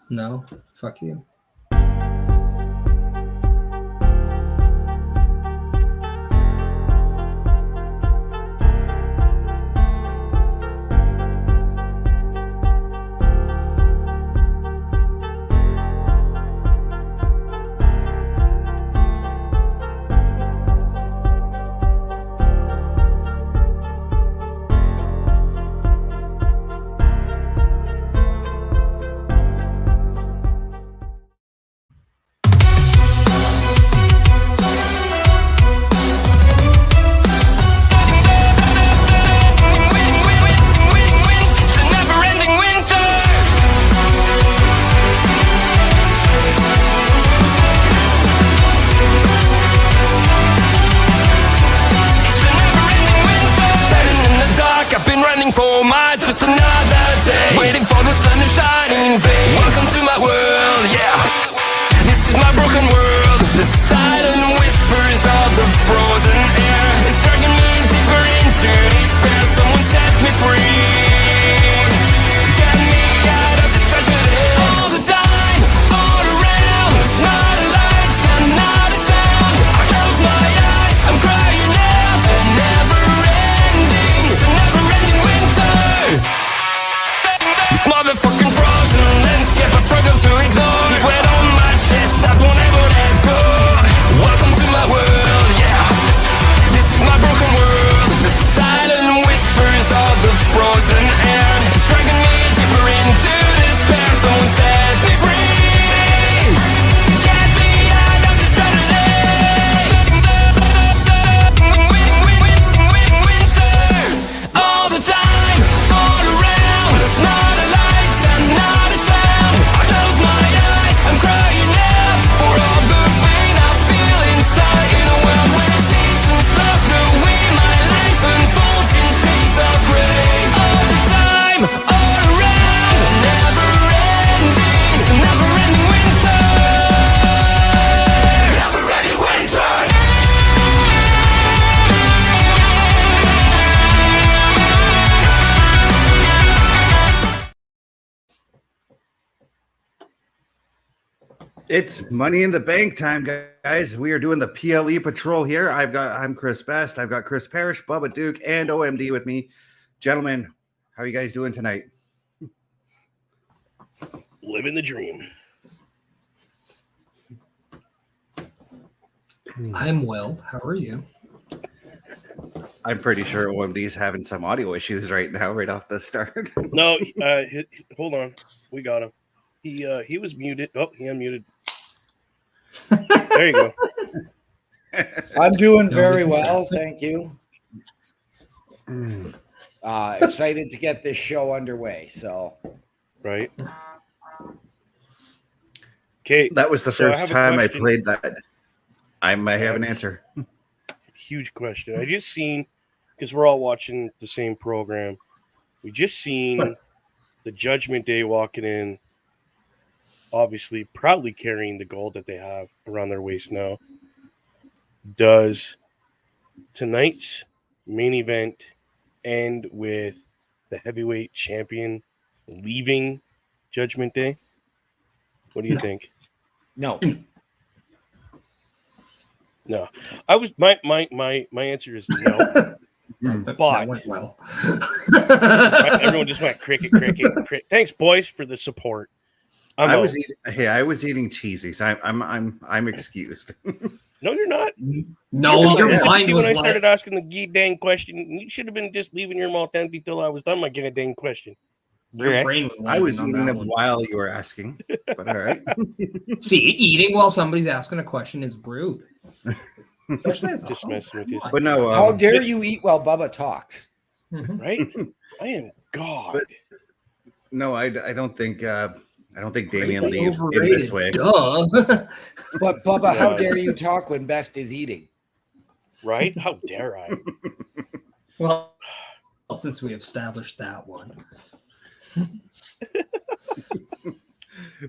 No, fuck you. It's Money in the Bank time, guys. We are doing the PLE Patrol here. I'm Chris Best. I've got Chris Parrish, Bubba Duke, and OMD with me. Gentlemen, how are you guys doing tonight? Living the dream. I'm well. How are you? I'm pretty sure OMD's having some audio issues right now, right off the start. No, hold on. We got him. He was muted. Oh, he unmuted. There you go. I'm doing very well, thank you. Excited to get this show underway. So, right. Okay, that was the first time I played that. I might have an answer. Huge question. I just seen, because we're all watching the same program. We just seen the Judgment Day walking in. Obviously, proudly carrying the gold that they have around their waist now. Does tonight's main event end with the heavyweight champion leaving Judgment Day? What do you think? No. No. I was my answer is no. But that went well. Everyone just went cricket. Thanks, boys, for the support. I was eating cheesies. I'm excused. No, you're not. No, your mind was when I started asking the dang question, you should have been just leaving your mouth empty till I was done my dang question. Your brain was I was eating them while you were asking, but all right. See, eating while somebody's asking a question is rude. Especially as just messing with you. But no, how dare you eat while Bubba talks? Right? I am God. But, no, I don't think Damian leaves in this way. Duh. But Bubba, how dare you talk when Best is eating? Right? How dare I? Well, since we established that one.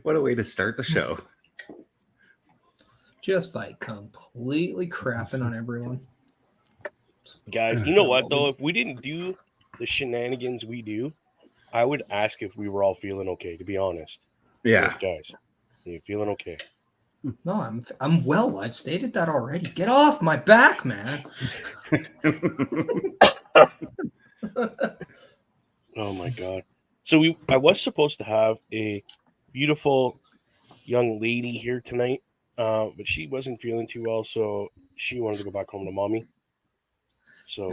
What a way to start the show. Just by completely crapping on everyone. Guys, you know what, though? If we didn't do the shenanigans we do, I would ask if we were all feeling okay, to be honest. Yeah. Good, guys. Are you feeling okay? No, I'm well. I've stated that already. Get off my back, man. Oh my god. So I was supposed to have a beautiful young lady here tonight, but she wasn't feeling too well, so she wanted to go back home to mommy. So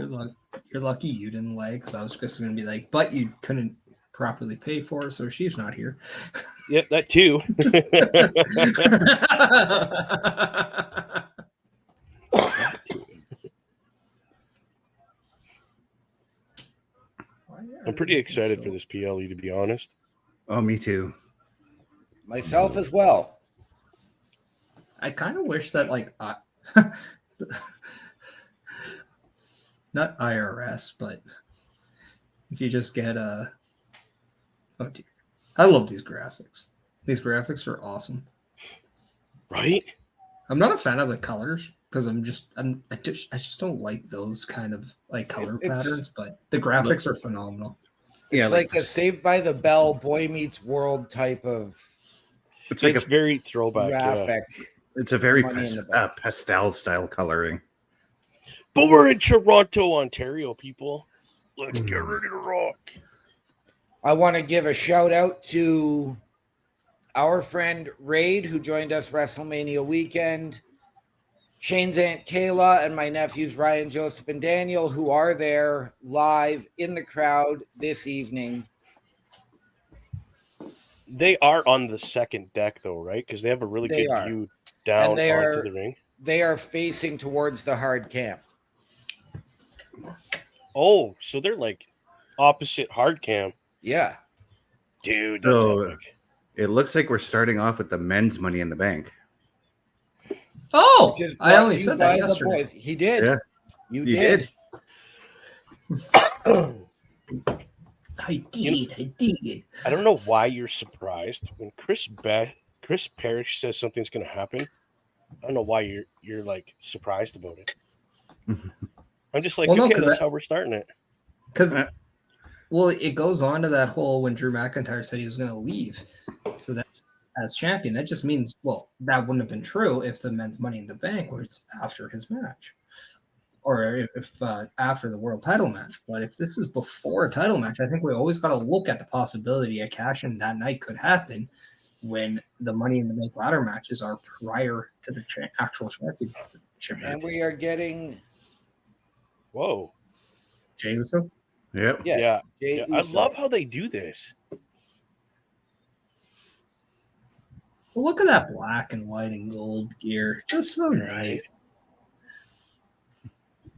You're lucky you didn't because I was just going to be like, but you couldn't properly pay for her, so she's not here. yeah, that too. I'm pretty excited for this PLE, to be honest. Oh, me too. Myself as well. I kind of wish that, like, not IRS, but if you just get oh dear, I love these graphics. These graphics are awesome. Right? I'm not a fan of the colors because I just don't like those kind of like color patterns, but the graphics are phenomenal. It's like a Saved by the Bell Boy Meets World type of. It's like very throwback. Graphic. Yeah. It's a very pastel style coloring. But we're in Toronto, Ontario, people. Let's get ready to rock. I want to give a shout out to our friend Raid, who joined us WrestleMania weekend. Shane's Aunt Kayla and my nephews Ryan, Joseph, and Daniel, who are there live in the crowd this evening. They are on the second deck, though, right? Because they have a really good view down onto the ring. They are facing towards the hard cam. Oh, so they're like opposite hard cam. Yeah. Dude, that's epic. It looks like we're starting off with the men's Money in the Bank. Oh, I only said that yesterday. He did. Yeah. You did. I did. I don't know why you're surprised when Chris Parrish says something's going to happen. I don't know why you're like surprised about it. I'm just like, okay, that's how we're starting it. Because, well, it goes on to that whole when Drew McIntyre said he was going to leave. So that as champion, that just means, well, that wouldn't have been true if the men's Money in the Bank was after his match. Or if after the world title match. But if this is before a title match, I think we always got to look at the possibility a cash-in that night could happen when the Money in the Bank ladder matches are prior to the actual championship. And we are getting... Whoa. Jey Uso? Yep. Yeah. I love how they do this. Well, look at that black and white and gold gear. Just so nice.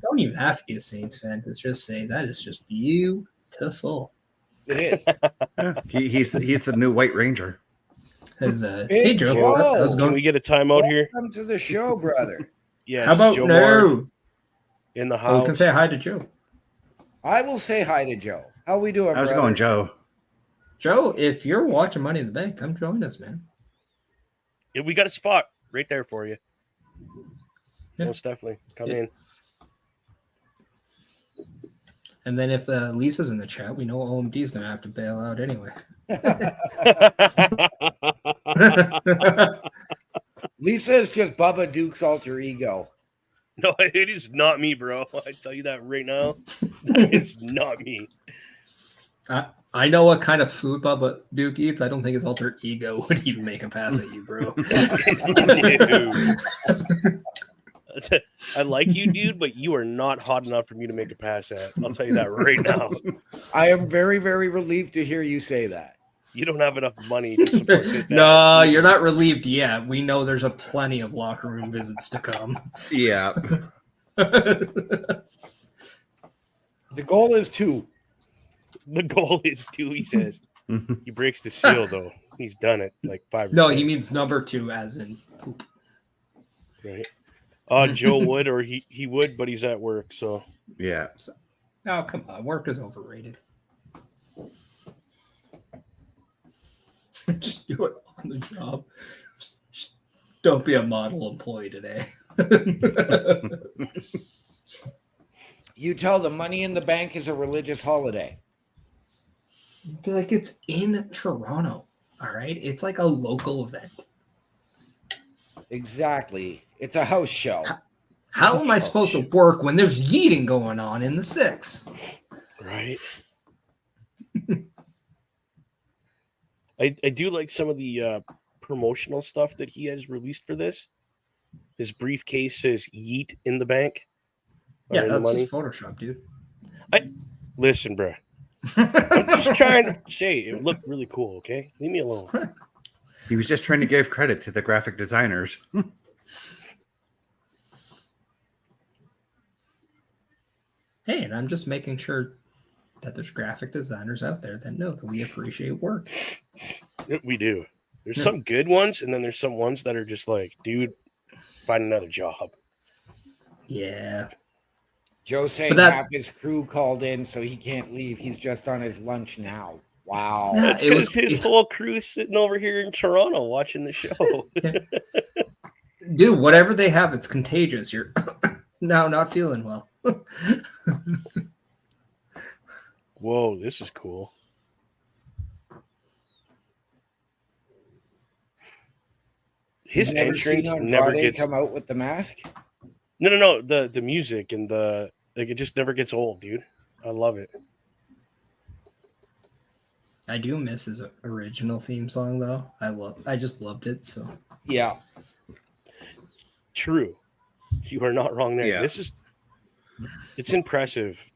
Don't even have to be a Saints fan to just say that is just beautiful. It is. He's the new White Ranger. Hey Joe, can we get a timeout here? Welcome to the show, brother. Yeah. How about Joe no? In the house. We can say hi to Joe. I will say hi to Joe. How we doing, How's it going, Joe? Joe, if you're watching Money in the Bank, come join us, man. Yeah, we got a spot right there for you. Yeah. Most definitely. Come in. And then if Lisa's in the chat, we know OMD is going to have to bail out anyway. Lisa is just Bubba Duke's alter ego. No, it is not me, bro. I tell you that right now. It's not me. I know what kind of food Bubba Duke eats. I don't think his alter ego would even make a pass at you, bro. I like you, dude, but you are not hot enough for me to make a pass at. I'll tell you that right now. I am very, very relieved to hear you say that. You don't have enough money to support this. No, you're not relieved yet. We know there's a plenty of locker room visits to come. Yeah. The goal is 2. The goal is 2, he says. He breaks the seal, though. He's done it like 5 or No, 6. he means number 2 as in poop. Right. Joe would, or he would, but he's at work, so. Yeah. Oh, come on. Work is overrated. Just do it on the job. Just don't be a model employee today. You tell them Money in the Bank is a religious holiday. Be like, it's in Toronto. All right. It's like a local event. Exactly. It's a house show. How am I supposed to work when there's yeeting going on in the 6? Right. I do like some of the promotional stuff that he has released for this. His briefcase says "Yeet" in the bank. Yeah, in that's the money. just Photoshop, dude. Listen, bro. I'm just trying to say it looked really cool. Okay, leave me alone. He was just trying to give credit to the graphic designers. Hey, and I'm just making sure that there's graphic designers out there that know that we appreciate work. We do. There's Yeah. some good ones, and then there's some ones that are just like, dude, find another job. Yeah. Joe saying half his crew called in, so he can't leave. He's just on his lunch now. Wow. Yeah, That's because his whole crew's sitting over here in Toronto watching the show. Dude, whatever they have, it's contagious. You're now not feeling well. Whoa, this is cool. His entrance never gets come out with the mask. No. The music and it just never gets old, dude. I love it. I do miss his original theme song though. I just loved it. So yeah, true. You are not wrong there. Yeah. It's impressive.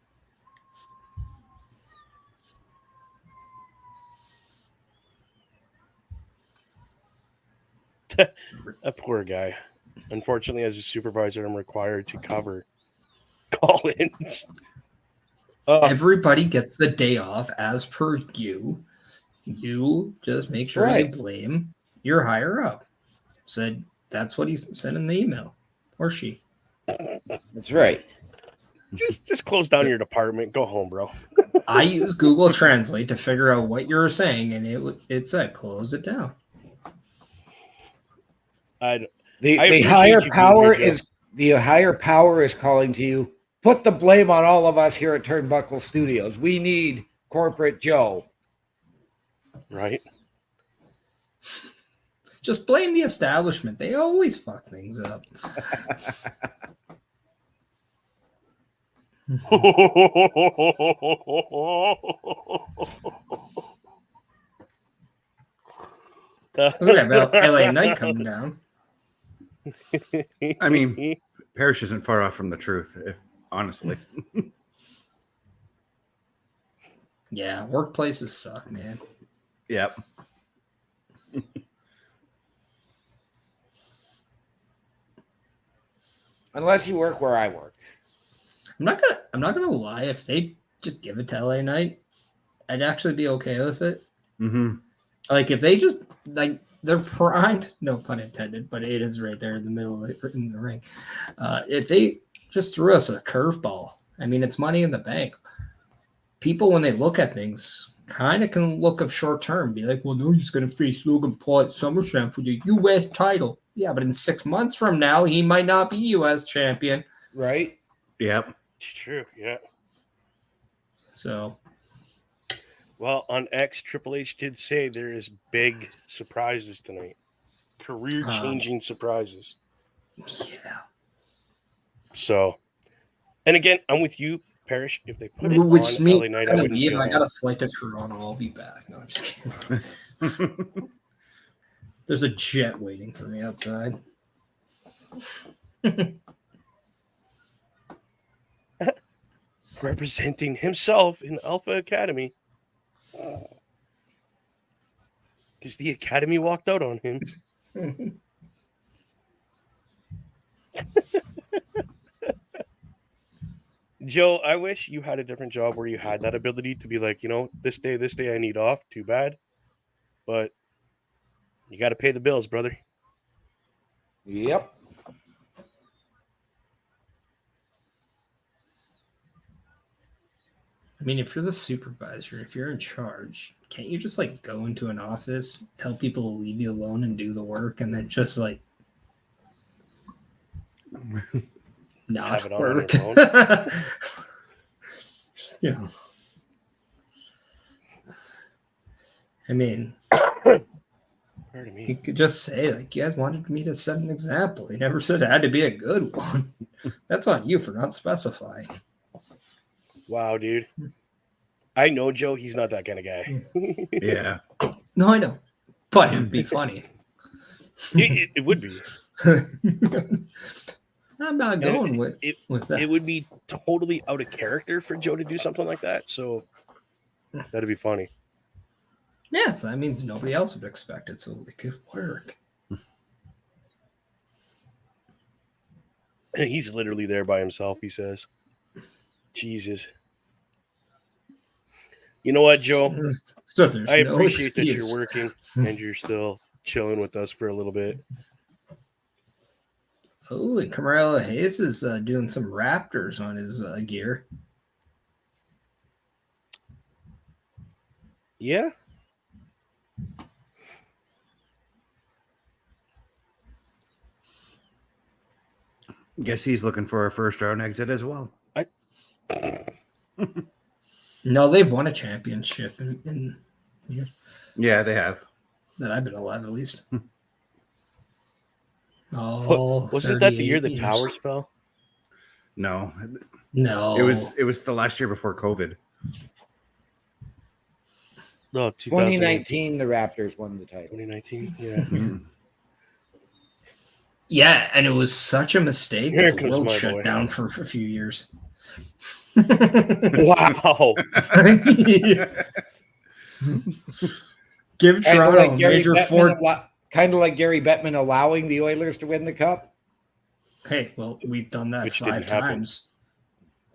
That poor guy. Unfortunately, as a supervisor, I'm required to cover call-ins. Everybody gets the day off as per you. You just make sure you blame your higher up. Said that's what he said in the email, or she. That's right. Just close down your department. Go home, bro. I use Google Translate to figure out what you were saying, and it said close it down. The higher power is calling to you. Put the blame on all of us here at Turnbuckle Studios. We need corporate Joe. Right. Just blame the establishment. They always fuck things up. Look at LA Knight coming down. I mean, Parrish isn't far off from the truth, honestly. Yeah, workplaces suck, man. Yep. Unless you work where I work. I'm not gonna lie. If they just give it to LA Knight, I'd actually be okay with it. Mm-hmm. Like if they just they're primed, no pun intended, but it is right there in the middle of in the ring. If they just threw us a curveball, I mean, it's money in the bank. People, when they look at things, kind of can look of short term, be like, well, no, he's going to face Logan Paul at SummerSlam for the U.S. title. Yeah, but in 6 months from now, he might not be U.S. champion. Right? Yep. It's true, yeah. So. Well, on X, Triple H did say there is big surprises tonight. Career-changing surprises. Yeah. So, and again, I'm with you, Parrish. If they put it on LA Knight, I wouldn't feel I got a flight to Toronto. I'll be back. No, I'm just kidding. There's a jet waiting for me outside. Representing himself in Alpha Academy. Because the Academy walked out on him. Joe, I wish you had a different job where you had that ability to be like, this day I need off. Too bad. But you got to pay the bills, brother. Yep. I mean, if you're the supervisor, if you're in charge, can't you just go into an office, tell people to leave you alone and do the work, and then just not have it work? on your phone. Yeah. I mean, Pardon You me. could just say, like, you guys wanted me to set an example. You never said it had to be a good one. That's on you for not specifying. Wow, dude. I know Joe. He's not that kind of guy. Yeah. No, I know. But it'd be funny. It would be. I'm not going with that. It would be totally out of character for Joe to do something like that. So that'd be funny. Yeah, so that means nobody else would expect it, so it could work. He's literally there by himself, he says. Jesus. You know what, Joe? So there's I no appreciate that excuse. you're working and you're still chilling with us for a little bit. Oh, and Carmelo Hayes is doing some Raptors on his gear. Yeah. Guess he's looking for a first round exit as well. No, they've won a championship in Yeah, they have. that I've been alive at least. Wasn't that the year the 38 towers fell? No. No, It was the last year before COVID. No, 2019, the Raptors won the title. 2019. Yeah. Mhm. Yeah, and it was such a mistake Here that the comes world my shut boy. down for a few years. Wow. Give Toronto a major fort. Kind of like Gary Bettman allowing the Oilers to win the cup. Hey, well, we've done that Which 5 didn't happen. times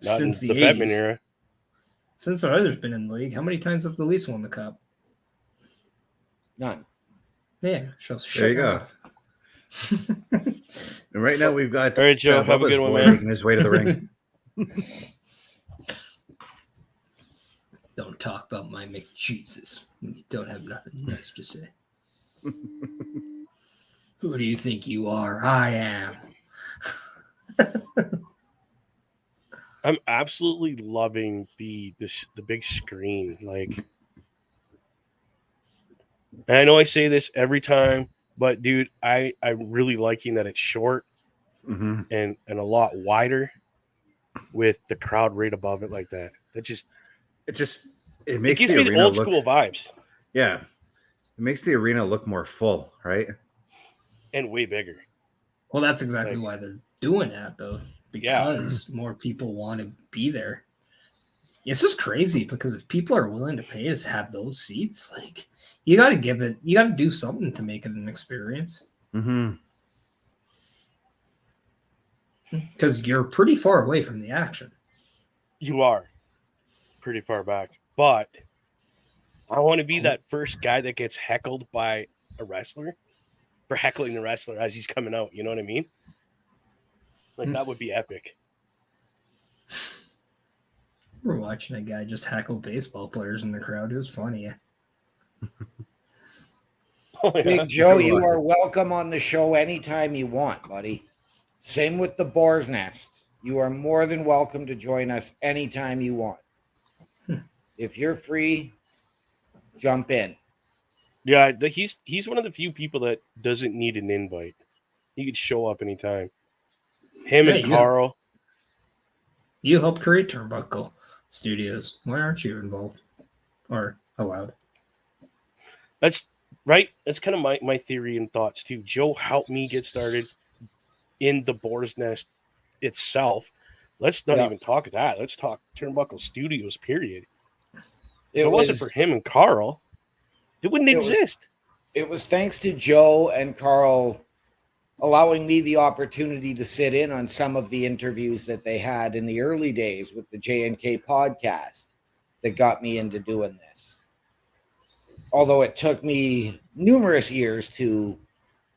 Not since in the the Bettman 80s. era. Since the Oilers been in the league, how many times have the Leafs won the cup? None. Yeah, shows. There you go. And right now we've got All right, Joe, have a Bubba's good one, boy man. making his way to the ring. Don't talk about my McJesus when you don't have nothing nice to say. Who do you think you are? I am. I'm absolutely loving the big screen. Like, and I know I say this every time, but dude, I'm really liking that it's short Mm-hmm. and a lot wider with the crowd right above it like that. That just It makes gives the me the arena old look, school vibes yeah. It makes the arena look more full, right? and way bigger. Well, that's exactly Like- why they're doing that, though, because more people want to be there. It's just crazy because if people are willing to pay to have those seats, like you got to do something to make it an experience. Mm-hmm. Because you're pretty far away from the action. You are pretty far back, but I want to be that first guy that gets heckled by a wrestler for heckling the wrestler as he's coming out. You know what I mean? Like that would be epic. We're watching a guy just heckle baseball players in the crowd. It was funny. Oh, yeah. Big Joe, you are welcome on the show anytime you want, buddy. Same with the Boar's Nest. You are more than welcome to join us anytime you want. If you're free, jump in. Yeah, he's one of the few people that doesn't need an invite. He could show up anytime. Him Hey, and Carl. You helped create Turnbuckle Studios. Why aren't you involved or allowed? That's right. That's kind of my theory and thoughts too. Joe helped me get started in the Boar's Nest itself. Let's not even talk that. Let's talk Turnbuckle Studios, period. If it wasn't for him and Carl, it wouldn't exist. It was thanks to Joe and Carl allowing me the opportunity to sit in on some of the interviews that they had in the early days with the J&K podcast that got me into doing this. Although it took me numerous years to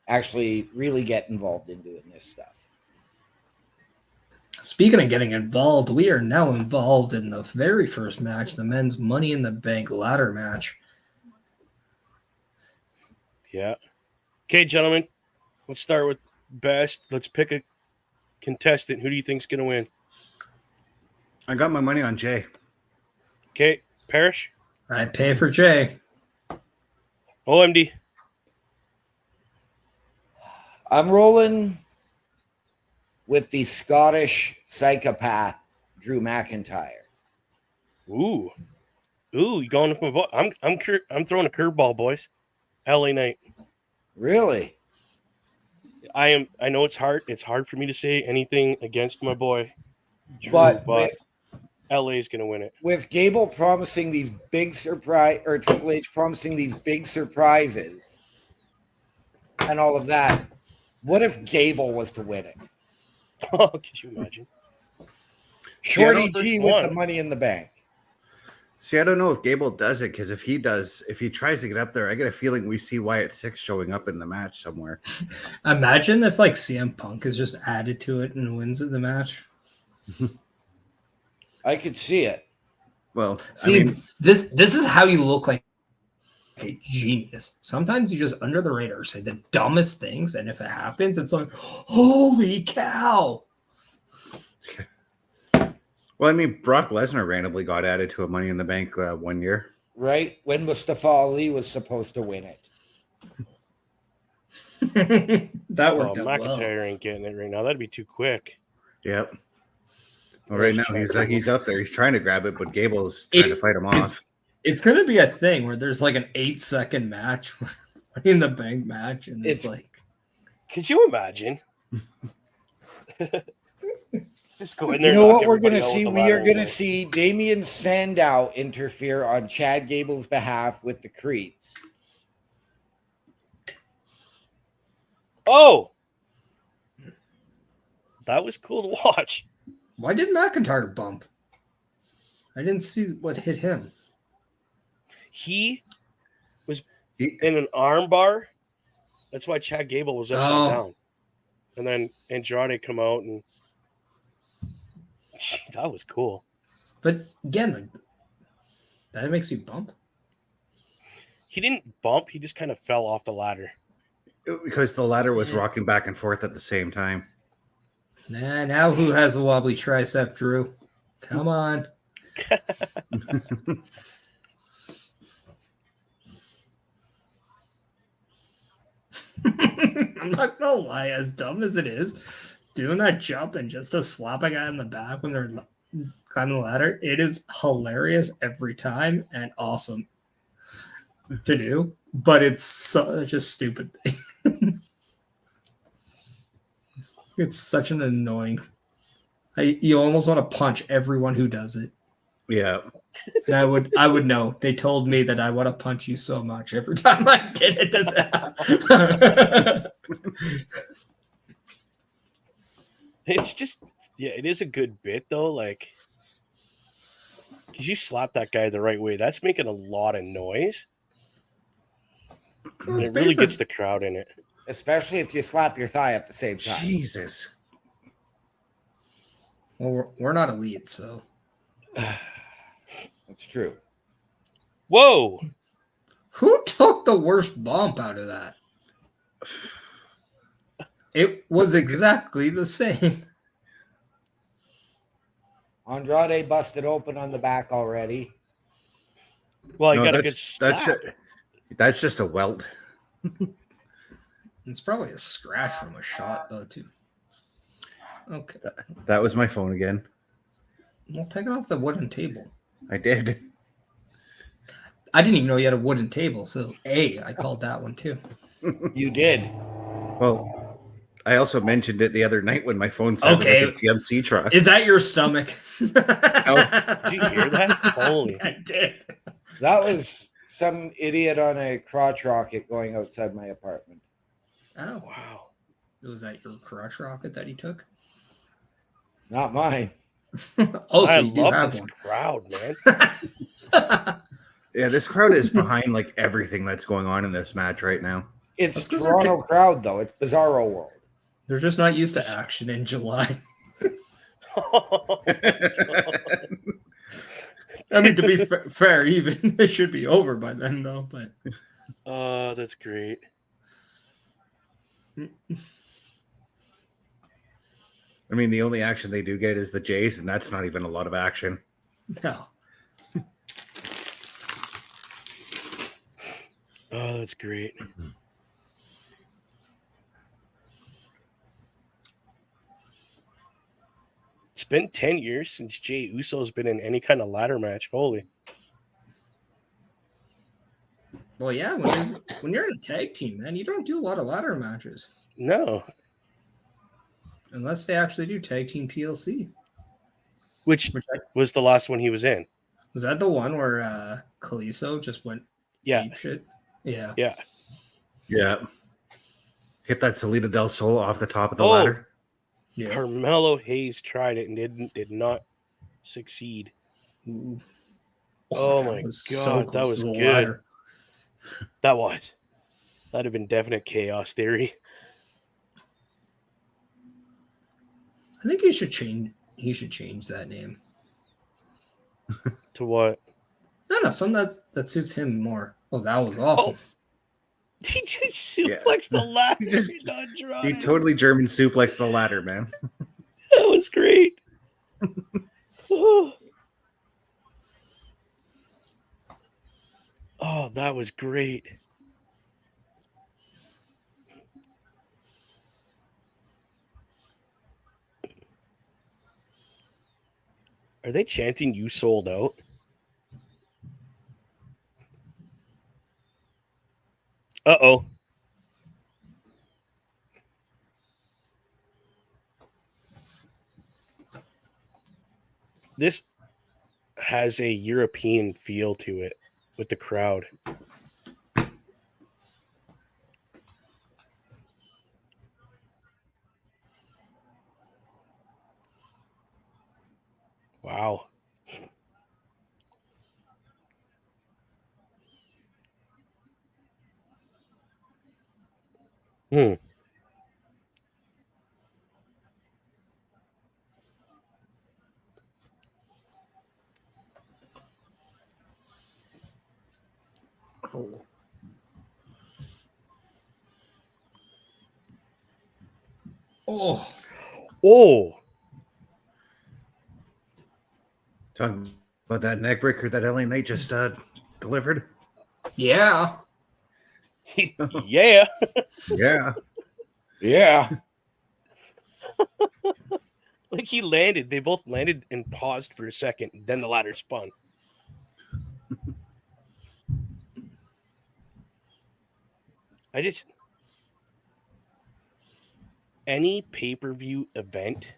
actually really get involved in doing this stuff. Speaking of getting involved, we are now involved in the very first match, the men's Money in the Bank ladder match. Yeah. Okay, gentlemen, let's start with best. Let's pick a contestant. Who do you think's going to win? I got my money on Jey. Okay, Parrish? I pay for Jey. OMD. I'm rolling with the Scottish psychopath, Drew McIntyre. Ooh, you going with my boy? I'm throwing a curveball, boys. LA Knight. Really? I know it's hard. It's hard for me to say anything against my boy, Drew, But LA is going to win it. with Gable promising these big surprise, or Triple H promising these big surprises and all of that, what if Gable was to win it? Oh, could you imagine? Shorty First G with one. the Money in the Bank. See, I don't know if Gable does it, because if he tries to get up there, I get a feeling we see Wyatt 6 showing up in the match somewhere. Imagine if like CM Punk is just added to it and wins the match. I could see it. Well, See, I mean, this is how you look like a genius. Sometimes you just under the radar say the dumbest things, and if it happens, it's like, holy cow. well, I mean, Brock Lesnar randomly got added to a Money in the Bank 1 year. Right? When Mustafa Ali was supposed to win it. That Oh, worked out well. McIntyre ain't getting it right now. That'd be too quick. Yep. Well, right now he's up there. He's trying to grab it, but Gable's trying to fight him off. It's gonna be a thing where there's like an 8-second match, Money in the Bank match, and it's like, could you imagine? Just go in there. You know knock what we're everybody going to out see? with We the are going to ladder. see Damian Sandow interfere on Chad Gable's behalf with the Creeds. Oh, that was cool to watch. why did McIntyre bump? I didn't see what hit him. He was in an arm bar. That's why Chad Gable was upside down. And then Andrade come out and that was cool. But again, like, that makes you bump. He didn't bump. He just kind of fell off the ladder. Because the ladder was rocking back and forth at the same time. Nah, now who has a wobbly tricep, Drew? Come on. I'm not gonna lie, as dumb as it is, doing that jump and just to slap a guy in the back when they're climbing the ladder, it is hilarious every time and awesome to do, but it's such a stupid thing. It's such an annoying. You almost want to punch everyone who does it. Yeah. And I would know. They told me that I want to punch you so much every time I did it to them. It's just, yeah, it is a good bit though. Like, because you slap that guy the right way, that's making a lot of noise. And it really gets the crowd in it. Especially if you slap your thigh at the same time. Jesus. Well, we're not elite, so. That's true. Whoa! Who took the worst bump out of that? It was exactly the same. Andrade busted open on the back already. Well, No, got a good slap. That's just a welt. It's probably a scratch from a shot, though, too. Okay. That was my phone again. Well, take it off the wooden table. I did. I didn't even know you had a wooden table, so I called that one, too. You did. Well, I also mentioned it the other night when my phone sounded like a GMC truck. Is that your stomach? Did you hear that? Holy. I did. That was some idiot on a crotch rocket going outside my apartment. Oh, wow. Was that your crotch rocket that he took? Not mine. I love this crowd, man. Yeah, this crowd is behind like everything that's going on in this match right now. It's Toronto crowd, though. It's Bizarro World. They're just not used to action in July. I mean, to be fair, even it should be over by then, though. But that's great. I mean, the only action they do get is the Jays, and that's not even a lot of action. no. Oh, that's great. It's been 10 years since Jey Uso's been in any kind of ladder match. Holy. Well, yeah, when you're in a tag team, man, you don't do a lot of ladder matches No. unless they actually do tag team PLC. Which was the last one he was in. Was that the one where Kalisto just went Yeah. shit? Yeah. Yeah. Yeah. Hit that Salida del Sol off the top of the Oh. ladder. Yeah. Carmelo Hayes tried it and did not succeed. Ooh. Oh that my was God, that close was to the good. ladder. That'd have been definite chaos theory. I think he should change that name. To what? No, something that suits him more. Oh, that was awesome. He just suplexed the ladder. He totally German suplexed the ladder, man. That was great. Oh, that was great. Are they chanting "You sold out"? Uh-oh. This has a European feel to it with the crowd. Wow. Oh. Talking about that neck breaker that LA Knight just delivered. Yeah. Yeah. Yeah. Yeah. Like he landed. They both landed and paused for a second. Then the ladder spun. Any pay-per-view event,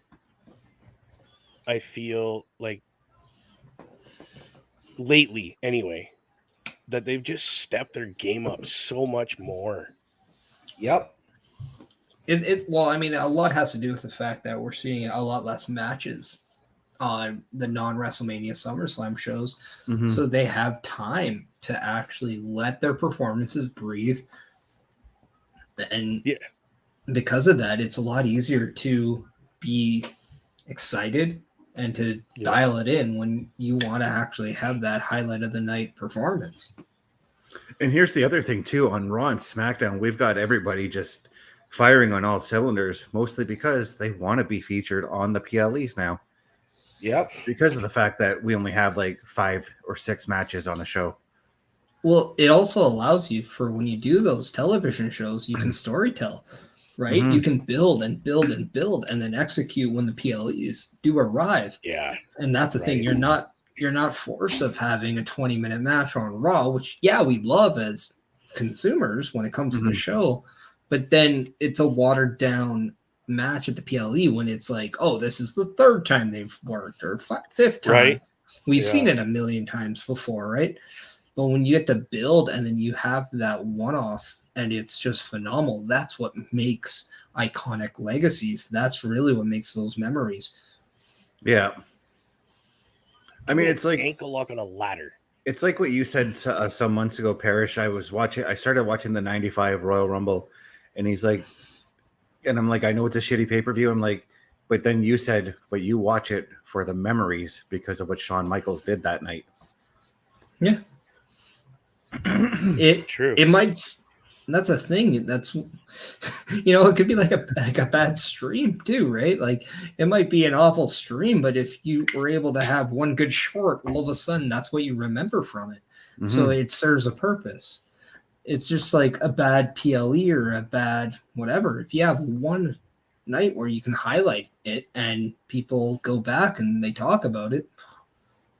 I feel like lately anyway, that they've just stepped their game up so much more. Yep. Well, I mean, a lot has to do with the fact that we're seeing a lot less matches on the non-WrestleMania SummerSlam shows. Mm-hmm. So they have time to actually let their performances breathe. And because of that, it's a lot easier to be excited and to dial it in when you want to actually have that highlight of the night performance. And here's the other thing too, on Raw and SmackDown, we've got everybody just firing on all cylinders, mostly because they want to be featured on the PLEs now. Yep. Because of the fact that we only have like 5 or 6 matches on the show. Well, it also allows you for when you do those television shows, you can storytell, right? Mm-hmm. You can build and build and build and then execute when the PLEs do arrive. Yeah. And that's the thing. You're not forced of having a 20-minute match on Raw, which we love as consumers when it comes to the show, but then it's a watered down match at the PLE when it's like, oh, this is the 3rd time they've worked or 5th time. Right. We've seen it a million times before, right? But when you get to build and then you have that one-off and it's just phenomenal, that's what makes iconic legacies. That's really what makes those memories. Yeah. I mean, it's like ankle lock on a ladder. It's like what you said some months ago, Parrish. I started watching the 95 Royal Rumble, and he's like, and I'm like, I know it's a shitty pay-per-view. I'm like, but then you said, but you watch it for the memories because of what Shawn Michaels did that night. Yeah. True. It might. That's a thing. That's, it could be like a bad stream too, right? Like it might be an awful stream, but if you were able to have one good short, all of a sudden that's what you remember from it. Mm-hmm. So it serves a purpose. It's just like a bad PLE or a bad whatever. If you have one night where you can highlight it and people go back and they talk about it,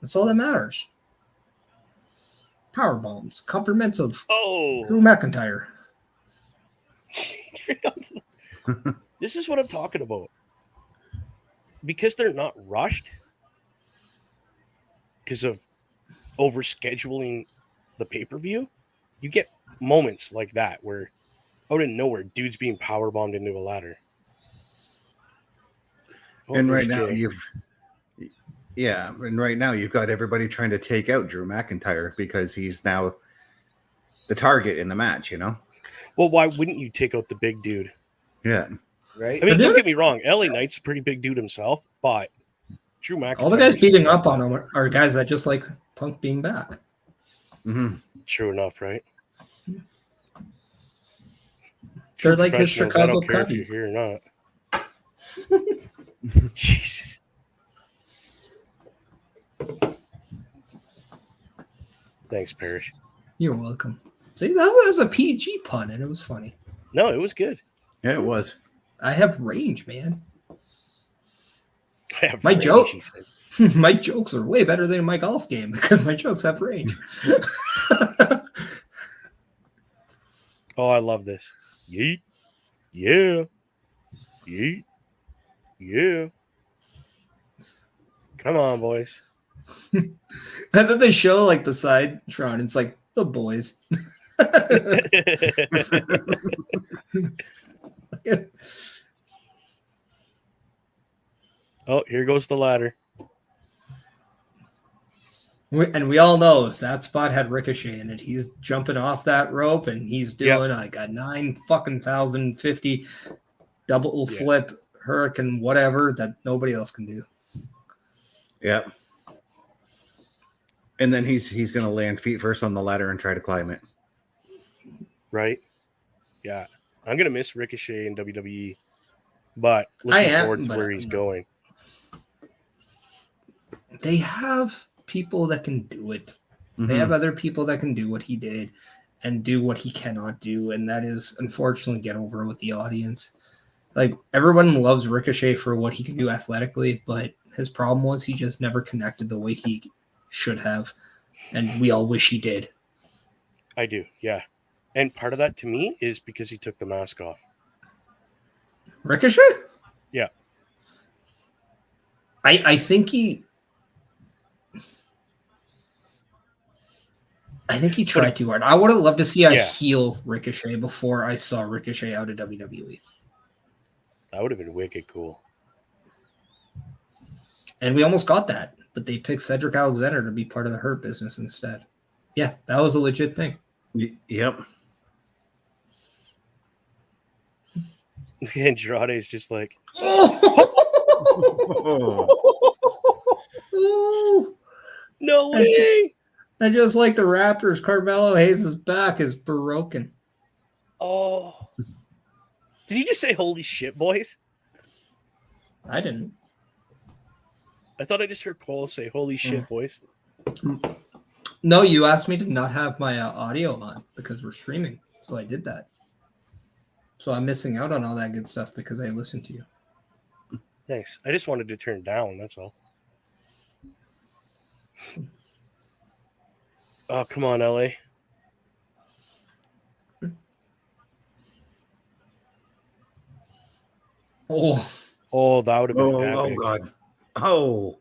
that's all that matters. Power bombs, compliments of Drew McIntyre. This is what I'm talking about. Because they're not rushed, because of overscheduling the pay-per-view, you get moments like that where out of nowhere, dude's being powerbombed into a ladder. And right now you've got everybody trying to take out Drew McIntyre because he's now the target in the match, you know? Well, why wouldn't you take out the big dude? Yeah. Right? I mean, don't get me wrong. LA Knight's a pretty big dude himself, but Drew McIntyre. All the guys beating up on him are guys that just like Punk being back. Mm-hmm. True enough, right? They're like his Professionals, Chicago I don't care if Cubbies. you're here or not. Jesus. Thanks, Parrish. You're welcome. See, that was a PG pun and it was funny. No, it was good. Yeah, it was. I have range, man. I have My range, joke. he said. My jokes are way better than my golf game because my jokes have range. Oh, I love this. Yeet. Yeah. Yeet. Yeah. Come on, boys. And then they show like the side Tron. It's like the boys. Oh, here goes the ladder. And we all know if that spot had Ricochet in it, he's jumping off that rope and he's doing like a 9,050 double flip hurricane, whatever that nobody else can do. Yep. And then he's going to land feet first on the ladder and try to climb it. Right? Yeah. I'm going to miss Ricochet in WWE, but looking forward to where he's going. They have people that can do it. Mm-hmm. They have other people that can do what he did and do what he cannot do. And that is, unfortunately, get over with the audience. Like, everyone loves Ricochet for what he can do athletically, but his problem was he just never connected the way he should have. And we all wish he did. I do, yeah. And part of that, to me, is because he took the mask off. Ricochet? Yeah. I think he tried too hard. I would have loved to see a heel Ricochet before I saw Ricochet out of WWE. That would have been wicked cool. And we almost got that, but they picked Cedric Alexander to be part of the Hurt Business instead. Yeah, that was a legit thing. Yep. Andrade is just like, no way. I just like the Raptors. Carmelo Hayes' back is broken. Oh. Did you just say holy shit, boys? I didn't. I thought I just heard Cole say holy shit, boys. No, you asked me to not have my audio on because we're streaming. So I did that. So I'm missing out on all that good stuff because I listened to you. Thanks. I just wanted to turn down. That's all. Oh, come on, LA. Oh, that would have been epic. Oh,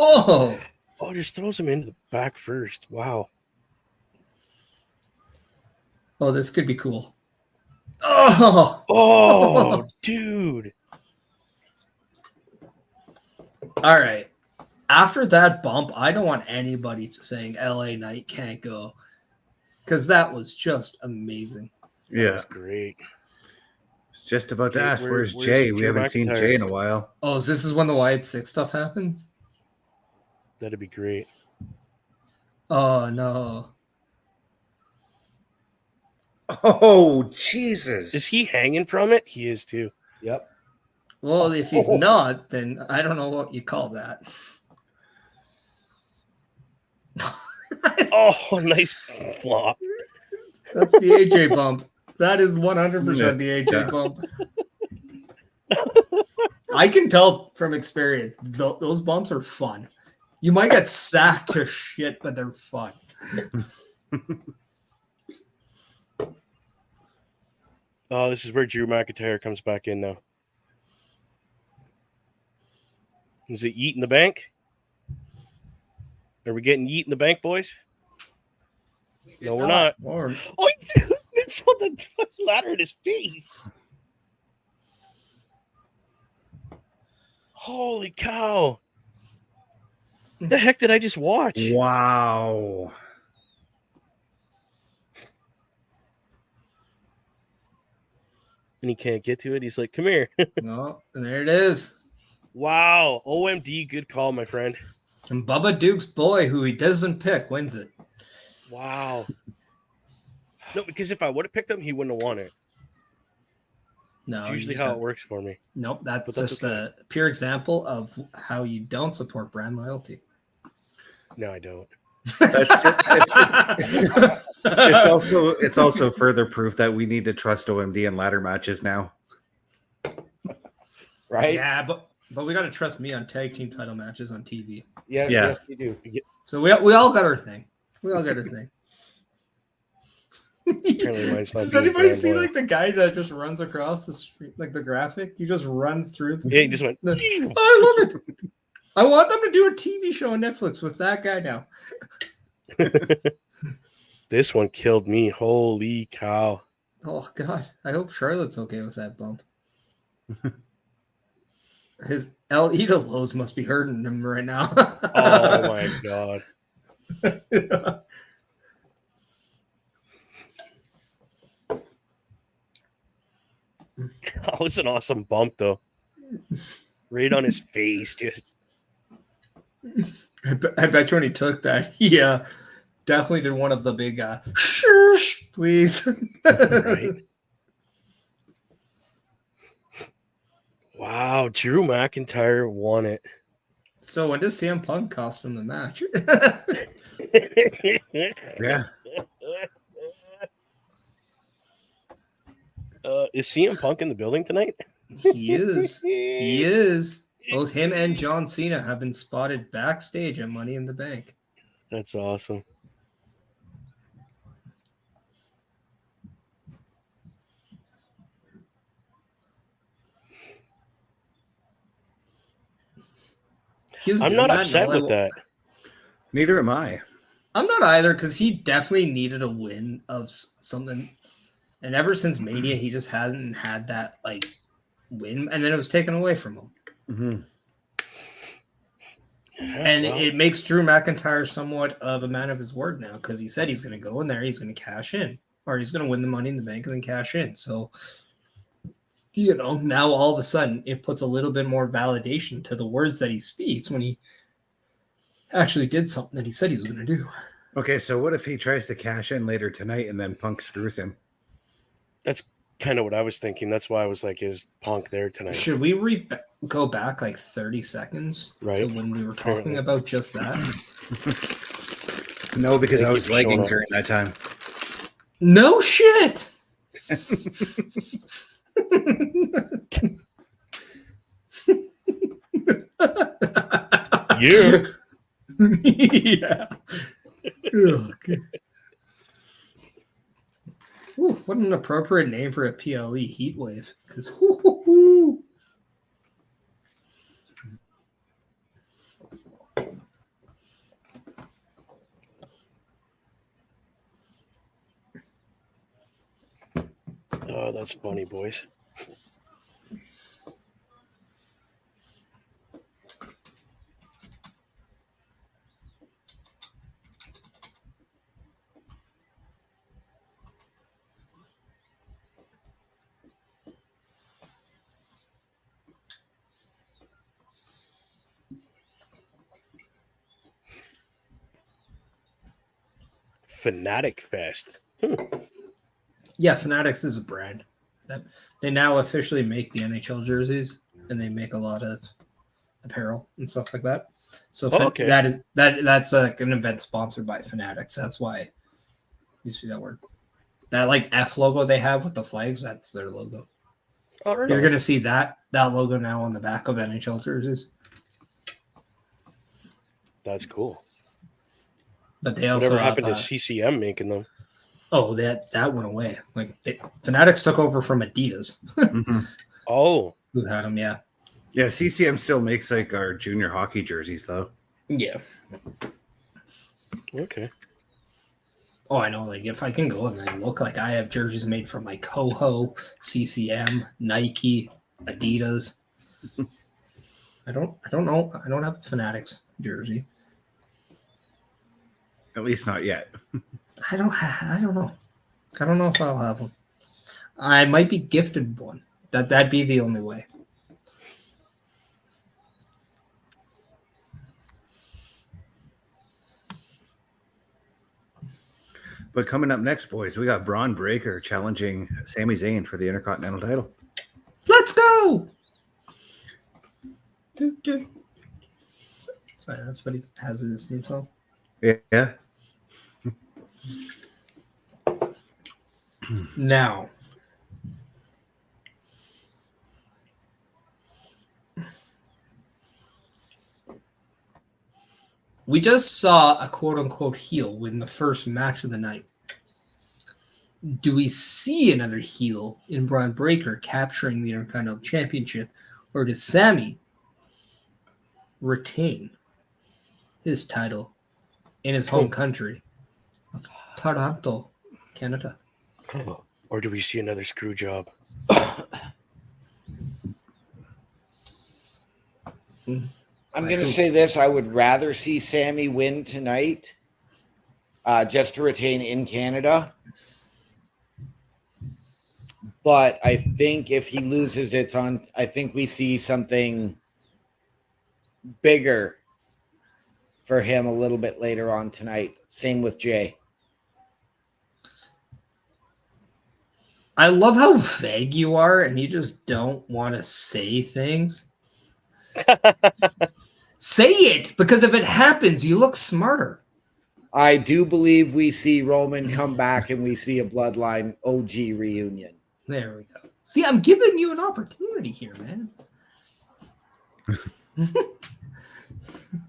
God. Oh, just throws him into the back first. Wow. Oh, this could be cool. Oh, dude. All right. After that bump, I don't want anybody saying LA Knight can't go because that was just amazing. Yeah. That was great. It's just about to ask, where's Jey? We haven't seen Jey in a while. Oh, so this is when the Wyatt Six stuff happens? That'd be great. Oh, no. Oh, Jesus. Is he hanging from it? He is too. Yep. Well, if he's not, then I don't know what you call that. Oh, nice flop. That's the AJ bump. That is 100% the AJ bump. I can tell from experience, those bumps are fun. You might get sacked to shit, but they're fun. Oh, this is where Drew McIntyre comes back in now. Is it Yeet in the Bank? Are we getting Yeet in the Bank, boys? No, we're not. Or, Oh, dude, it's on the ladder in his face. Holy cow. What the heck did I just watch? Wow. And he can't get to it. He's like, come here. no, and there it is. Wow. OMD, good call, my friend. And Bubba Duke's boy, who he doesn't pick, wins it. Wow. No, because if I would have picked him, he wouldn't have won it. No, It's usually how it works for me. Nope, that's that's just okay. a pure example of how you don't support brand loyalty. No, I don't. It's also further proof that we need to trust OMD in ladder matches now. Right? Yeah, but we got to trust me on tag team title matches on TV. Yes, Yeah. yes, we do. So we all got our thing. We all got our thing. Apparently mine's not Does being anybody brand see loyal. like the guy that just runs across the street, like the graphic? He just runs through. Yeah, he just went. I love it. I want them to do a TV show on Netflix with that guy now. This one killed me. Holy cow. Oh God! I hope Charlotte's okay with that bump. His El Idolo's must be hurting him right now. Oh my god. That was an awesome bump, though. Right on his face, just. I bet you when he took that, he definitely did one of the big shush, please. Right. Wow, Drew McIntyre won it. So when does CM Punk cost him the match? Yeah. Is CM Punk in the building tonight? He is. He is. Both him and John Cena have been spotted backstage at Money in the Bank. That's awesome. I'm not upset with that. Neither am I. I'm not either, because he definitely needed a win of something. And ever since Mania, he just hadn't had that like win, and then it was taken away from him. Mm-hmm. And it makes Drew McIntyre somewhat of a man of his word now, because he said he's going to go in there, he's going to cash in, or he's going to win the Money in the Bank and then cash in. So, you know, now all of a sudden it puts a little bit more validation to the words that he speaks when he actually did something that he said he was going to do. Okay, so what if he tries to cash in later tonight and then Punk screws him? That's kind of what I was thinking. That's why I was like, is Punk there tonight? Should we go back like 30 seconds Right. to when we were talking about just that? No, because I was Thank you for lagging showing up. during that time. No shit. Yeah. Yeah. Ugh, okay. Ooh, what an appropriate name for a PLE heat wave. Because Oh, that's funny, boys. Fanatic Fest. yeah, Fanatics is a brand. They now officially make the NHL jerseys, and they make a lot of apparel and stuff like that. So Okay. that's like an event sponsored by Fanatics. That's why you see that word. That like F logo they have with the flags, that's their logo. Oh, right You're on. gonna see that logo now on the back of NHL jerseys. That's cool. But they also Whatever happened have, to CCM making them? oh, that went away. Like Fanatics took over from Adidas, Mhm. Oh, who had them. Yeah, Yeah, CCM still makes like our junior hockey jerseys though. yeah. okay. Oh, I know. Like if I can go and I look like I have jerseys made from like Coho, CCM, Nike, Adidas. I don't know. I don't have a Fanatics jersey. At least not yet. I don't know. I don't know if I'll have one. I might be gifted one. That'd be the only way. But coming up next, boys, we got Bron Breakker challenging Sami Zayn for the Intercontinental title. Let's go. Sorry, that's what he has in his theme song. Yeah. Now, we just saw a quote-unquote heel win the first match of the night. Do we see another heel in Bron Breakker capturing the Intercontinental Championship, or does Sami retain his title in his home country of Toronto, Canada? Or do we see another screw job? I'm going to say this. I would rather see Sami win tonight just to retain in Canada. But I think if he loses, I think we see something bigger for him a little bit later on tonight. Same with Jey. I love how vague you are and you just don't want to say things. Say it, because if it happens, you look smarter. I do believe we see Roman come back and we see a Bloodline OG reunion. There we go. See, I'm giving you an opportunity here, man.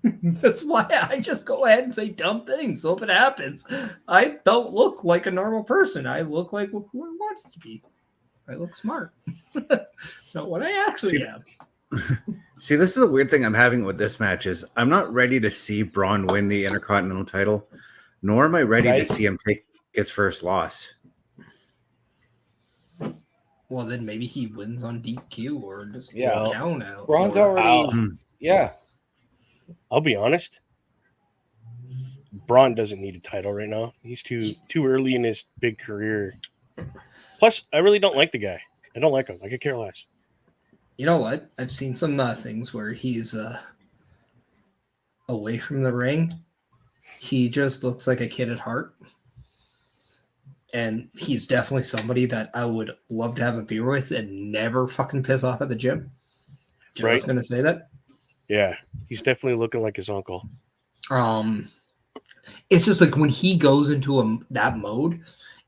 That's why I just go ahead and say dumb things. So if it happens, I don't look like a normal person. I look like who I wanted to be. I look smart. Not what I actually am. See, this is the weird thing I'm having with this match is I'm not ready to see Braun win the Intercontinental title, nor am I ready to see him take his first loss. Well, then maybe he wins on DQ or just Yeah. count out. Braun's or- already, yeah. I'll be honest. Bron doesn't need a title right now. He's too early in his big career. Plus, I really don't like the guy. I don't like him. I could care less. You know what? I've seen some things where he's away from the ring. He just looks like a kid at heart. And he's definitely somebody that I would love to have a beer with and never fucking piss off at the gym. Just Right. going to say that. Yeah, he's definitely looking like his uncle. It's just like when he goes into that mode,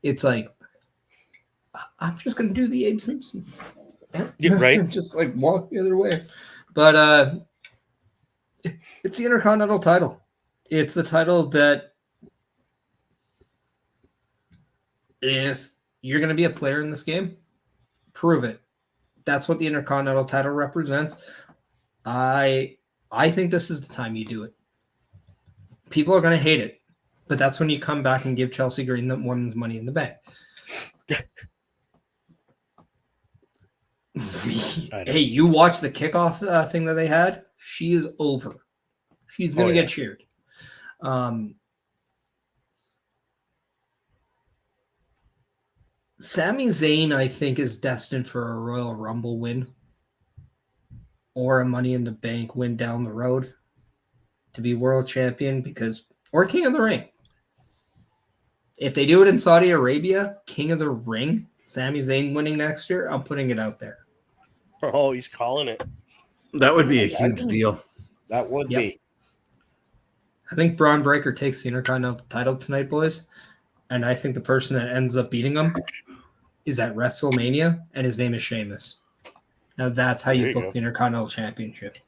it's like, I'm just going to do the Abe Simpson. Yeah, right. Just like walk the other way. But it's the Intercontinental title. It's the title that if you're going to be a player in this game, prove it. That's what the Intercontinental title represents. I think this is the time you do it. People are going to hate it, but that's when you come back and give Chelsea Green the women's Money in the Bank. Hey, you watch the kickoff thing that they had? She is over. She's going to get cheered. Sami Zayn, I think, is destined for a Royal Rumble win or a Money in the Bank win down the road to be world champion or King of the Ring. If they do it in Saudi Arabia, King of the Ring, Sami Zayn winning next year, I'm putting it out there. Oh, he's calling it. That would be a huge deal. That would be. I think Bron Breakker takes the Intercontinental title tonight, boys. and I think the person that ends up beating him is at WrestleMania, and his name is Sheamus. Now that's how There you you book go. the Intercontinental Championship.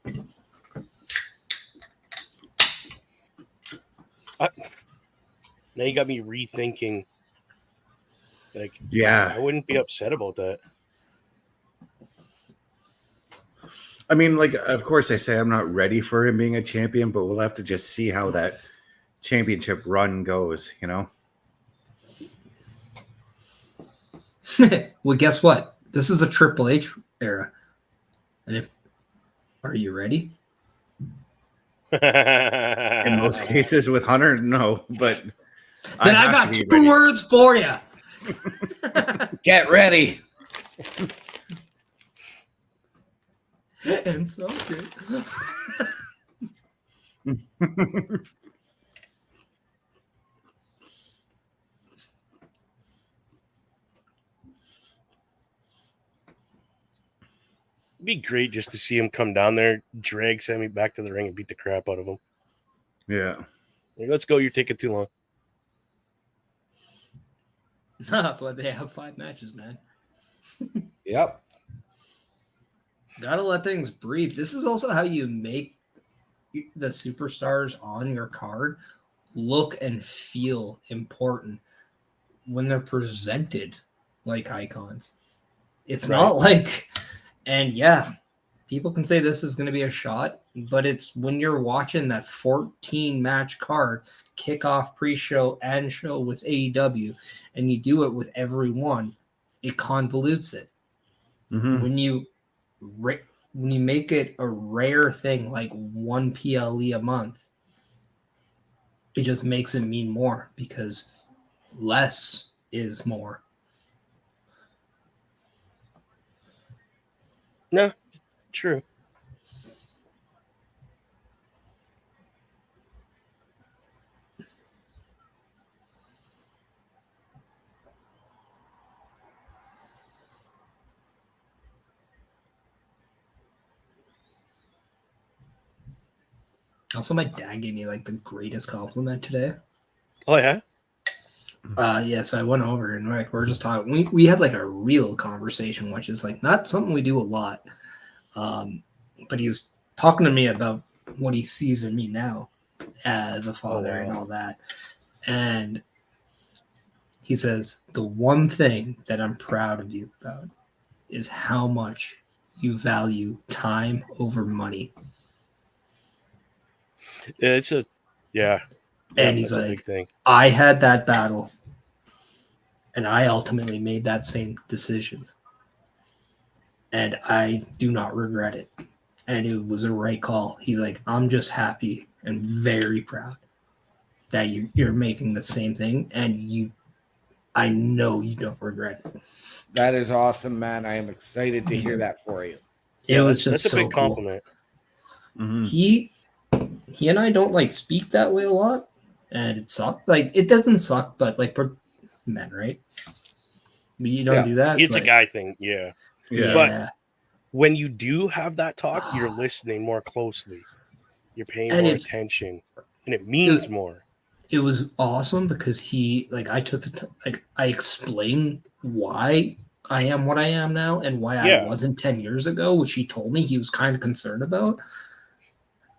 Now you got me rethinking. Like, Yeah. I wouldn't be upset about that. I mean, like, of course, I say I'm not ready for him being a champion, but we'll have to just see how that championship run goes, you know? Well, guess what? This is the Triple H era. And are you ready? In most cases with Hunter, no, but Then I have got to two be ready. words for you. Get ready. And so good. It'd be great just to see him come down there, drag Sami back to the ring, and beat the crap out of him. Yeah. Like, let's go. You're taking too long. That's why they have 5 matches, man. Yep. Gotta let things breathe. This is also how you make the superstars on your card look and feel important when they're presented like icons. It's Right. not like, and yeah, people can say this is going to be a shot, but it's when you're watching that 14 match card, kickoff, pre-show, and show with AEW, and you do it with everyone, it convolutes it. Mhm. When you make it a rare thing like one PLE a month, it just makes it mean more because less is more. No, true. Also, my dad gave me like the greatest compliment today. Oh, yeah? Yeah, so I went over and we're just talking. We had like a real conversation, which is like not something we do a lot. But he was talking to me about what he sees in me now as a father and all that. And he says, the one thing that I'm proud of you about is how much you value time over money. Yeah, And he's that's a like, big thing. I had that battle, and I ultimately made that same decision. And I do not regret it. And it was a right call. He's like, I'm just happy and very proud that you're making the same thing, and I know you don't regret it. That is awesome, man. I am excited to hear that for you. It was just that's a so big cool. compliment. Mhm. He and I don't like speak that way a lot, and it sucks. Like it doesn't suck, but like we're men, right? You don't do that. It's a but, guy thing, yeah. Yeah. But when you do have that talk, you're listening more closely. You're paying And more it's- attention, and it means more. it was awesome because I explained why I am what I am now and why I wasn't 10 years ago, which he told me he was kind of concerned about.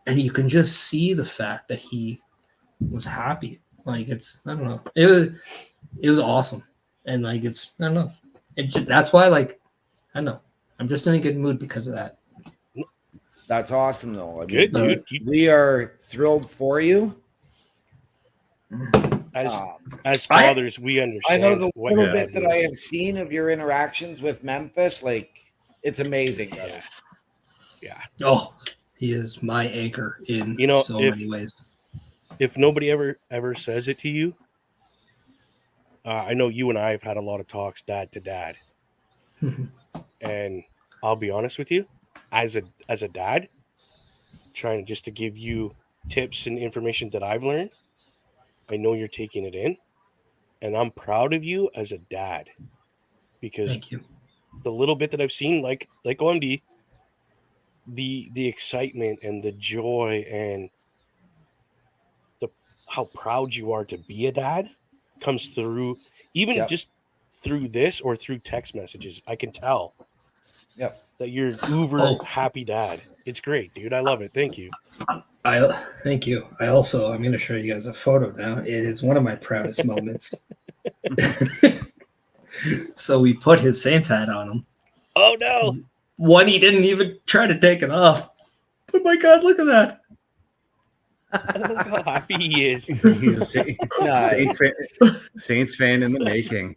And you can just see the fact that he was happy. Like I don't know. It was awesome. And like I don't know. That's why I don't know. I'm just in a good mood because of that. That's awesome, though. I Good, mean, dude. We are thrilled for you. As fathers, we understand. I know the little your bit dad that I means. have seen of your interactions with Memphis. Like, it's amazing, brother. Yeah. Oh, he is my anchor in so many ways. If nobody ever says it to you, I know you and I have had a lot of talks dad to dad. And I'll be honest with you, as a dad, trying just to give you tips and information that I've learned, I know you're taking it in, and I'm proud of you as a dad, because Thank you. the little bit that I've seen, like OMD, the excitement and the joy and how proud you are to be a dad, comes through, even Yep. just through this or through text messages. I can tell Yep. that you're an uber Oh. happy dad. It's great, dude. I love it. Thank you. Thank you. I'm going to show you guys a photo now. It is one of my proudest moments. So we put his Saints hat on him. Oh no! One, he didn't even try to take it off. But my God, look at that. Look how happy he is. He's a Nice. Saints fan in the making.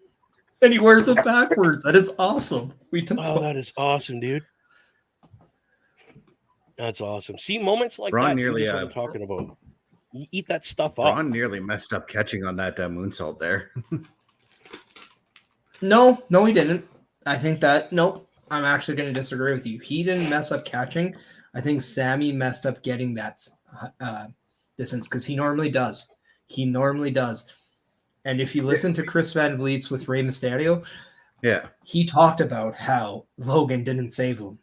And he wears it backwards, and it's awesome. We took Oh, that is awesome, dude. That's awesome. See, moments like Bron that, nearly, dude, is what I'm talking about. You eat that stuff up. Bron nearly messed up catching on that moonsault there. No, he didn't. I think that nope. I'm actually going to disagree with you. He didn't mess up catching. I think Sami messed up getting that distance because he normally does. And if you listen to Chris Van Vliet's with Rey Mysterio, Yeah. he talked about how Logan didn't save him.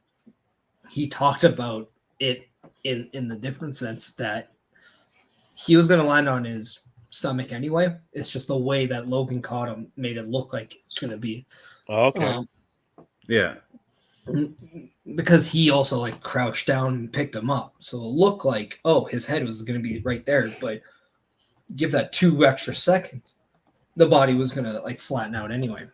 He talked about it in the different sense that he was going to land on his stomach anyway. It's just the way that Logan caught him made it look like it was going to be. Okay. Yeah. Because he also like crouched down and picked him up. So it looked like, oh, his head was going to be right there. But give that 2 extra seconds, the body was going to like flatten out anyway.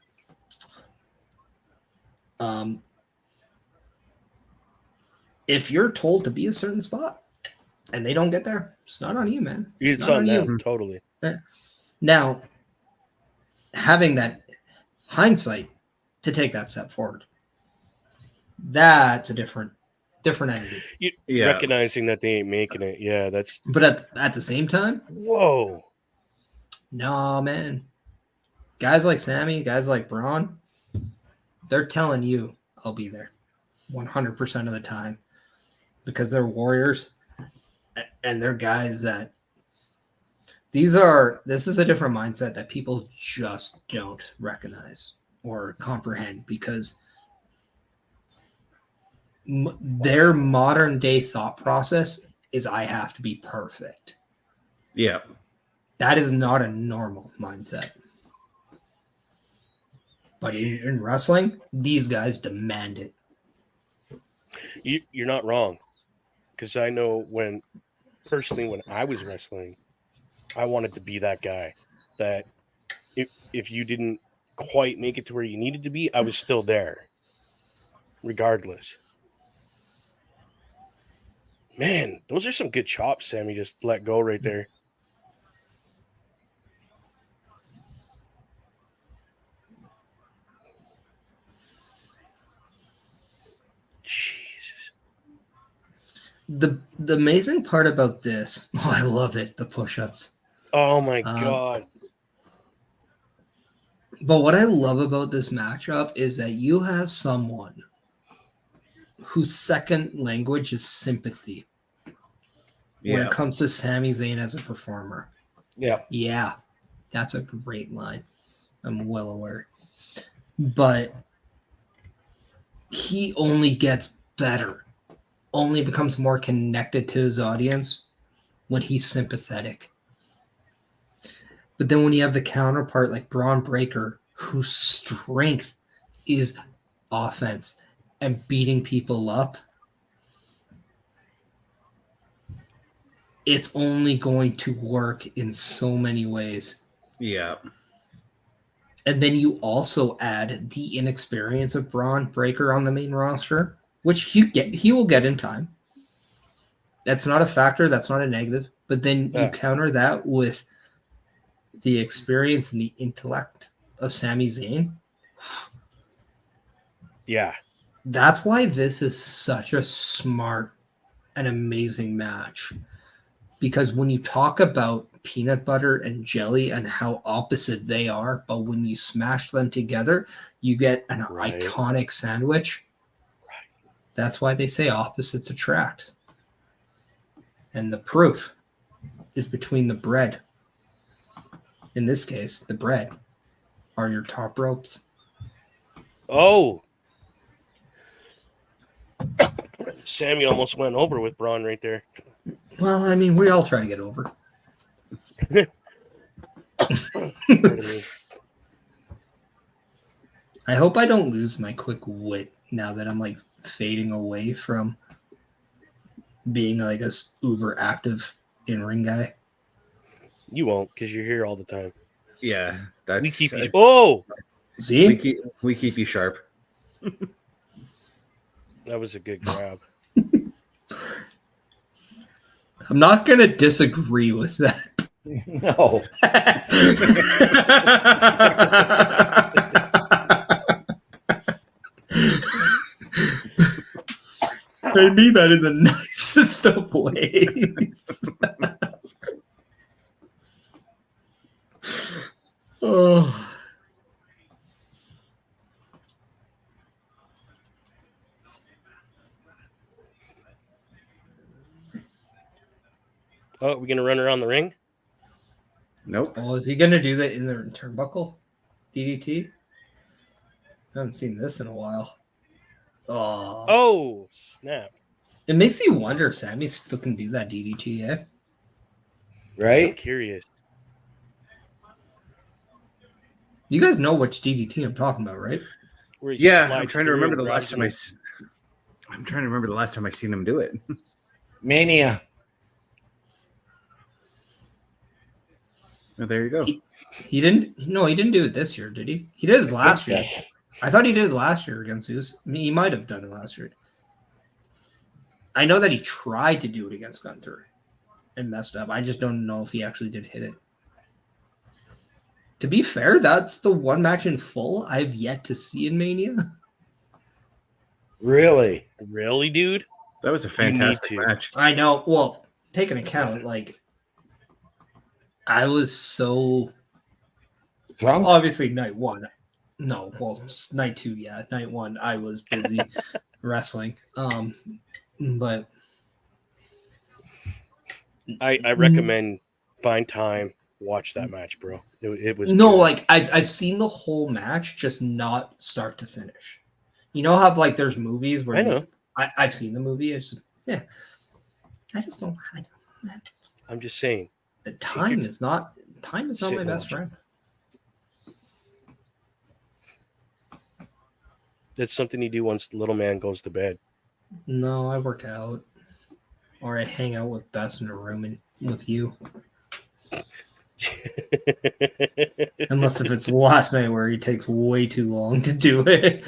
If you're told to be a certain spot and they don't get there, it's not on you, man. It's not on them, you. totally. Now, having that hindsight to take that step forward, that's a different entity. Yeah. Recognizing that they ain't making it. Yeah, that's. But at the same time, Whoa. no, man. Guys like Sami, guys like Bron, they're telling you, I'll be there 100% of the time because they're warriors and they're guys that this is a different mindset that people just don't recognize or comprehend because their modern day thought process is I have to be perfect. Yeah. That is not a normal mindset. But in wrestling, these guys demand it. You're not wrong. Because I know when I was wrestling, I wanted to be that guy that if you didn't quite make it to where you needed to be, I was still there, regardless. Man, those are some good chops Sami just let go right there. Jesus. The amazing part about this, I love it, the push-ups. Oh my God. But what I love about this matchup is that you have someone whose second language is sympathy when it comes to Sami Zayn as a performer. Yeah. Yeah, that's a great line. I'm well aware. But he only gets better, only becomes more connected to his audience when he's sympathetic. But then when you have the counterpart like Bron Breakker, whose strength is offense and beating people up, it's only going to work in so many ways. Yeah. And then you also add the inexperience of Bron Breakker on the main roster, which he will get in time. That's not a factor. That's not a negative. But then you counter that with the experience and the intellect of Sami Zayn. Yeah. That's why this is such a smart and amazing match. Because when you talk about peanut butter and jelly and how opposite they are, but when you smash them together, you get an iconic sandwich. Right. That's why they say opposites attract. And the proof is between the bread. In this case, the bread are your top ropes. Oh. Sami almost went over with Bron right there. Well, I mean, we all try to get over. Pardon me. I hope I don't lose my quick wit now that I'm like fading away from being like a uber active in ring guy. You won't, because you're here all the time. Yeah, that's We keep you. Oh, See, we keep you sharp. that was a good grab. I'm not gonna disagree with that. No. I mean that in the nicest of ways. Oh. Oh, we're gonna run around the ring. Nope. Oh, is he gonna do that in the turnbuckle? DDT? I haven't seen this in a while. Oh. Oh, snap! It makes you wonder if Sami still can do that DDT, eh? I'm Right? curious. You guys know which DDT I'm talking about, right? Where he Yeah, I'm slides trying to through remember and the last grabs time I'm trying to remember the last time I seen him do it. Mania. Oh, there you go. He didn't. No, he didn't do it this year, did he? He did it last year. I thought he did it last year against Zeus. I mean, he might have done it last year. I know that he tried to do it against Gunther and messed up. I just don't know if he actually did hit it. To be fair, that's the one match in full I've yet to see in Mania. Really? Really, dude? That was a fantastic to. match. I know. Well, take an account, like I was so Drunk? obviously night one. No, well, night two, yeah. Night one, I was busy wrestling. But I recommend find time, watch that match, bro. It was no, good. like I've seen the whole match, just not start to finish. You know how like there's movies where I know. I've seen the movie. It's just, yeah. I just don't. I'm just saying. The time is not Sit my and best watch it. friend. That's something you do once the little man goes to bed. No, I work out, or I hang out with Bess in a room and with you. Unless if it's the last night where he takes way too long to do it.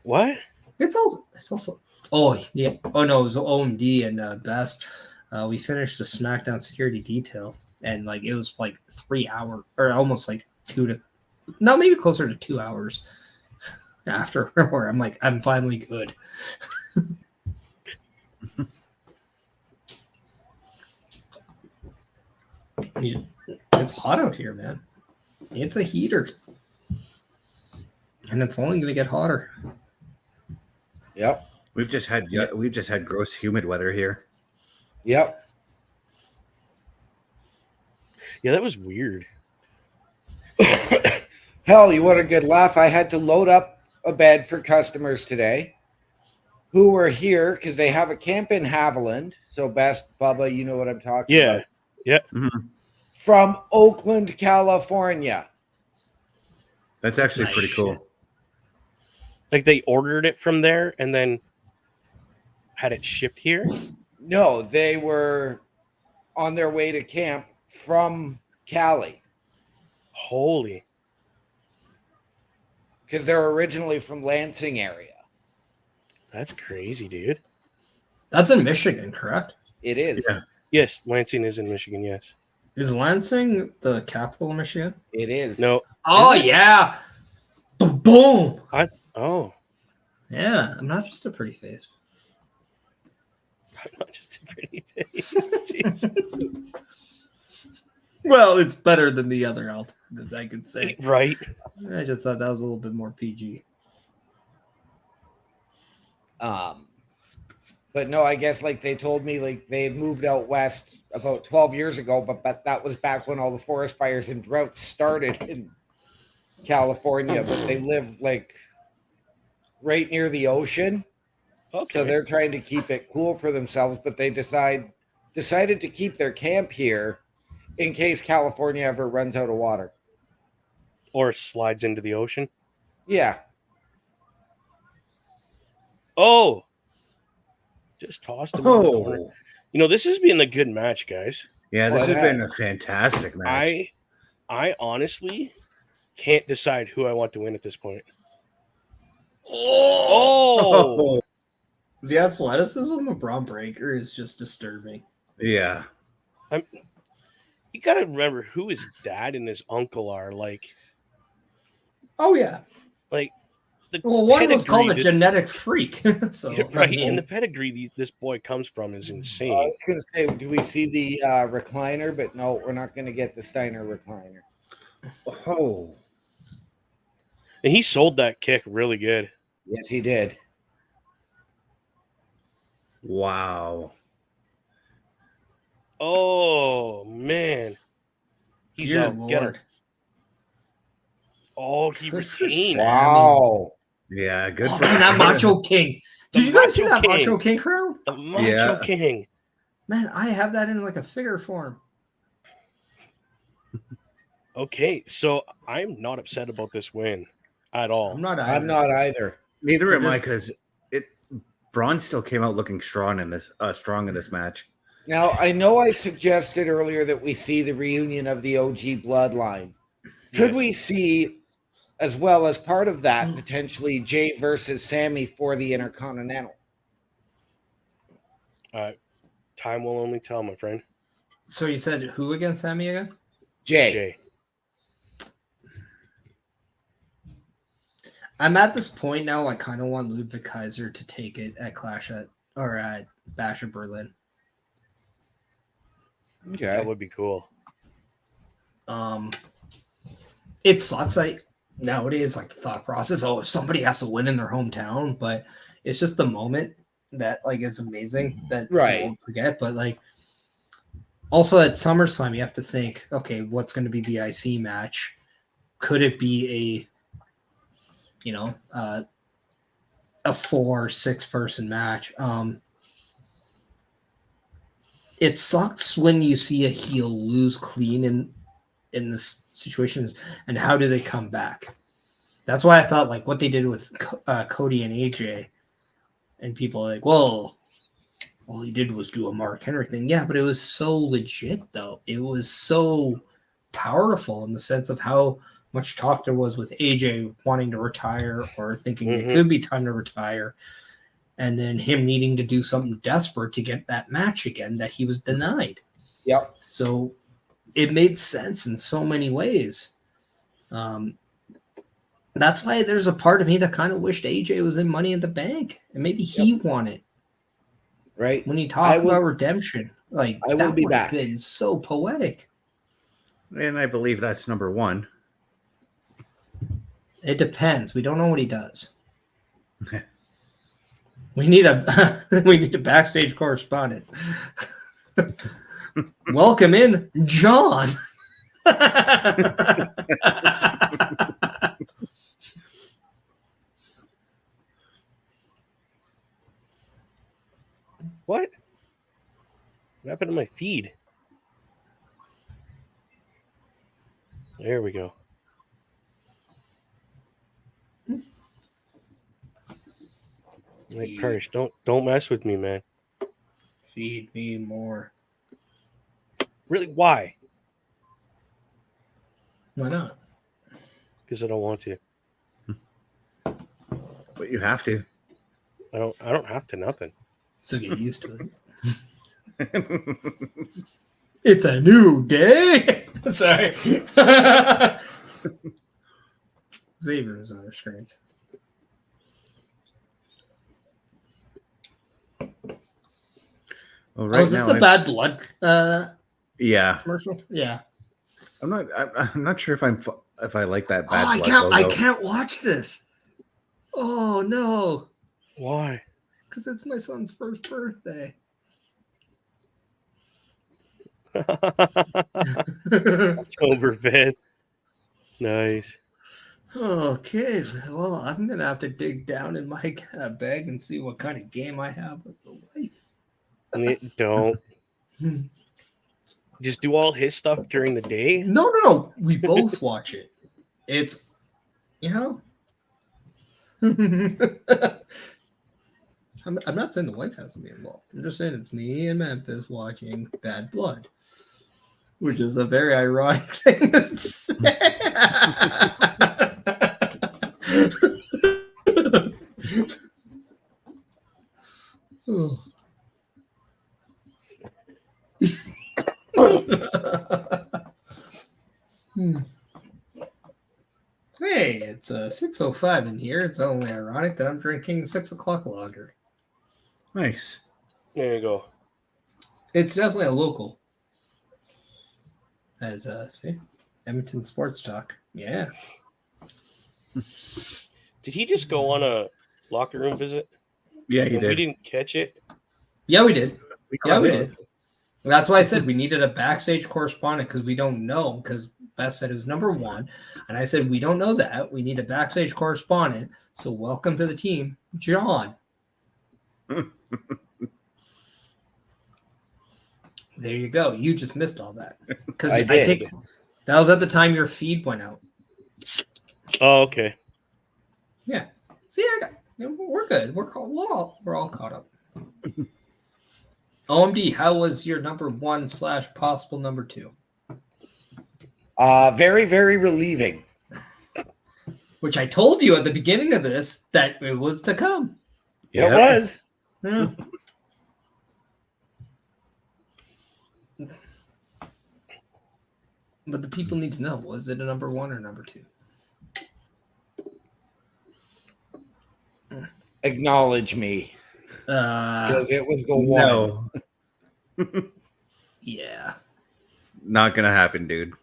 What? It's also. Oh yeah. Oh no, it was OMD and Best. We finished the SmackDown security detail, and like it was like 3 hours, or almost like maybe closer to 2 hours after. Where I'm like, I'm finally good. It's hot out here, man. It's a heater, and it's only going to get hotter. Yep. We've just had gross humid weather here. Yep. Yeah, that was weird. Hell, you want a good laugh? I had to load up a bed for customers today who were here because they have a camp in Haviland. So, Best Bubba, you know what I'm talking about. Yeah. Mhm. From Oakland, California. That's actually Nice. pretty cool. Like they ordered it from there and then had it shipped here. No, they were on their way to camp from Cali Holy. because they're originally from Lansing area. That's crazy, dude. That's in Michigan, correct? It is. Yeah. Yes, Lansing is in Michigan, yes. Is Lansing the capital of Michigan? It is. No. Oh Is it? yeah. Boom. Oh. Yeah, I'm not just a pretty face. I'm not just a pretty face. Jesus. Well, it's better than the other alternatives, I could say. Right? I just thought that was a little bit more PG. But no, I guess like they told me like they had moved out west about 12 years ago, but that was back when all the forest fires and droughts started in California. But they live like right near the ocean. Okay. So they're trying to keep it cool for themselves, but they decided to keep their camp here in case California ever runs out of water. Or slides into the ocean. Yeah. Oh, just tossed him in the corner. Oh, You know, this has been a good match, guys. yeah, this Oh, it has been has. a fantastic match. I honestly can't decide who I want to win at this point. Oh, Oh, the athleticism of Bron Breakker is just disturbing. Yeah. you got to remember who his dad and his uncle are. Like Oh yeah. the Well, one was called a pedigree genetic freak. So right, I mean, and the pedigree this boy comes from is I insane. was going to say, do we see the recliner? But no, we're not going to get the Steiner recliner. Oh, And he sold that kick really good. Yes, he did. wow. Oh man, he's dear out. Get him. Lord. Oh, he Good for retained. Sam. Wow. Yeah, good Oh for man, that Macho King. The Did you guys see Macho that King. Macho King crown? The Macho Yeah. King. Man, I have that in like a figure form. Okay, so I'm not upset about this win at all. I'm not. I'm not either. Neither But am I, this- because Braun still came out looking strong in this match. Now, I know I suggested earlier that we see the reunion of the OG bloodline. Could Yes. we see, as well as part of that, potentially Jey versus Sami for the Intercontinental? Time will only tell, my friend. So you said who against Sami again? Jey. Jay. I'm at this point now. I kind of want Ludwig Kaiser to take it at at Bash of Berlin. Okay. That would be cool. It sucks. Like nowadays, like the thought process, oh, somebody has to win in their hometown, but it's just the moment that like is amazing that Right. you won't forget. But like also at SummerSlam, you have to think, okay, what's going to be the IC match? Could it be a 4-6 person match? It sucks when you see a heel lose clean in this situation, and how do they come back? That's why I thought like what they did with Cody and AJ, and people are like, well, all he did was do a Mark Henry thing. Yeah, but it was so legit though. It was so powerful in the sense of how much talk there was with AJ wanting to retire or thinking it could be time to retire, and then him needing to do something desperate to get that match again that he was denied. Yep. So it made sense in so many ways. That's why there's a part of me that kind of wished AJ was in Money in the Bank, and maybe he won it. Right. When you talk about redemption, like I will that be would have back. been so poetic. And I believe that's number one. It depends. We don't know what he does. We need a backstage correspondent. Welcome in, John. What? What happened to my feed? There we go. Like Parish, don't mess with me, man. Feed me more. Really? Why? Why not? Because I don't want to. But you have to. I don't have to nothing. So get used to it. It's a new day. Sorry. Xavier is on our screens. Well, Oh, is this the Bad Blood Yeah, commercial? Yeah. I'm not sure if I like that Bad Oh, Blood I logo. can't watch this. Oh no, Why? because it's my son's first birthday. October 5th. Nice. Okay, well, I'm gonna have to dig down in my bag and see what kind of game I have with the wife. Don't. just do all his stuff during the day? No. We both watch it. It's, I'm not saying the wife has to be involved. I'm just saying it's me and Memphis watching Bad Blood, which is a very ironic thing to say. Oh. Hey, it's 6:05 in here. It's only ironic that I'm drinking 6 o'clock lager. Nice. There you go. It's definitely a local. As see, Edmonton Sports Talk. Yeah. Did he just go on a locker room visit? Yeah, he We did. didn't catch it. Yeah, we did. We did. That's why I said we needed a backstage correspondent because we don't know. Because Beth said it was number 1. And I said, we don't know that. We need a backstage correspondent. So welcome to the team, John. There you go. You just missed all that. Because I think that was at the time your feed went out. Oh, okay. Yeah. See, we're good. We're all caught up. OMD, how was your number 1 / possible number 2? Very, very relieving. Which I told you at the beginning of this that it was to come. It was. Yeah. But the people need to know, was it a number 1 or number 2? Acknowledge me. Because it was the 1. No. Yeah. Not gonna happen, dude.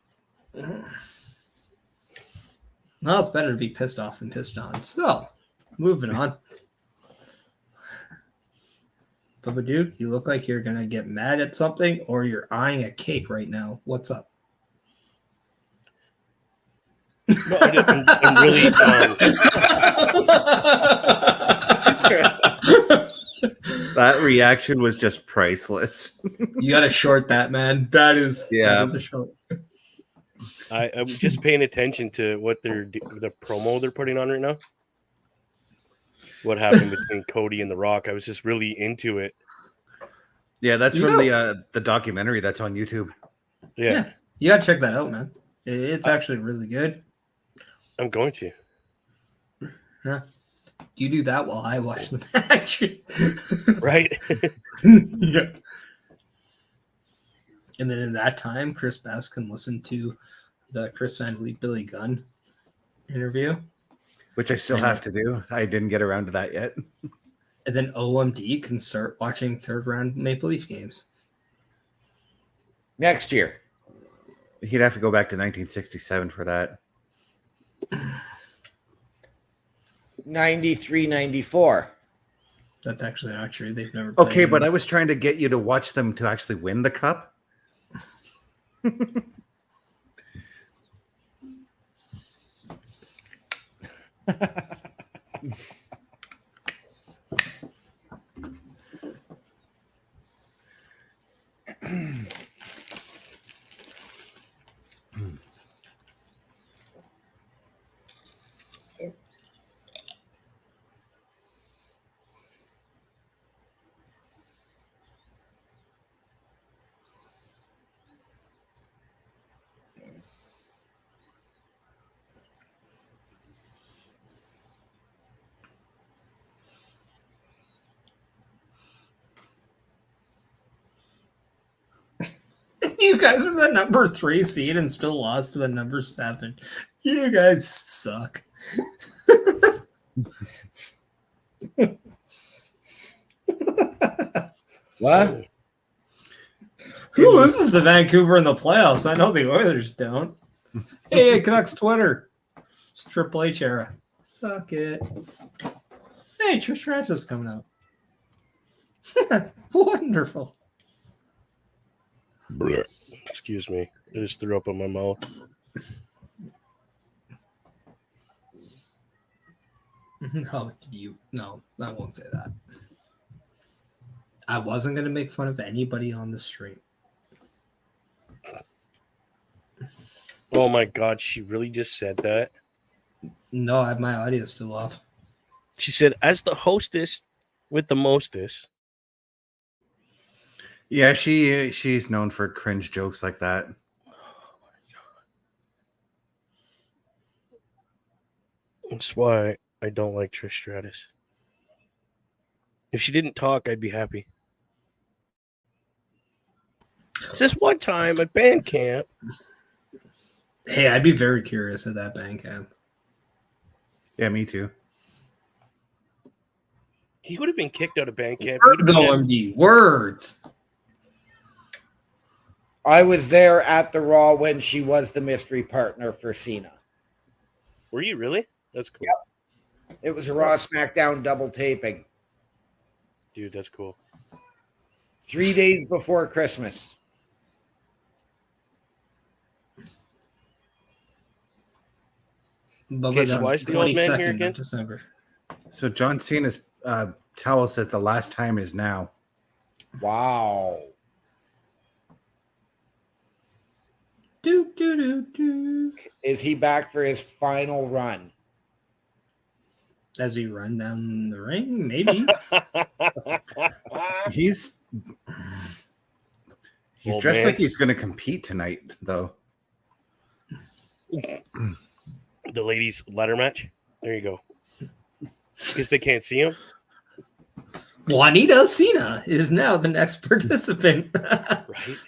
Well, it's better to be pissed off than pissed on. So, moving on. Bubba Duke, you look like you're going to get mad at something or you're eyeing a cake right now. What's up? No, I'm really. That reaction was just priceless. You got to short that, man. That is a short. I'm just paying attention to what the promo they're putting on right now. What happened between Cody and The Rock? I was just really into it. Yeah, that's from the documentary that's on YouTube. Yeah. You got to check that out, man. It's actually really good. I'm going to. Yeah. You do that while I watch the match. Right? Yeah. And then in that time, Chris Bass can listen to the Chris Van Vliet Billy Gunn interview. Which I still have to do. I didn't get around to that yet. And then OMD can start watching third round Maple Leaf games. Next year. He'd have to go back to 1967 for that. 93, 94. That's actually not true. They've never played. Okay, but I was trying to get you to watch them to actually win the cup. You guys are the number 3 seed and still lost to the number 7. You guys suck. What? Who loses to Vancouver in the playoffs? I know the Oilers don't. Hey, Canucks Twitter. It's Triple H era. Suck it. Hey, Trish Stratus coming out. Wonderful. Excuse me. I just threw up in my mouth. No, no, I won't say that. I wasn't going to make fun of anybody on the stream. Oh my God, she really just said that. No, I have my audio still off. She said, as the hostess with the mostest. Yeah, she's known for cringe jokes like that. That's why I don't like Trish Stratus. If she didn't talk, I'd be happy. It's just one time at band camp. Hey, I'd be very curious at that band camp. Yeah, me too. He would have been kicked out of band camp. Words, OMD. Words. I was there at the Raw when she was the mystery partner for Cena. Were you really? That's cool. Yep. It was a Raw SmackDown double taping. Dude, that's cool. 3 days before Christmas. Okay, so why is the old man here again? December. So John Cena's towel says the last time is now. Wow. Is he back for his final run? Does he run down the ring? Maybe. He's Old dressed man. like he's going to compete tonight, though. The ladies' ladder match. There you go. Because they can't see him. Juanita Cena is now the next participant. Right.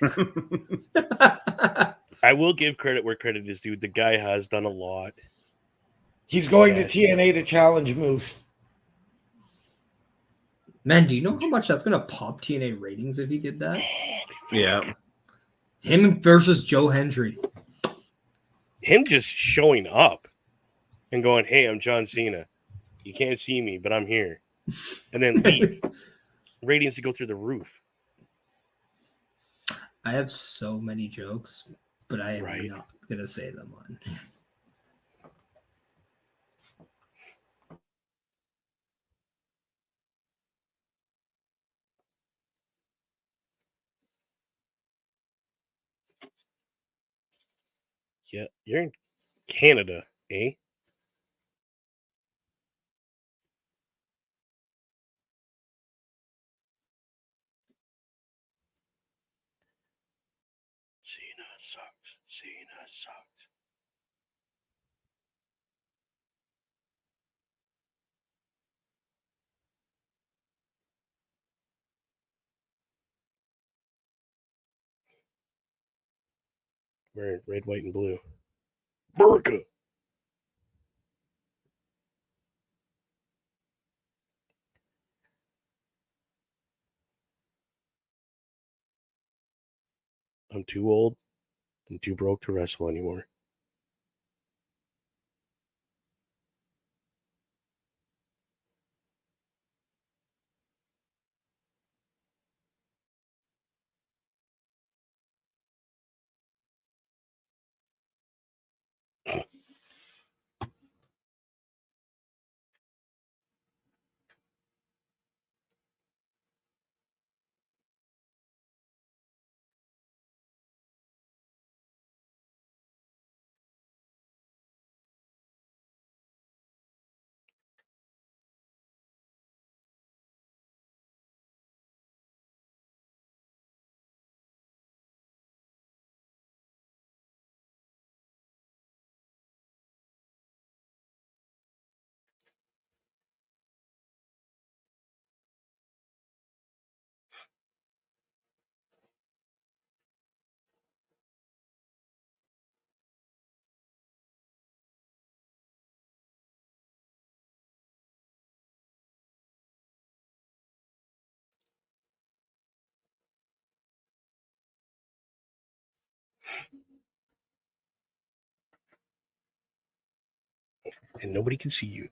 I will give credit where credit is due. The guy has done a lot. He's going to TNA to challenge Moose. Man, do you know how much that's going to pop TNA ratings if he did that? Yeah. Him versus Joe Hendry. Him just showing up and going, hey, I'm John Cena. You can't see me, but I'm here. And then leave. Ratings to go through the roof. I have so many jokes, but I am Right. not going to say them on. Yeah, you're in Canada, eh? Cena sucks. Cena sucks. Wearing red, white, and blue. America. I'm too old and too broke to wrestle anymore. And nobody can see you.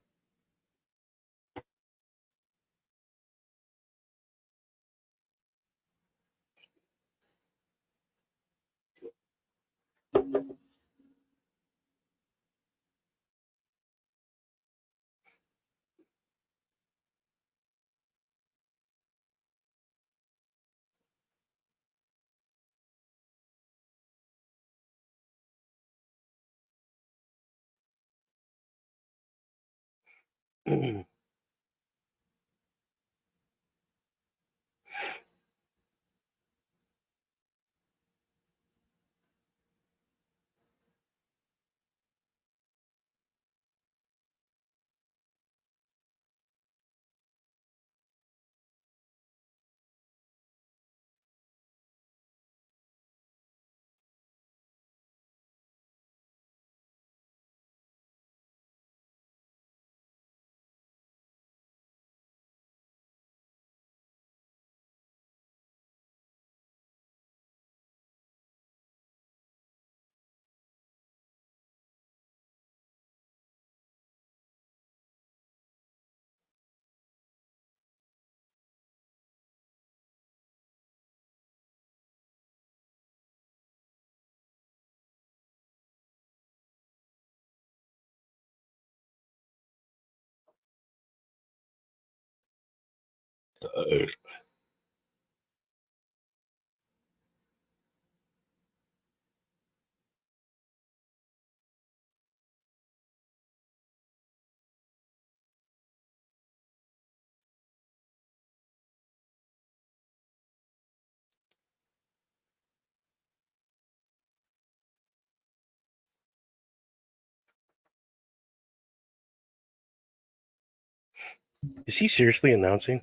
Is he seriously announcing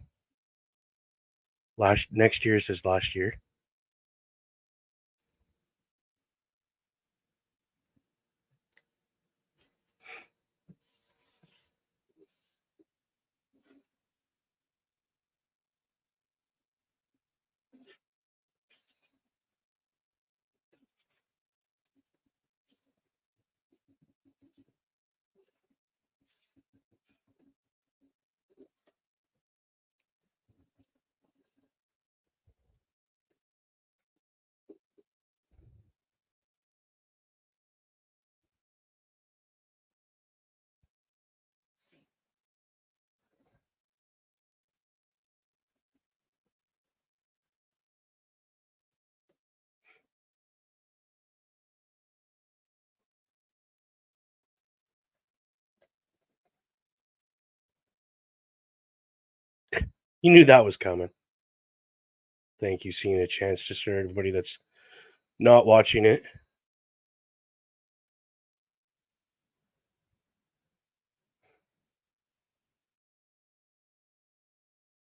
next year's his last year? You knew that was coming. Thank you, seeing a chance, just for everybody that's not watching it.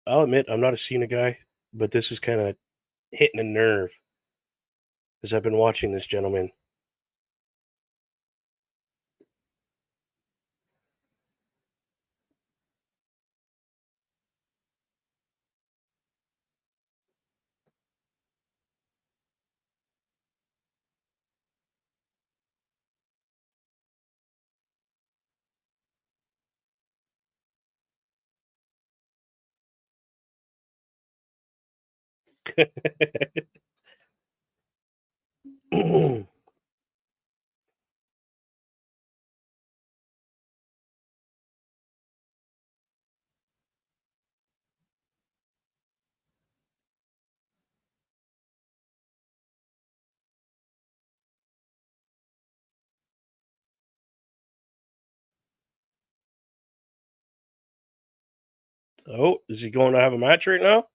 I'll admit I'm not a Cena guy, but this is kind of hitting a nerve as I've been watching this gentleman. Oh, is he going to have a match right now?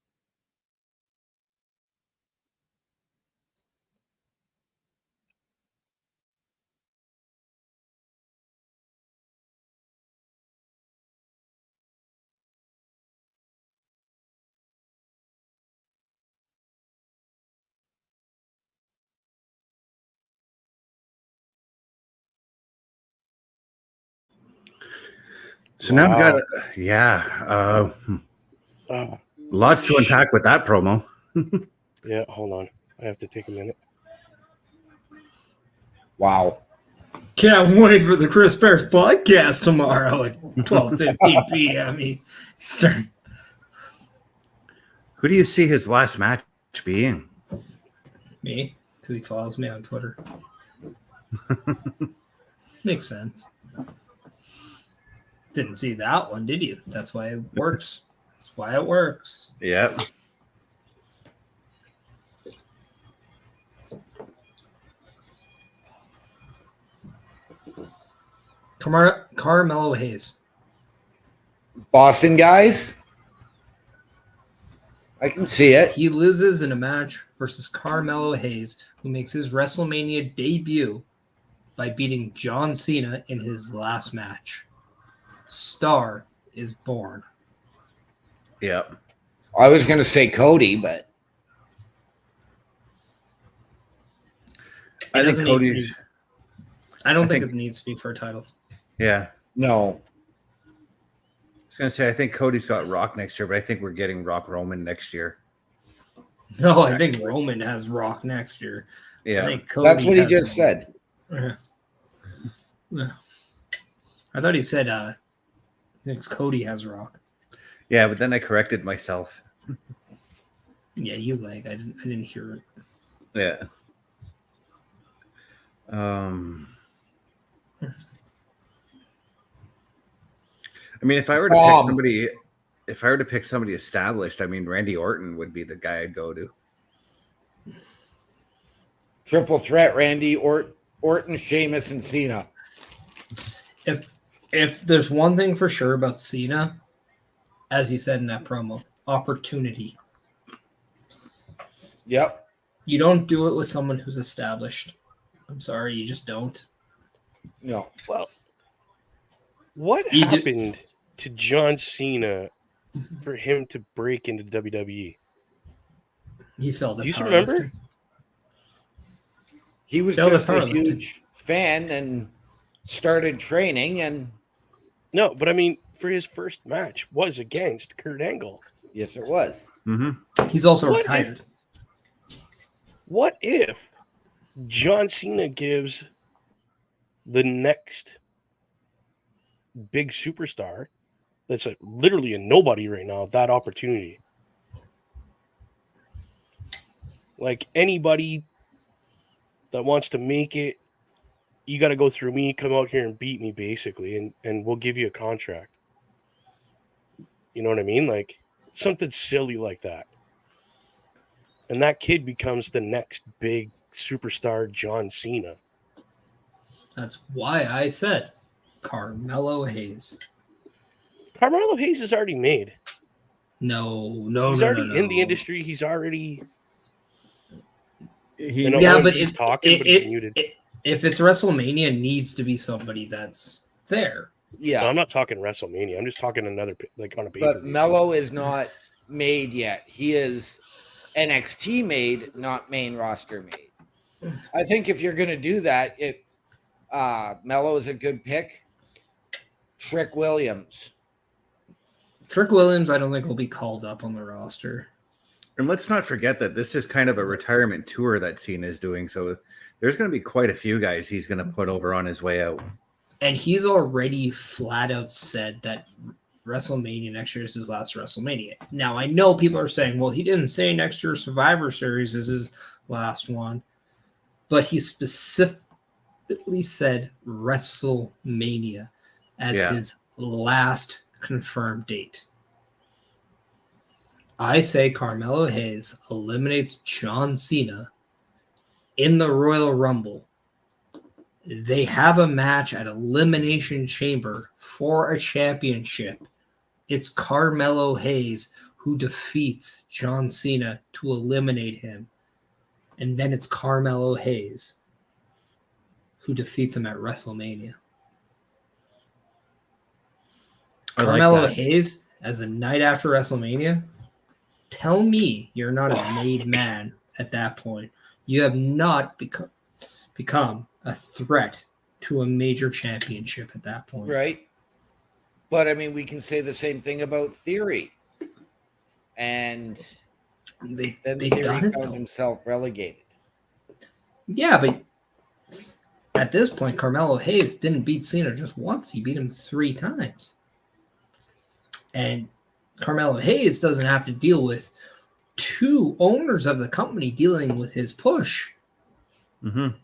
So now we Wow. got lots to unpack with that promo. Yeah, hold on. I have to take a minute. Wow. Can't wait for the Chris Bears podcast tomorrow at 12:15 p.m. Eastern. Who do you see his last match being? Me, because he follows me on Twitter. Makes sense. Didn't see that one, did you? That's why it works. That's why it works. Yep. Carmelo Hayes. Boston guys? I can see it. He loses in a match versus Carmelo Hayes, who makes his WrestleMania debut by beating John Cena in his last match. Star is born. Yep. I was going to say Cody, but I think Cody's. I don't think it needs to be for a title. Yeah. no. I was gonna say I think Cody's got Rock next year, but I think we're getting Rock Roman next year. No, I think Roman has Rock next year. Yeah. I think Cody That's what he has- just said. Yeah. I thought he said thinks Cody has Rock. Yeah, but then I corrected myself. Yeah, you like I didn't hear it. Yeah. I mean, if I were to pick somebody established, I mean, Randy Orton would be the guy I'd go to. Triple threat: Randy Orton, Sheamus, and Cena. If there's one thing for sure about Cena, as he said in that promo, opportunity. Yep. You don't do it with someone who's established. I'm sorry, you just don't. No. Well, what happened to John Cena for him to break into WWE? He felt it. Do you remember? He was That was just a powerlifting. huge fan and started training, and No, but I mean, for his first match was against Kurt Angle. yes, it was. Mm-hmm. He's also What retired. What if John Cena gives the next big superstar that's literally a nobody right now that opportunity? Like anybody that wants to make it, you got to go through me, come out here and beat me basically, and we'll give you a contract. You know what I mean? Like something silly like that. And that kid becomes the next big superstar John Cena. That's why I said Carmelo Hayes. Carmelo Hayes is already made. No. He's already in the industry. He's already. But he's talking, but he's muted. If it's WrestleMania, it needs to be somebody that's there. Yeah. No, I'm not talking WrestleMania. I'm just talking another like on a pay. But Mello is not made yet. He is NXT made, not main roster made. I think if you're going to do that, Mello is a good pick. Trick Williams. Trick Williams, I don't think will be called up on the roster. And let's not forget that this is kind of a retirement tour that Cena is doing. So there's going to be quite a few guys he's going to put over on his way out. And he's already flat out said that WrestleMania next year is his last WrestleMania. Now, I know people are saying, well, he didn't say next year Survivor Series is his last one. But he specifically said WrestleMania as his last confirmed date. I say Carmelo Hayes eliminates John Cena in the Royal Rumble. They have a match at Elimination Chamber for a championship. It's Carmelo Hayes who defeats John Cena to eliminate him. And then it's Carmelo Hayes who defeats him at WrestleMania. Carmelo Hayes as the night after WrestleMania. Tell me you're not a made man at that point. You have not become a threat to a major championship at that point. Right. But, I mean, we can say the same thing about Theory. And They Theory done it, found though. himself relegated. Yeah, but at this point, Carmelo Hayes didn't beat Cena just once. He beat him 3 times. And Carmelo Hayes doesn't have to deal with 2 owners of the company dealing with his push. Mm-hmm.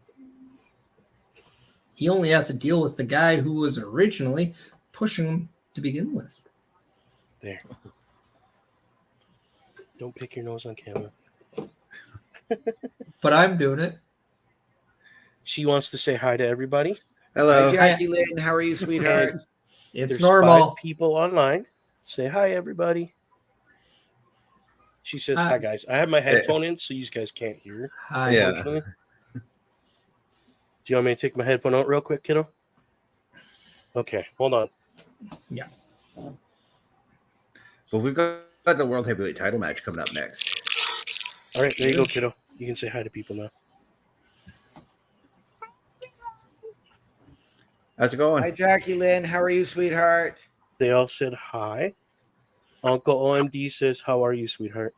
He only has to deal with the guy who was originally pushing him to begin with. There. Don't pick your nose on camera. But I'm doing it. She wants to say hi to everybody. Hello. Hi, Jackie Lynn. How are you, sweetheart? It's There's normal. 5 people online. Say hi, everybody. She says, Hi. hi, guys. I have my headphone in, so you guys can't hear. Hi. Yeah. Unfortunately. Do you want me to take my headphone out real quick, kiddo? Okay, hold on. Yeah. Well, we've got the World Heavyweight title match coming up next. All right, there you go, kiddo. You can say hi to people now. How's it going? Hi, Jackie Lynn. How are you, sweetheart? They all said hi. Uncle OMD says, how are you, sweetheart?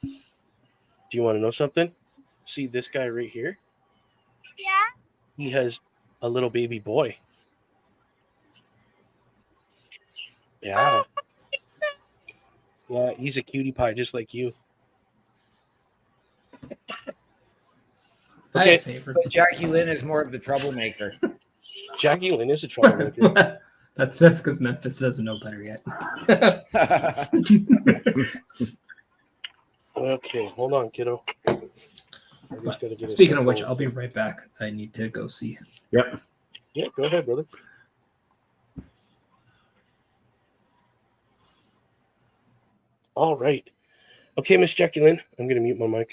Do you want to know something? See this guy right here? Yeah. He has a little baby boy. Yeah. Yeah, he's a cutie pie just like you. I Okay. have favorites. But Jackie Lynn is more of the troublemaker. Jackie Lynn is a troublemaker. That's because Memphis doesn't know better yet. Okay, hold on, kiddo. I just gotta get his Speaking of which, headphones. I'll be right back. I need to go see. Yep. Yeah, go ahead, brother. All right. Okay, Miss Jackie Lynn, I'm going to mute my mic.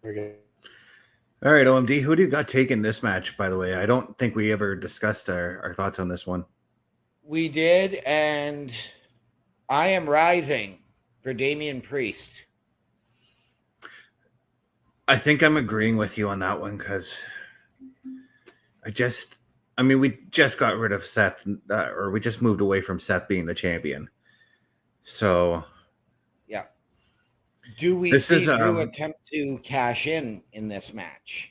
All right, OMD, who do you got taking this match, by the way? I don't think we ever discussed our thoughts on this one. We did, and I am rising for Damian Priest. I think I'm agreeing with you on that one because we just got rid of Seth, or we just moved away from Seth being the champion. So, Yeah. Do we This see is, Drew attempt to cash in this match?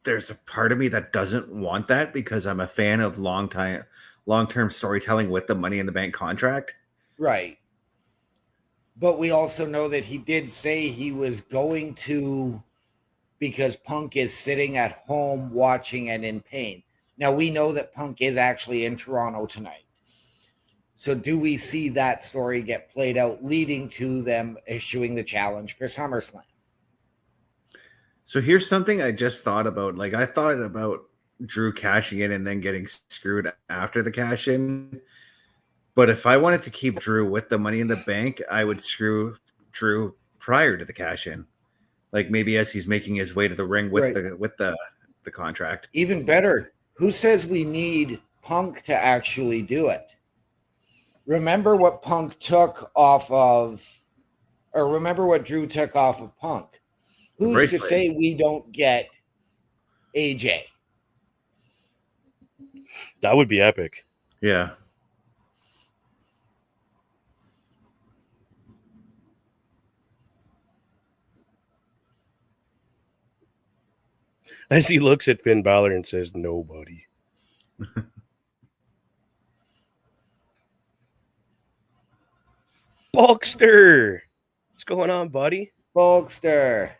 there's a part of me that doesn't want that because I'm a fan of long-term storytelling with the Money in the Bank contract. Right. But we also know that he did say he was going to, because Punk is sitting at home watching and in pain. Now, we know that Punk is actually in Toronto tonight. So do we see that story get played out, leading to them issuing the challenge for SummerSlam? So here's something I just thought about. Like, I thought about Drew cashing in and then getting screwed after the cash in. But if I wanted to keep Drew with the Money in the Bank, I would screw Drew prior to the cash in. Like maybe as he's making his way to the ring with the contract. Even better, who says we need Punk to actually do it? Remember what Punk took off of, or remember what Drew took off of Punk. Who's to bracelet. say we don't get AJ? That would be epic. Yeah. As he looks at Finn Balor and says, nobody. Bulkster! What's going on, buddy? Bulkster.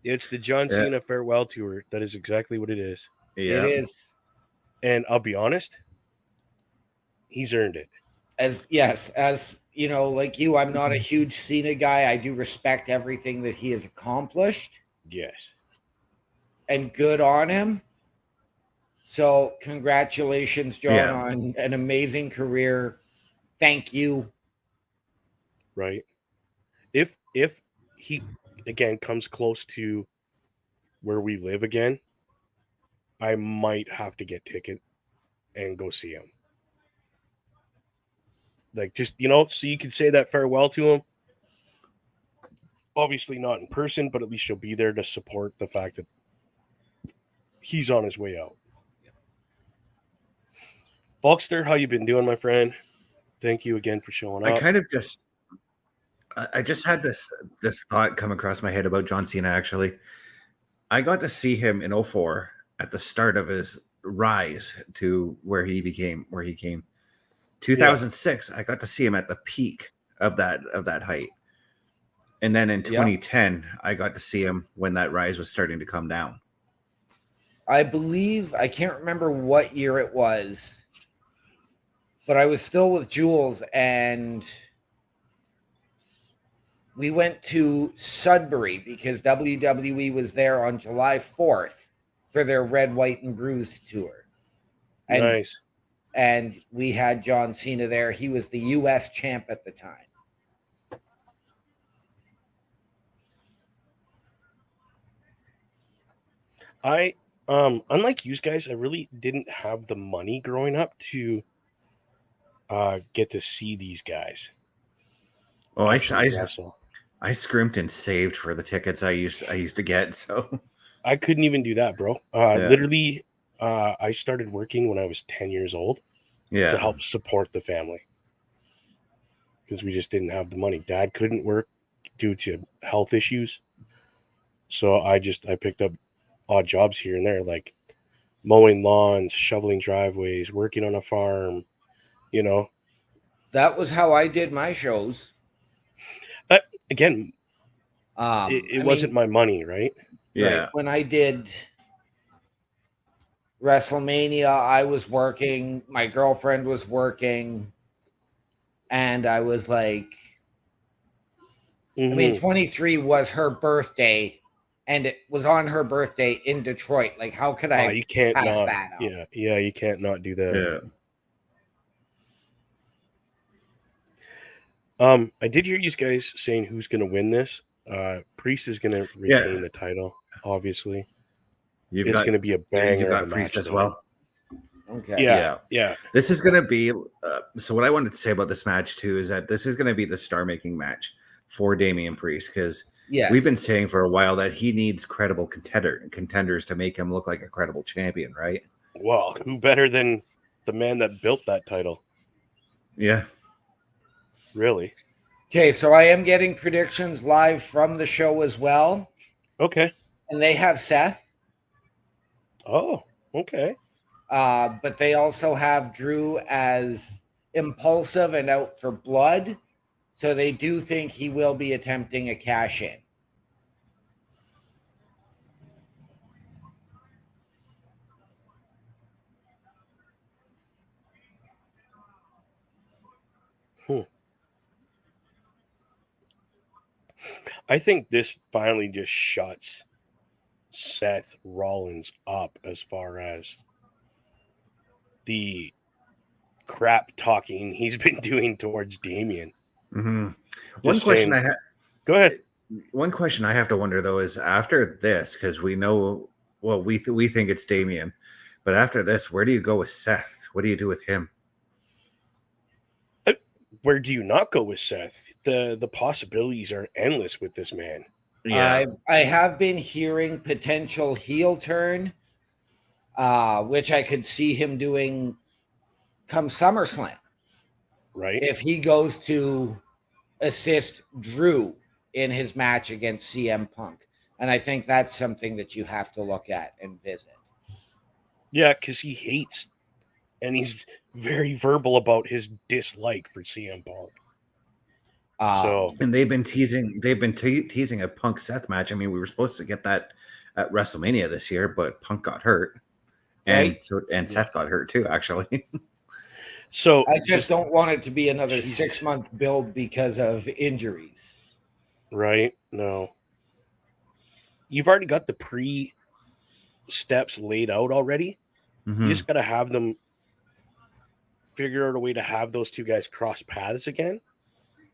It's the John Yeah. Cena farewell tour. That is exactly what it is. Yeah. It is. And I'll be honest, he's earned it. As you know, like you, I'm not a huge Cena guy. I do respect everything that he has accomplished, Yes. and good on him. So congratulations, John, Yeah. on an amazing career. Thank you. Right. If he again comes close to where we live again, I might have to get ticket and go see him. Like, just, so you could say that farewell to him. Obviously not in person, but at least you'll be there to support the fact that he's on his way out. Bulkster, how you been doing, my friend? Thank you again for showing up. I just had this thought come across my head about John Cena. Actually, I got to see him in 2004 at the start of his rise to where he came. 2006, I got to see him at the peak of that height, and then in 2010, I got to see him when that rise was starting to come down. I believe, I can't remember what year it was, but I was still with Jules, and we went to Sudbury because WWE was there on July 4th for their Red, White, and Bruised tour. And Nice. and we had John Cena there. He was the U.S. champ at the time. Unlike you guys, I really didn't have the money growing up to get to see these guys. Oh, actually wrestle. I scrimped and saved for the tickets I used to get. So I couldn't even do that, bro. Literally, I started working when I was 10 years old to help support the family because we just didn't have the money. Dad couldn't work due to health issues, so I picked up odd jobs here and there, like mowing lawns, shoveling driveways, working on a farm. You know, that was how I did my shows. Again, it wasn't my money, right? Yeah. Right. When I did WrestleMania, I was working, my girlfriend was working, and I was like, I mean, 23 was her birthday, and it was on her birthday in Detroit. Like, how could I you can't pass not, that up? Yeah, you can't not do that. Yeah. I did hear you guys saying who's going to win this. Priest is going to retain the title, obviously. It's going to be a banger. You've got of a Priest match, as though. well. Okay. Yeah. This is going to be. So what I wanted to say about this match too is that this is going to be the star-making match for Damian Priest because we've been saying for a while that he needs credible contenders to make him look like a credible champion, right? Well, who better than the man that built that title? Yeah. Really? Okay, so I am getting predictions live from the show as well. Okay. And they have Seth. Oh, okay. But they also have Drew as impulsive and out for blood. So they do think he will be attempting a cash in. I think this finally just shuts Seth Rollins up as far as the crap talking he's been doing towards Damian. Mm-hmm. Go ahead. One question I have to wonder though is after this, because we know, well, we think it's Damian, but after this, where do you go with Seth? What do you do with him? Where do you not go with Seth? The possibilities are endless with this man. Yeah. I have been hearing potential heel turn, which I could see him doing come SummerSlam. Right. If he goes to assist Drew in his match against CM Punk. And I think that's something that you have to look at and visit. Yeah, because he hates, and he's very verbal about his dislike for CM Punk. And they've been teasing a Punk Seth match. I mean, we were supposed to get that at WrestleMania this year, but Punk got hurt, and Seth got hurt too, actually. So I just don't want it to be another 6-month build because of injuries. Right? No. You've already got the pre-steps laid out already. Mm-hmm. You just got to have them figure out a way to have those two guys cross paths again.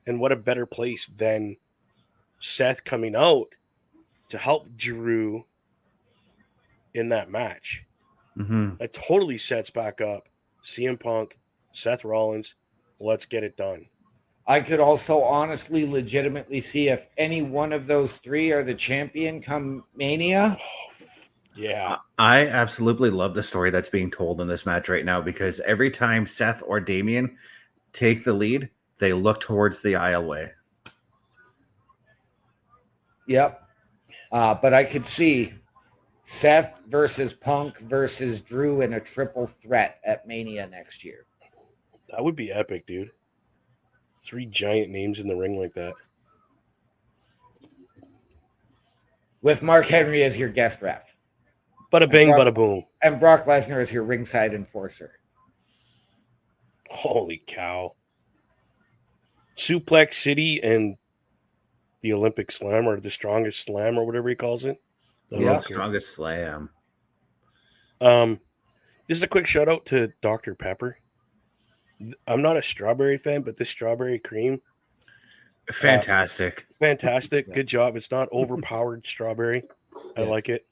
And what a better place than Seth coming out to help Drew in that match. Mm-hmm. That totally sets back up CM Punk, Seth Rollins. Let's get it done. I could also honestly, legitimately see if any one of those three are the champion come Mania. Yeah. I absolutely love the story that's being told in this match right now because every time Seth or Damian take the lead, they look towards the aisleway. Yep. But I could see Seth versus Punk versus Drew in a triple threat at Mania next year. That would be epic, dude. 3 giant names in the ring like that. With Mark Henry as your guest ref. Bada bing, bada boom. And Brock Lesnar as your ringside enforcer. Holy cow. Suplex City and the Olympic Slam or the Strongest Slam or whatever he calls it. The world's strongest slam. Just a quick shout out to Dr. Pepper. I'm not a strawberry fan, but this strawberry cream, Fantastic. fantastic. Yeah. Good job. It's not overpowered strawberry. I Yes. like it.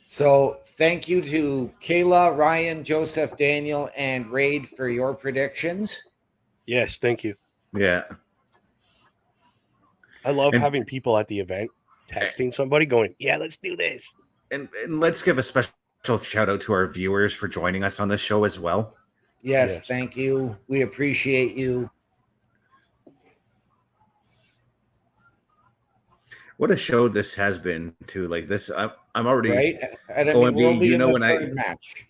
So thank you to Kayla, Ryan, Joseph, Daniel, and Raid for your predictions. Yes, thank you. Yeah. I love And- having people at the event texting somebody going, yeah, let's do this. And let's give a special shout out to our viewers for joining us on this show as well. Yes, thank you. We appreciate you. What a show this has been too. Like this, I'm already Right? And I OMB, mean, we'll be you in know the when I- third match.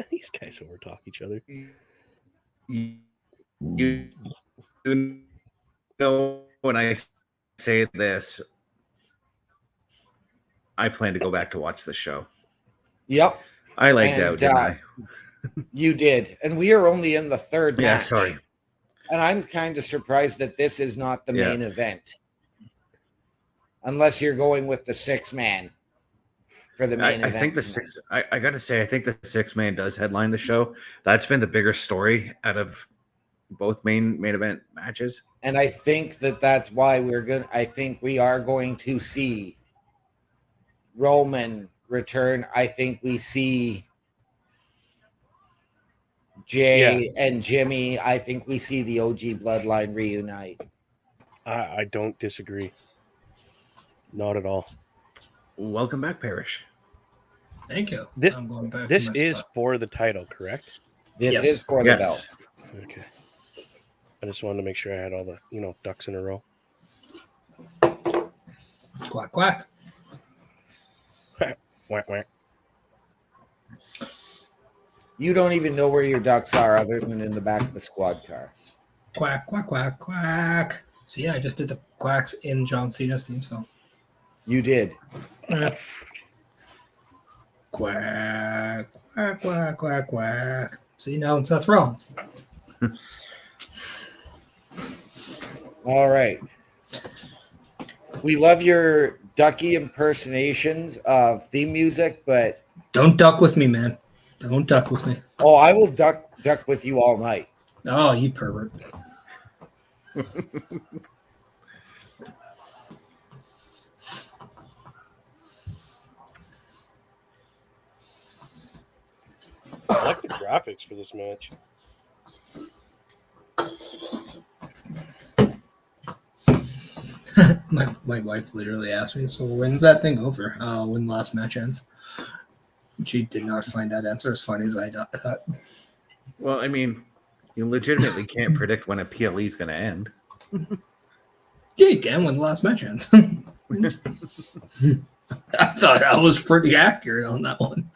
These guys overtalk each other. you know when I say this, I plan to go back to watch the show. Yep, I lagged And, out, didn't I? you did. And we are only in the third Yeah, match. sorry. And I'm kind of surprised that this is not the Yeah. main event. Unless you're going with the 6-man for the main I event. think the tonight. six. I got to say, I think the 6-man does headline the show. That's been the bigger story out of both main event matches. And I think that that's why I think we are going to see Roman return. I think we see Jey and Jimmy. I think we see the OG bloodline reunite. I don't disagree. Not at all. Welcome back, Parrish. Thank you. This- I'm going back. This to my is spot. for the title, correct? This Yes. is for the belt. Yes. Okay. I just wanted to make sure I had all the, ducks in a row. Quack quack. Whack, whack. You don't even know where your ducks are other than in the back of the squad car. Quack quack quack quack. See, yeah, I just did the quacks in John Cena's theme song. You did. Quack quack quack quack quack. See, now it's Seth Rollins. All right. We love your ducky impersonations of theme music, but Don't duck with me, man. Don't duck with me. I will duck with you all night. Oh, you pervert. I like the graphics for this match. My wife literally asked me, so when's that thing over? When the last match ends. She did not find that answer as funny as I thought. Well, I mean, you legitimately can't predict when a PLE is going to end. Yeah, you can when the last match ends. I thought I was pretty accurate on that one.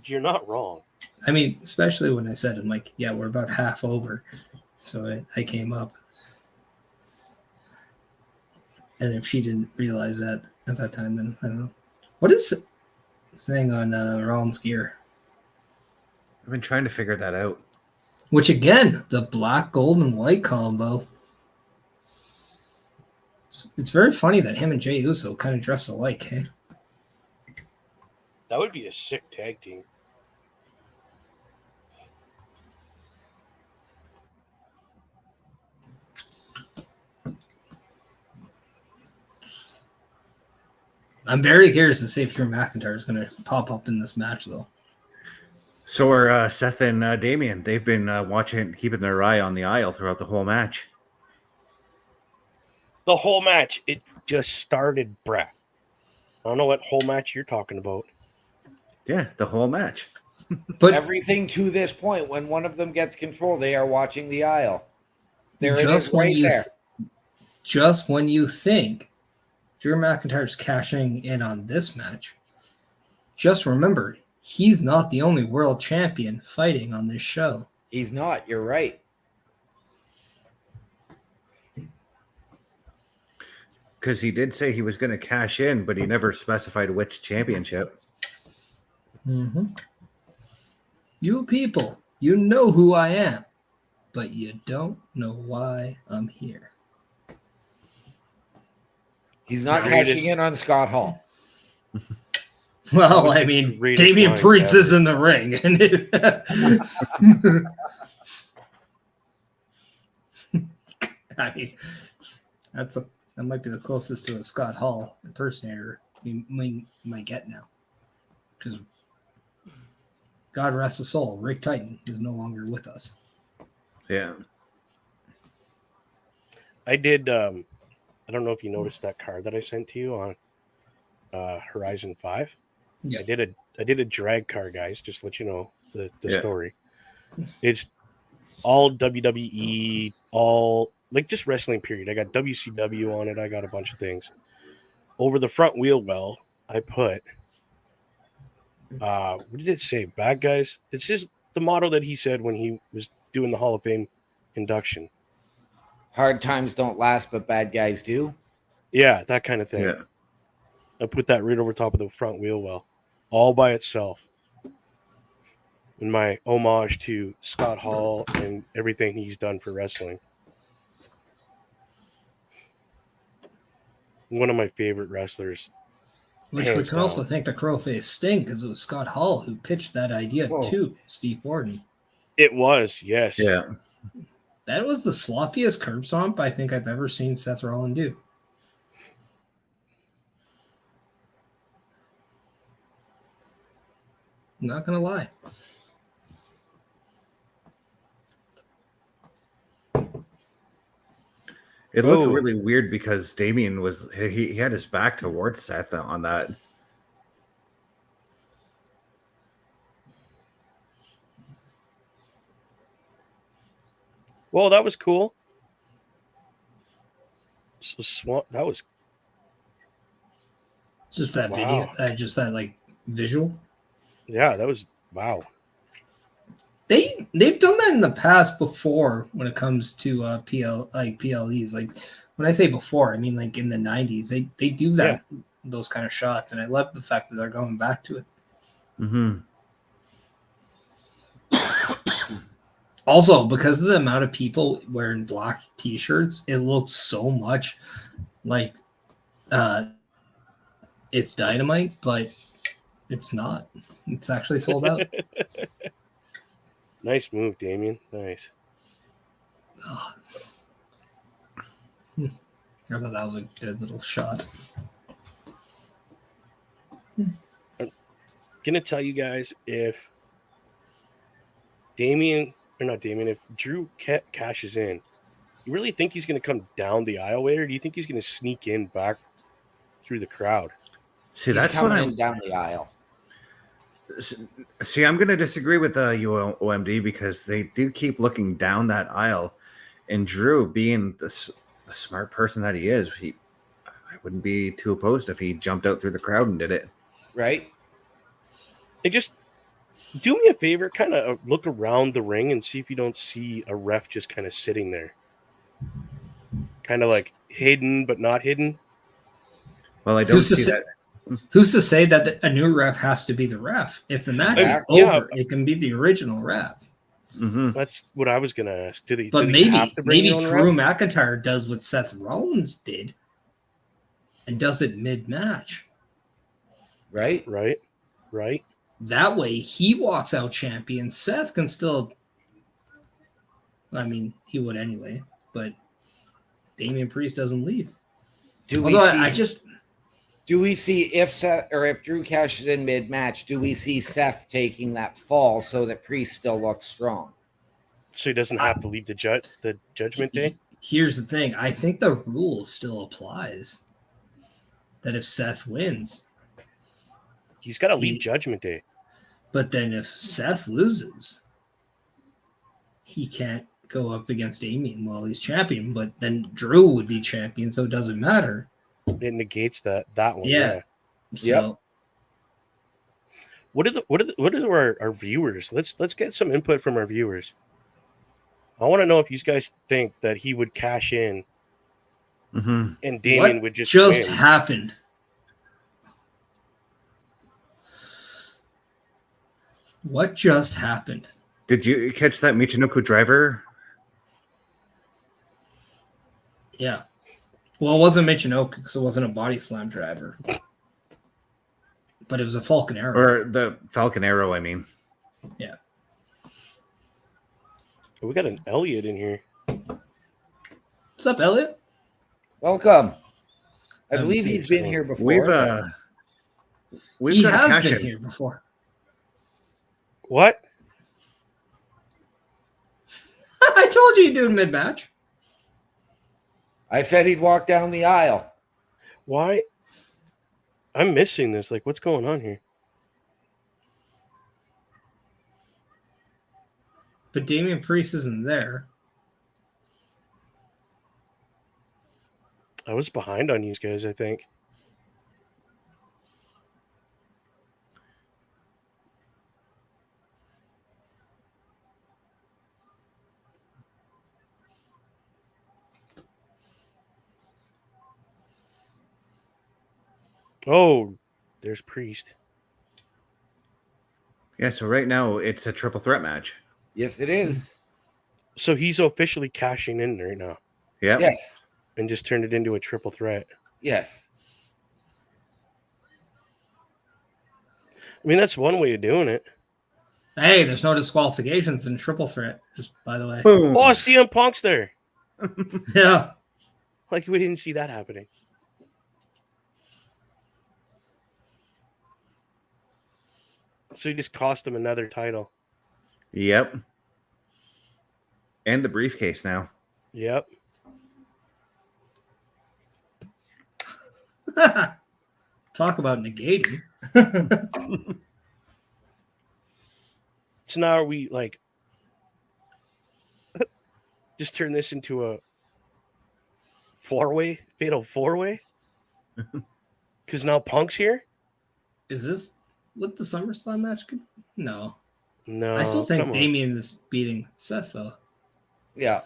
You're not wrong. I mean, especially when I said, I'm like, yeah, we're about half over. So I came up. And if she didn't realize that at that time, then I don't know. What is saying on Rollins' gear? I've been trying to figure that out. Which again, the black, gold, and white combo. It's very funny that him and Jey Uso kind of dress alike, hey? That would be a sick tag team. I'm very curious to see if Drew McIntyre is going to pop up in this match, though. So are Seth and Damian. They've been keeping their eye on the aisle throughout the whole match. The whole match, it just started, Brett. I don't know what whole match you're talking about. Yeah, the whole match. But Everything to this point, when one of them gets control, they are watching the aisle. They're just in it right there. Just when you think Drew McIntyre's cashing in on this match, just remember, he's not the only world champion fighting on this show. He's not. You're right. Because he did say he was going to cash in, but he never specified which championship. Mm-hmm. You people, you know who I am, but you don't know why I'm here. He's not Agreed. cashing in on Scott Hall. Well, was I the mean, greatest Damian line Priest ever. is in the ring. I mean, that might be the closest to a Scott Hall impersonator we might get now. Because God rest his soul, Rick Titan is no longer with us. Yeah. I did. I don't know if you noticed that card that I sent to you on Horizon 5. Yeah. I did a drag card, guys. Just to let you know the Yeah. story. It's all WWE, all like just wrestling. Period. I got WCW on it. I got a bunch of things. Over the front wheel well, I put. What did it say? Bad guys. It's just the motto that he said when he was doing the Hall of Fame induction. Hard times don't last, but bad guys do. Yeah, that kind of thing. Yeah. I put that right over top of the front wheel well, all by itself. In my homage to Scott Hall and everything he's done for wrestling. One of my favorite wrestlers. Which we can also thank the Crowface Sting because it was Scott Hall who pitched that idea to Steve Borden. It was, yes. Yeah. That was the sloppiest curb stomp I think I've ever seen Seth Rollins do. Not gonna lie. It looked really weird because Damian was he had his back towards Seth on that. Well, that was cool. So that was just that video, just that like visual. Yeah, that was wow. They've done that in the past before when it comes to PLEs. Like when I say before, I mean like in the 90s. They do that those kind of shots, and I love the fact that they're going back to it. Mm-hmm. Also, because of the amount of people wearing black t-shirts, it looks so much like it's Dynamite, but it's not. It's actually sold out. Nice move, Damian. Nice. I thought that was a good little shot. I'm gonna tell you guys if if Drew cashes in, you really think he's gonna come down the aisleway, or do you think he's gonna sneak in back through the crowd? See, that's what I'm down the aisle. See, I'm going to disagree with UOMD because they do keep looking down that aisle, and Drew, being the smart person that he is, I wouldn't be too opposed if he jumped out through the crowd and did it. Right? Hey, just do me a favor, kind of look around the ring and see if you don't see a ref just kind of sitting there, kind of like hidden but not hidden. Well, I don't see that. Who's to say that a new ref has to be the ref? If the match is over, it can be the original ref. Mm-hmm. That's what I was going to ask. Maybe Drew McIntyre does what Seth Rollins did and does it mid-match. Right. That way, he walks out champion. Seth can still... I mean, he would anyway, but Damian Priest doesn't leave. Do we see if Seth or if Drew cashes in mid-match, do we see Seth taking that fall so that Priest still looks strong? So he doesn't have to leave the Judgment Day? Here's the thing. I think the rule still applies that if Seth wins, he's got to leave Judgment Day. But then if Seth loses, he can't go up against Damian while he's champion, but then Drew would be champion, so it doesn't matter. It negates that one. Yeah. So, what are our viewers? Let's get some input from our viewers. I want to know if you guys think that he would cash in, and Damian would just win. Happened. What just happened? Did you catch that Michinoku driver? Yeah. Well, it wasn't Michinoku because it wasn't a body slam driver. But but it was a Falcon Arrow. Or the Falcon Arrow, I mean. Yeah. We got an Elliot in here. What's up, Elliot? Welcome. I Haven't believe seen he's him. been here before. We've He got a has cash been in. here before. What? I told you he'd do it mid-match. I said he'd walk down the aisle. Why? I'm missing this. Like, what's going on here? But Damian Priest isn't there. I was behind on you guys, I think. Oh, there's Priest. Yeah, so right now it's a triple threat match. Yes, it is. So he's officially cashing in right now Yeah. Yes. and just turned it into a triple threat. Yes. I mean, that's one way of doing it. Hey, there's no disqualifications in triple threat, just by the way. Boom. Oh, CM Punk's there. Yeah. Like, we didn't see that happening. So he just cost him another title. Yep. And the briefcase now. Yep. Talk about negating. So now are we like just turn this into a fatal four-way? Because now Punk's here? Is this what the SummerSlam match could? No. No. I still think come on. Damian is beating Seth, though. Yeah.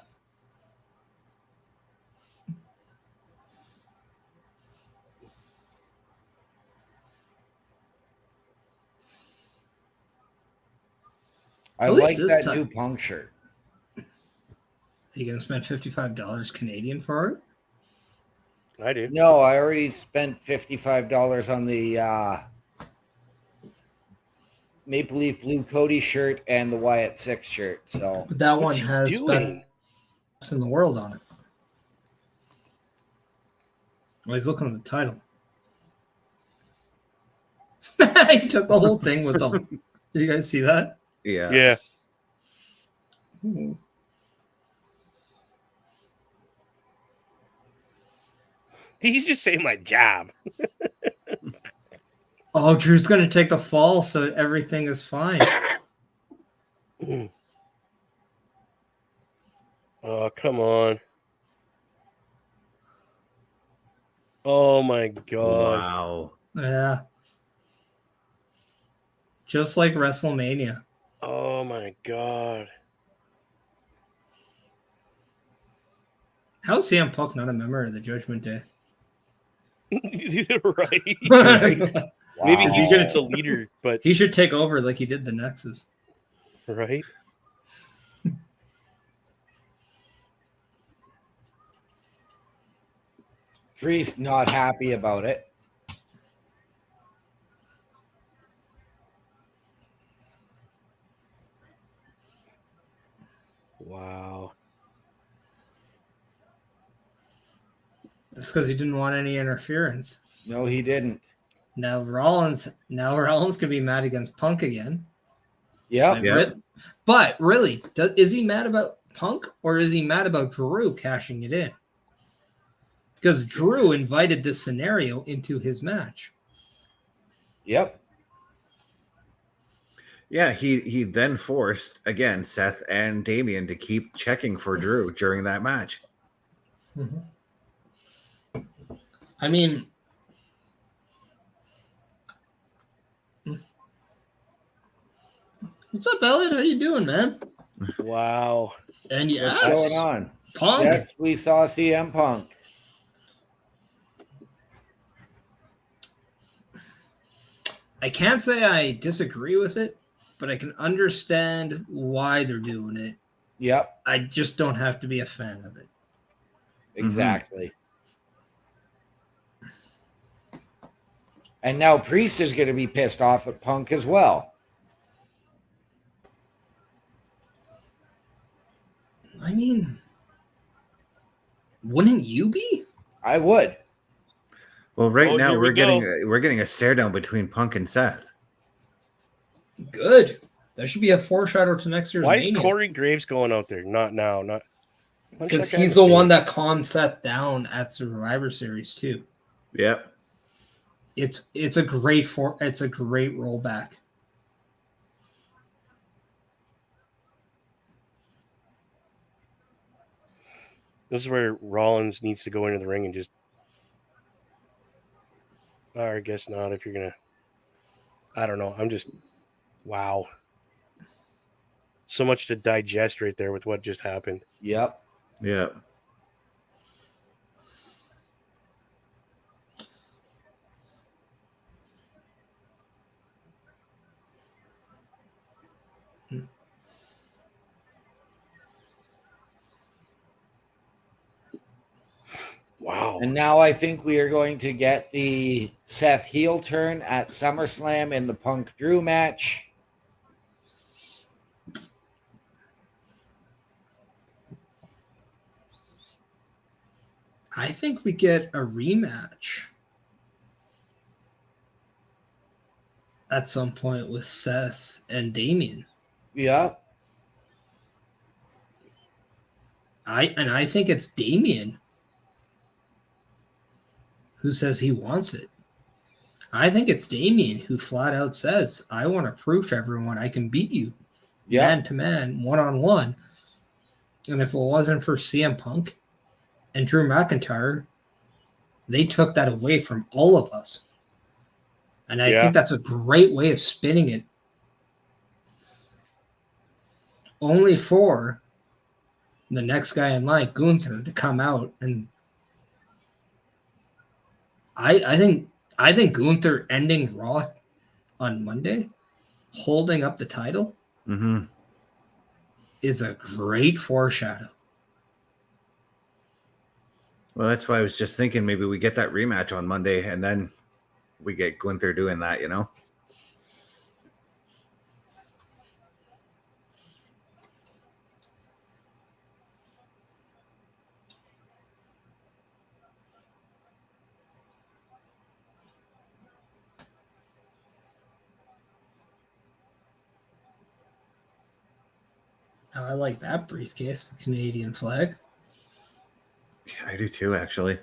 I At least like this that time. new Punk shirt. Are you going to spend $55 Canadian for it? I do. No, I already spent $55 on the Maple Leaf Blue Cody shirt and the Wyatt 6 shirt. So But that What's one he has doing? best in the world on it. Well, he's looking at the title. He took the whole thing with him. Did you guys see that? Yeah. Yeah. Ooh. He's just saying my job. Oh, Drew's going to take the fall, so everything is fine. Oh, come on. Oh my god. Wow. Yeah. Just like WrestleMania. Oh my god. How's CM Punk not a member of the Judgment Day? Right. Right. Maybe Wow. he's just a leader, but He should take over like he did the Nexus. right. Priest not happy about it. Wow. That's because he didn't want any interference. No, he didn't. Now Rollins could be mad against Punk again. Yep. Yeah. But really, is he mad about Punk or is he mad about Drew cashing it in? Because Drew invited this scenario into his match. Yep. Yeah, he then forced, again, Seth and Damian to keep checking for Drew during that match. I mean, what's up, Elliot? How you doing, man? Wow. And What's yes, going on? Punk. Yes, we saw CM Punk. I can't say I disagree with it, but I can understand why they're doing it. Yep. I just don't have to be a fan of it. Exactly. And now Priest is going to be pissed off at Punk as well. I mean, wouldn't you be? I would. Well, right Oh, now here we we're getting a stare down between Punk and Seth. Good. That should be a foreshadow to next year's Why is Mania. Corey Graves going out there? Not now. Not Because he's the one that calmed Seth down at Survivor Series too. Yep. It's a great rollback. This is where Rollins needs to go into the ring and just. I guess not. If you're gonna, I don't know. I'm just, wow. So much to digest right there with what just happened. Yep. Yep. Wow. And now I think we are going to get the Seth heel turn at SummerSlam in the Punk Drew match. I think we get a rematch at some point with Seth and Damian. Yeah. I think it's Damian who says he wants it. I think it's Damian who flat out says, I want to prove to everyone I can beat you man to man, one-on-one. And if it wasn't for CM Punk and Drew McIntyre, they took that away from all of us. And I think that's a great way of spinning it. Only for the next guy in line, Gunther, to come out. And I think Gunther ending Raw on Monday, holding up the title, is a great foreshadow. Well, that's why I was just thinking maybe we get that rematch on Monday and then we get Gunther doing that, you know? Oh, I like that briefcase, the Canadian flag. Yeah, I do too, actually.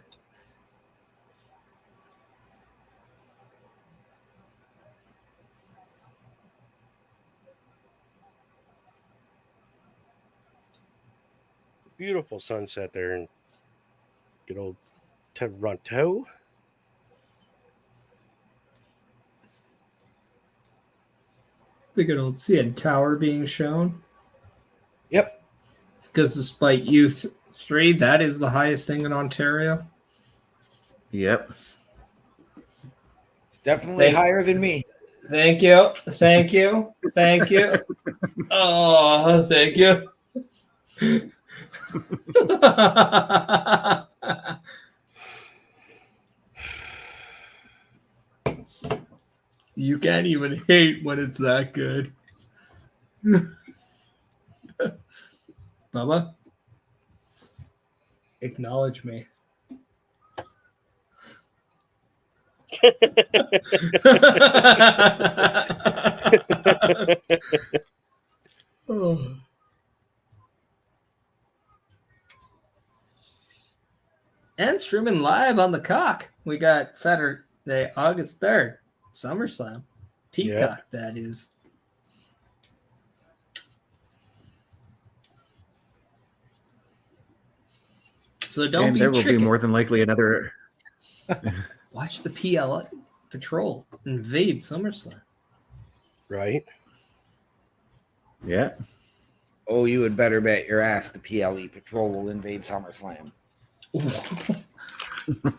Beautiful sunset there in good old Toronto. The good old CN Tower being shown. Yep. Because despite Youth 3, that is the highest thing in Ontario. Yep. It's definitely higher than me. Thank you. Thank you. Thank you. Oh, thank you. You can't even hate when it's that good. Bubba, acknowledge me. Oh. And streaming live on the Cock. We got Saturday, August 3rd, SummerSlam. Peacock, that is. So don't be there will chicken. be more than likely another. Watch the PLE Patrol invade SummerSlam. Right? Yeah. Oh, you had better bet your ass the PLE Patrol will invade SummerSlam.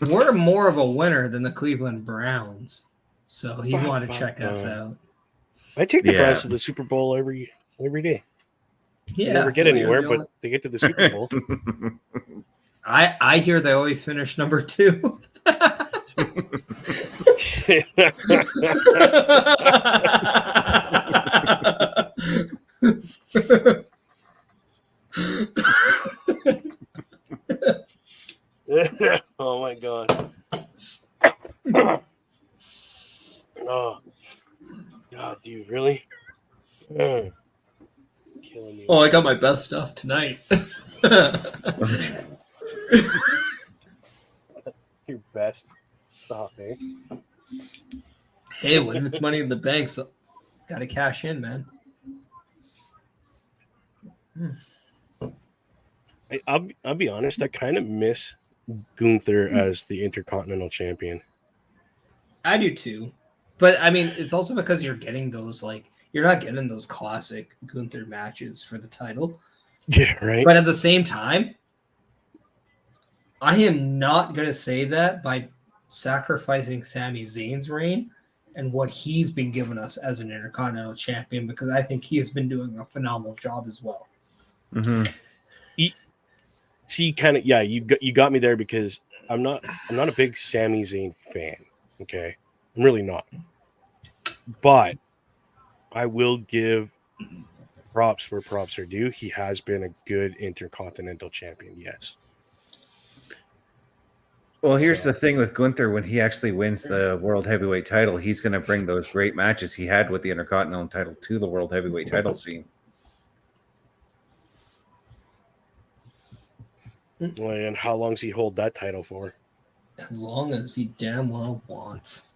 We're more of a winner than the Cleveland Browns, so you want to check us out. I take the Browns to the Super Bowl every day. Yeah, they never get anywhere, but they get to the Super Bowl. I hear they always finish number 2. Oh my god. Oh god, dude, really? Killing me. Oh, I got my best stuff tonight. Your best. Stop, eh? Hey, when it's money in the bank, so gotta cash in, man. I'll be honest, I kind of miss Gunther as the Intercontinental Champion. I do too. But I mean, it's also because you're getting those, like, you're not getting those classic Gunther matches for the title. Yeah, right. But at the same time, I am not going to say that by sacrificing Sami Zayn's reign and what he's been giving us as an Intercontinental Champion, because I think he has been doing a phenomenal job as well. Mm-hmm. See, kind of, yeah, you got me there because I'm not a big Sami Zayn fan. Okay, I'm really not. But I will give props where props are due. He has been a good Intercontinental Champion. Yes. Well, here's the thing with Gunther: when he actually wins the World Heavyweight title, he's going to bring those great matches he had with the Intercontinental title to the World Heavyweight title scene. Well, and how long does he hold that title for? As long as he damn well wants.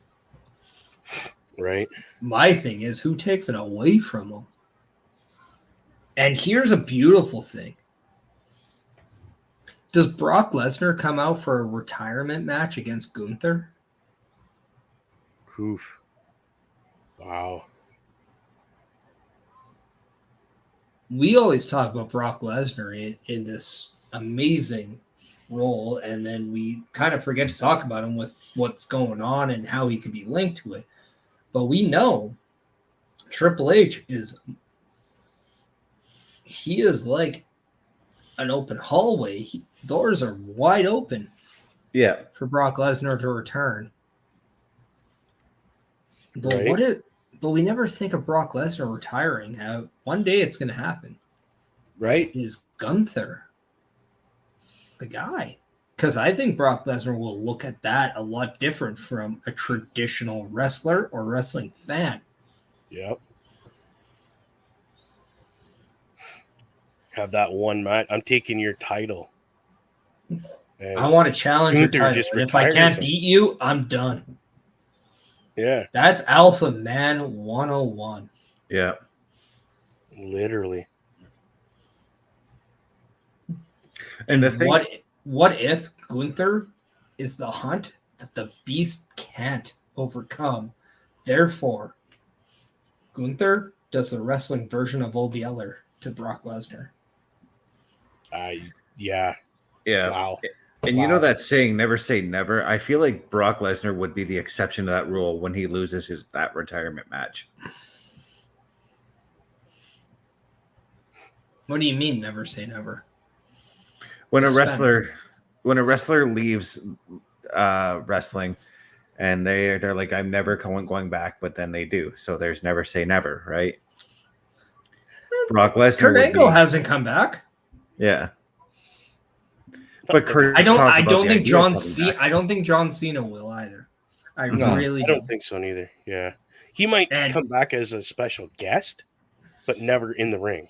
Right. My thing is, who takes it away from him? And here's a beautiful thing. Does Brock Lesnar come out for a retirement match against Gunther? Oof. Wow. We always talk about Brock Lesnar in this amazing role, and then we kind of forget to talk about him with what's going on and how he can be linked to it. But we know Triple H is like an open hallway. Doors are wide open. Yeah, for Brock Lesnar to return. But Right. But we never think of Brock Lesnar retiring. One day it's going to happen. Right? Is Gunther the guy? Because I think Brock Lesnar will look at that a lot different from a traditional wrestler or wrestling fan. Yep. Have that one match. I'm taking your title. And I want to challenge your Gunther title. just And if I retires can't him. beat you, I'm done. Yeah, That's Alpha Man 101. yeah. literally. And the thing, what if Gunther is the hunt that the Beast can't overcome? Therefore, Gunther does the wrestling version of Old Yeller to Brock Lesnar. Yeah. yeah. Wow. And you know that saying, never say never? I feel like Brock Lesnar would be the exception to that rule when he loses that retirement match. What do you mean, never say never? When a wrestler leaves wrestling and they're like, I'm never going back, but then they do. So there's never say never, right? Brock Lesnar. Kurt Angle hasn't come back. Yeah. But Kurt, I don't think John Cena will either. I really don't think so neither. Yeah. He might come back as a special guest, but never in the ring.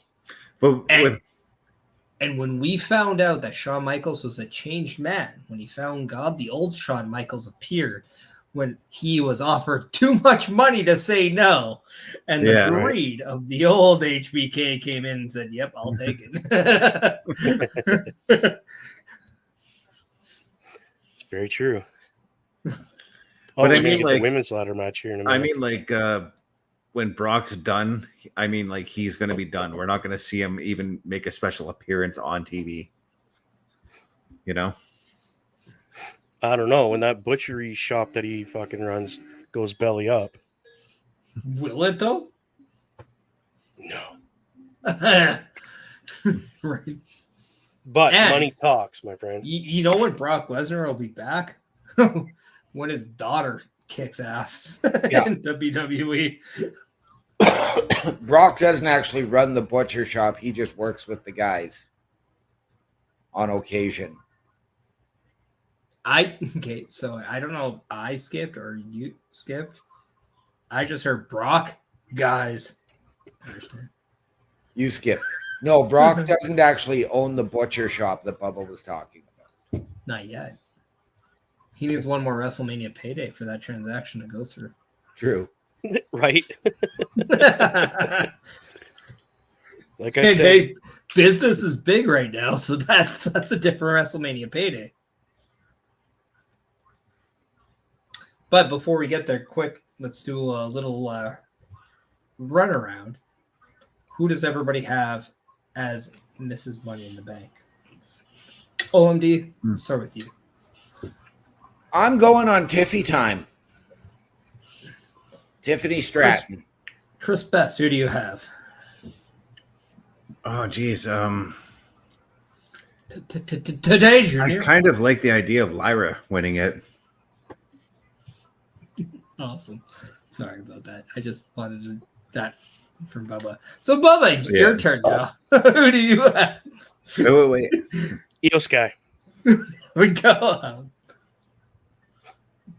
And when we found out that Shawn Michaels was a changed man, when he found God, the old Shawn Michaels appeared when he was offered too much money to say no. And the greed of the old HBK came in and said, yep, I'll take it. It's very true. But I mean, like, the women's ladder match here in a minute. I mean, like, when Brock's done, I mean, like, he's going to be done. We're not going to see him even make a special appearance on TV. You know? I don't know. When that butchery shop that he fucking runs goes belly up. Will it, though? No. Right. But money talks, my friend. You know when Brock Lesnar will be back? When his daughter kicks ass Yeah. in WWE. Brock doesn't actually run the butcher shop. He just works with the guys on occasion. Okay, so I don't know if I skipped or you skipped. I just heard Brock guys. Understand? You skipped. No, Brock doesn't actually own the butcher shop that Bubba was talking about. Not yet. He needs one more WrestleMania payday for that transaction to go through. True. Right? Like I Hey, said, hey, business is big right now, so that's a different WrestleMania payday. But before we get there, quick, let's do a little run around. Who does everybody have as Mrs. Money in the Bank? OMD, let's start with you. I'm going on Tiffy time. Tiffany Stratton. Chris Best, who do you have? Oh, geez. Today, I Junior. kind of like the idea of Lyra winning it. Awesome. Sorry about that. I just wanted that from Bubba. So, Bubba, your turn now. Who do you have? Wait. Iyo Sky. We go.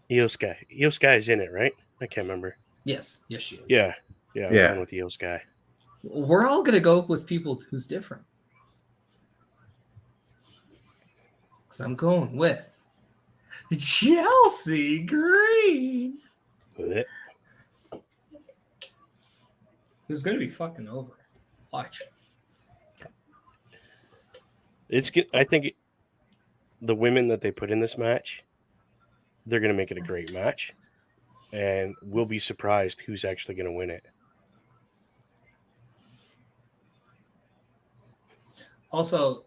Iyo Sky. Iyo Sky is in it, right? I can't remember. Yes, she is. Yeah. I'm going with Iyo Sky. We're all going to go with people who's different. Because I'm going with Chelsea Green. Who's going to be fucking over. Watch. I think the women that they put in this match, they're going to make it a great match. And we'll be surprised who's actually going to win it. Also,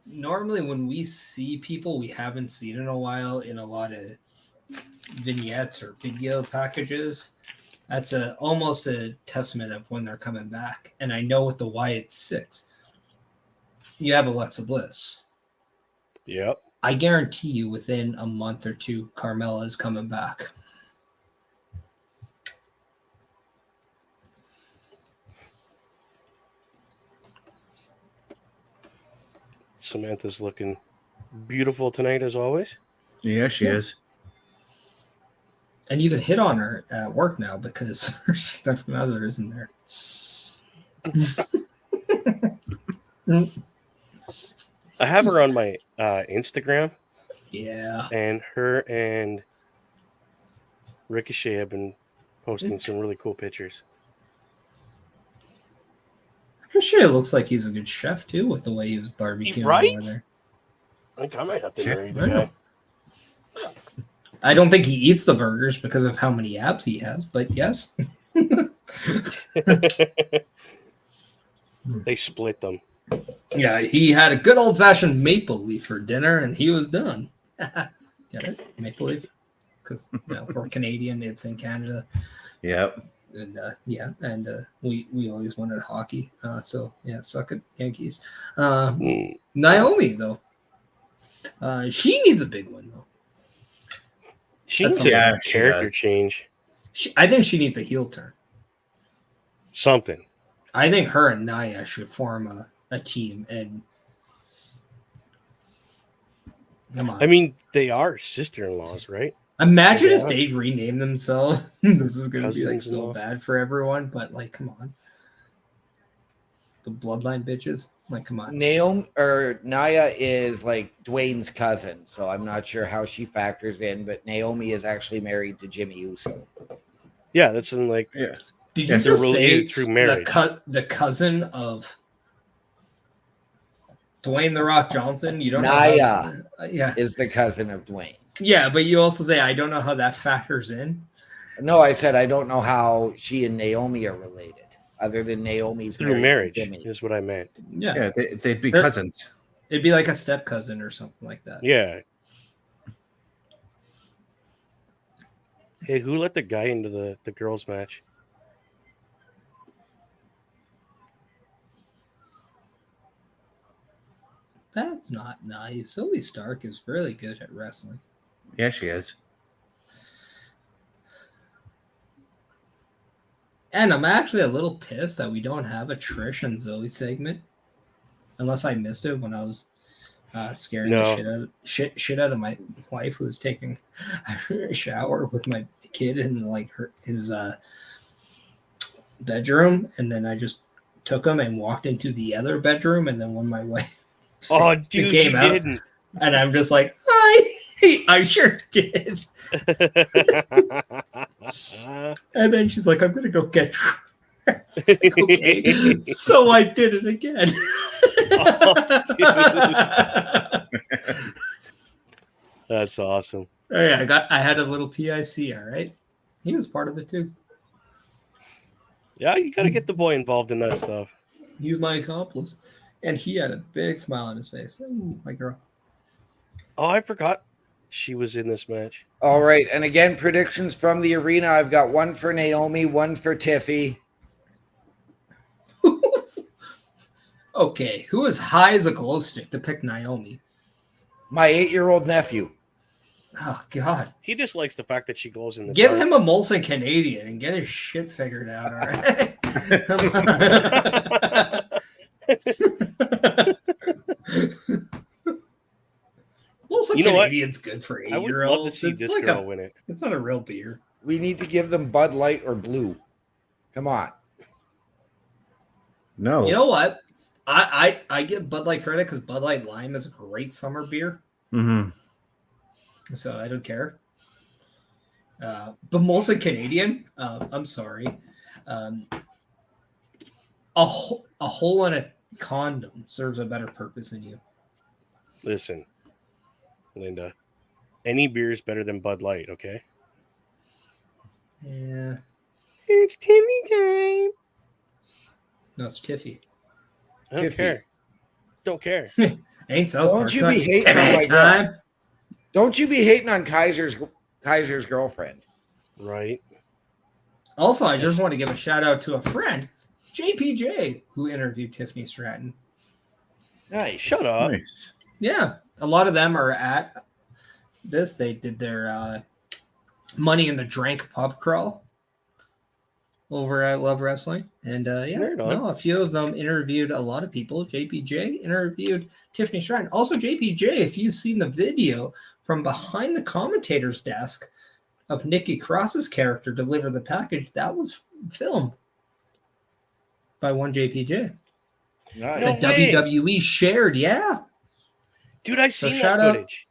normally when we see people we haven't seen in a while in a lot of vignettes or video packages, that's almost a testament of when they're coming back. And I know with the Wyatt 6, you have Alexa Bliss. Yep. I guarantee you within a month or two, Carmella is coming back. Samantha's looking beautiful tonight, as always. Yeah, she is. And you can hit on her at work now because her significant other isn't there. I have her on my Instagram. Yeah. And her and Ricochet have been posting some really cool pictures. Ricochet looks like he's a good chef, too, with the way he was barbecuing Right? over there. I think I might have to marry the I know. guy. I don't think he eats the burgers because of how many abs he has, but yes. They split them. Yeah, he had a good old-fashioned maple leaf for dinner, and he was done. Get it? Maple leaf? Because, we're Canadian. It's in Canada. Yep. And, we always wanted hockey. So, suck it, Yankees. Naomi, though. She needs a big one, though. She That's needs a something. character change. I think she needs a heel turn. Something. I think her and Nia should form a team. And come on. I mean, they are sister-in-laws, right? Imagine Yeah. if they rename themselves. This is going to be like so Cousins-in-law. bad for everyone, but like, come on. The bloodline bitches. Like, come on. Nia is like Dwayne's cousin, so I'm not sure how she factors in, but Naomi is actually married to Jimmy Uso. Yeah, that's in like. Yeah. Did Yeah, you they're just say related it's through marriage. the cousin of Dwayne The Rock Johnson? You don't Nia know. Yeah. is the cousin of Dwayne. Yeah, but you also say, I don't know how that factors in. No, I said I don't know how she and Naomi are related, other than Naomi's Through married to marriage Jimmy. is what I meant. Yeah. Yeah, they'd be They're- cousins. It'd be like a step cousin or something like that. Yeah. Hey, who let the guy into the girls' match? That's not nice. Zoey Stark is really good at wrestling. Yeah, she is. And I'm actually a little pissed that we don't have a Trish and Zoe segment, unless I missed it when I was scaring the shit out of my wife, who was taking a shower with my kid in like his bedroom, and then I just took him and walked into the other bedroom, and then when my wife dude, came out, didn't. and I'm just like, I sure did. And then she's like, I'm gonna go get dressed. Like, okay. So I did it again. That's awesome. Oh, yeah, I had a little PIC, all right. He was part of it too. Yeah, you gotta get the boy involved in that stuff. He was my accomplice. And he had a big smile on his face. Ooh, my girl. Oh, I forgot she was in this match. All right. And again, predictions from the arena. I've got one for Naomi, one for Tiffy. Okay, who is high as a glow stick to pick Naomi? My 8-year-old nephew. Oh, God. He just likes the fact that she glows in the Give dark. him a Molson Canadian and get his shit figured out, all right? Molson Canadian's good for 8-year-olds. I would love to see this girl win it. It's not a real beer. We need to give them Bud Light or Blue. Come on. No. You know what? I give Bud Light credit because Bud Light Lime is a great summer beer. Mm-hmm. So I don't care. But Molson Canadian, I'm sorry. A hole in a condom serves a better purpose than you. Listen, Linda, any beer is better than Bud Light, okay? Yeah. It's Tiffy time. No, it's Tiffy. I don't care. Don't care. Ain't South Park. Don't you be hating on my girl. Don't you be hating on Kaiser's girlfriend. Right. Also, I just want to give a shout out to a friend, JPJ, who interviewed Tiffany Stratton. Nice. Shut up. Nice. Yeah. A lot of them are at this. They did their Money in the Drank pub crawl over at Love Wrestling. And a few of them interviewed a lot of people. JPJ interviewed Tiffany Stratton. Also, JPJ, if you've seen the video from behind the commentator's desk of Nikki Cross's character deliver the package, that was filmed by one JPJ. Nice. The WWE shared, yeah. Dude, I've seen that shout footage.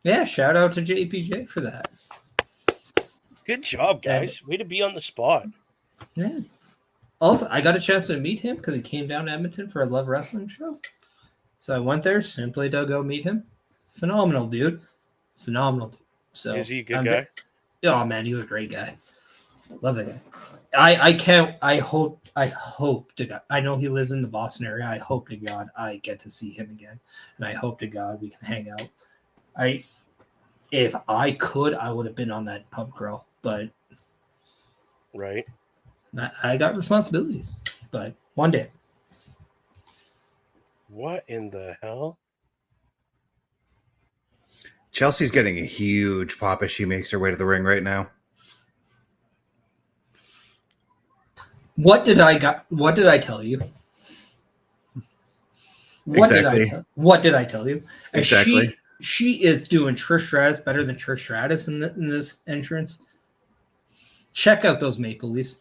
Yeah, shout out to JPJ for that. Good job, guys. Way to be on the spot. Yeah. Also, I got a chance to meet him because he came down to Edmonton for a Love Wrestling show. So I went there simply to go meet him. Phenomenal dude. Phenomenal dude. So is he a good guy? Oh man, he's a great guy. Love that guy. I hope to God. I know he lives in the Boston area. I hope to God I get to see him again. And I hope to God we can hang out. If I could, I would have been on that pub crawl, but right. I got responsibilities. But one day. What in the hell? Chelsea's getting a huge pop as she makes her way to the ring right now. What did I tell you? What did I tell you? Exactly. She is doing Trish Stratus better than Trish Stratus in this entrance. Check out those Maple Leafs.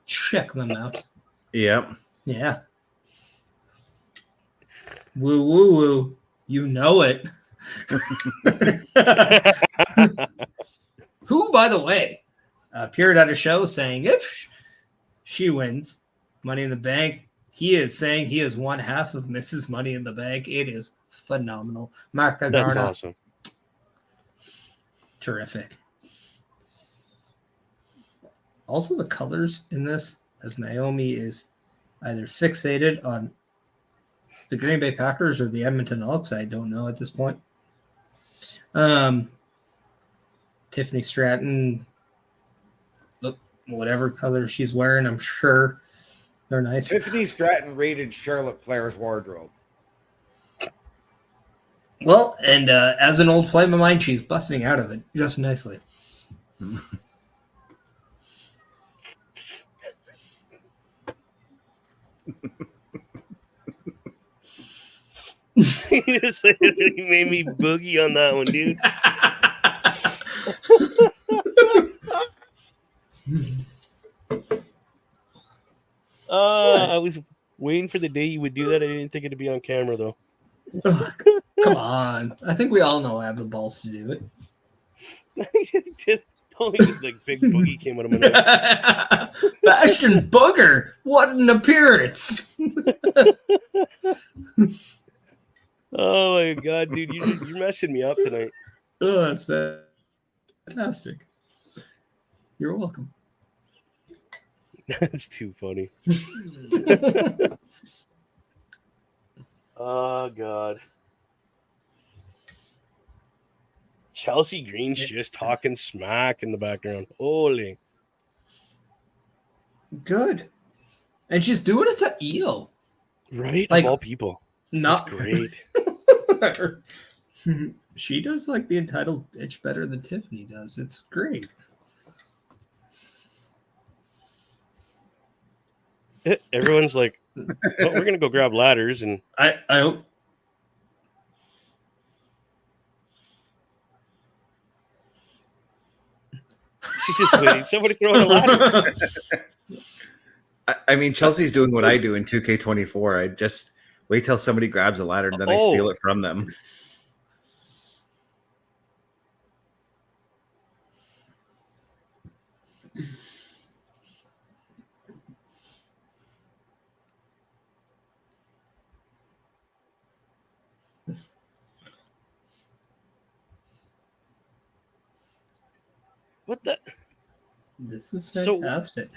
Check them out. Yep. Yeah. Woo woo woo. You know it. Who, by the way, appeared at a show saying if she wins Money in the Bank, he is saying he is one half of Mrs. Money in the Bank. It is phenomenal. Mark Adarna. That's awesome. Terrific. Also, the colors in this, as Naomi is either fixated on the Green Bay Packers or the Edmonton Elks, I don't know at this point. Tiffany Stratton, look, whatever color she's wearing, I'm sure they're nice. Tiffany Stratton raided Charlotte Flair's wardrobe. Well, and as an old flame of mine, she's busting out of it just nicely. He just literally made me boogie on that one, dude. I was waiting for the day you would do that. I didn't think it'd be on camera, though. Come on. I think we all know I have the balls to do it. Only like big boogie came out of my nose. Bastion Booger. What an appearance. Oh my god, dude, you're messing me up tonight. Oh, that's fantastic. You're welcome. That's too funny. Oh god. Chelsea Green's just talking smack in the background. Holy. Good. And she's doing it to Iyo. Right? Like, of all people. Not That's great. She does like the entitled bitch better than Tiffany does. It's great. Everyone's like, well, we're gonna go grab ladders, and I hope. she's just waiting. Somebody throw in a ladder. I mean, Chelsea's doing what I do in 2K24. I just wait till somebody grabs a ladder, and then I steal it from them. What the? This is fantastic.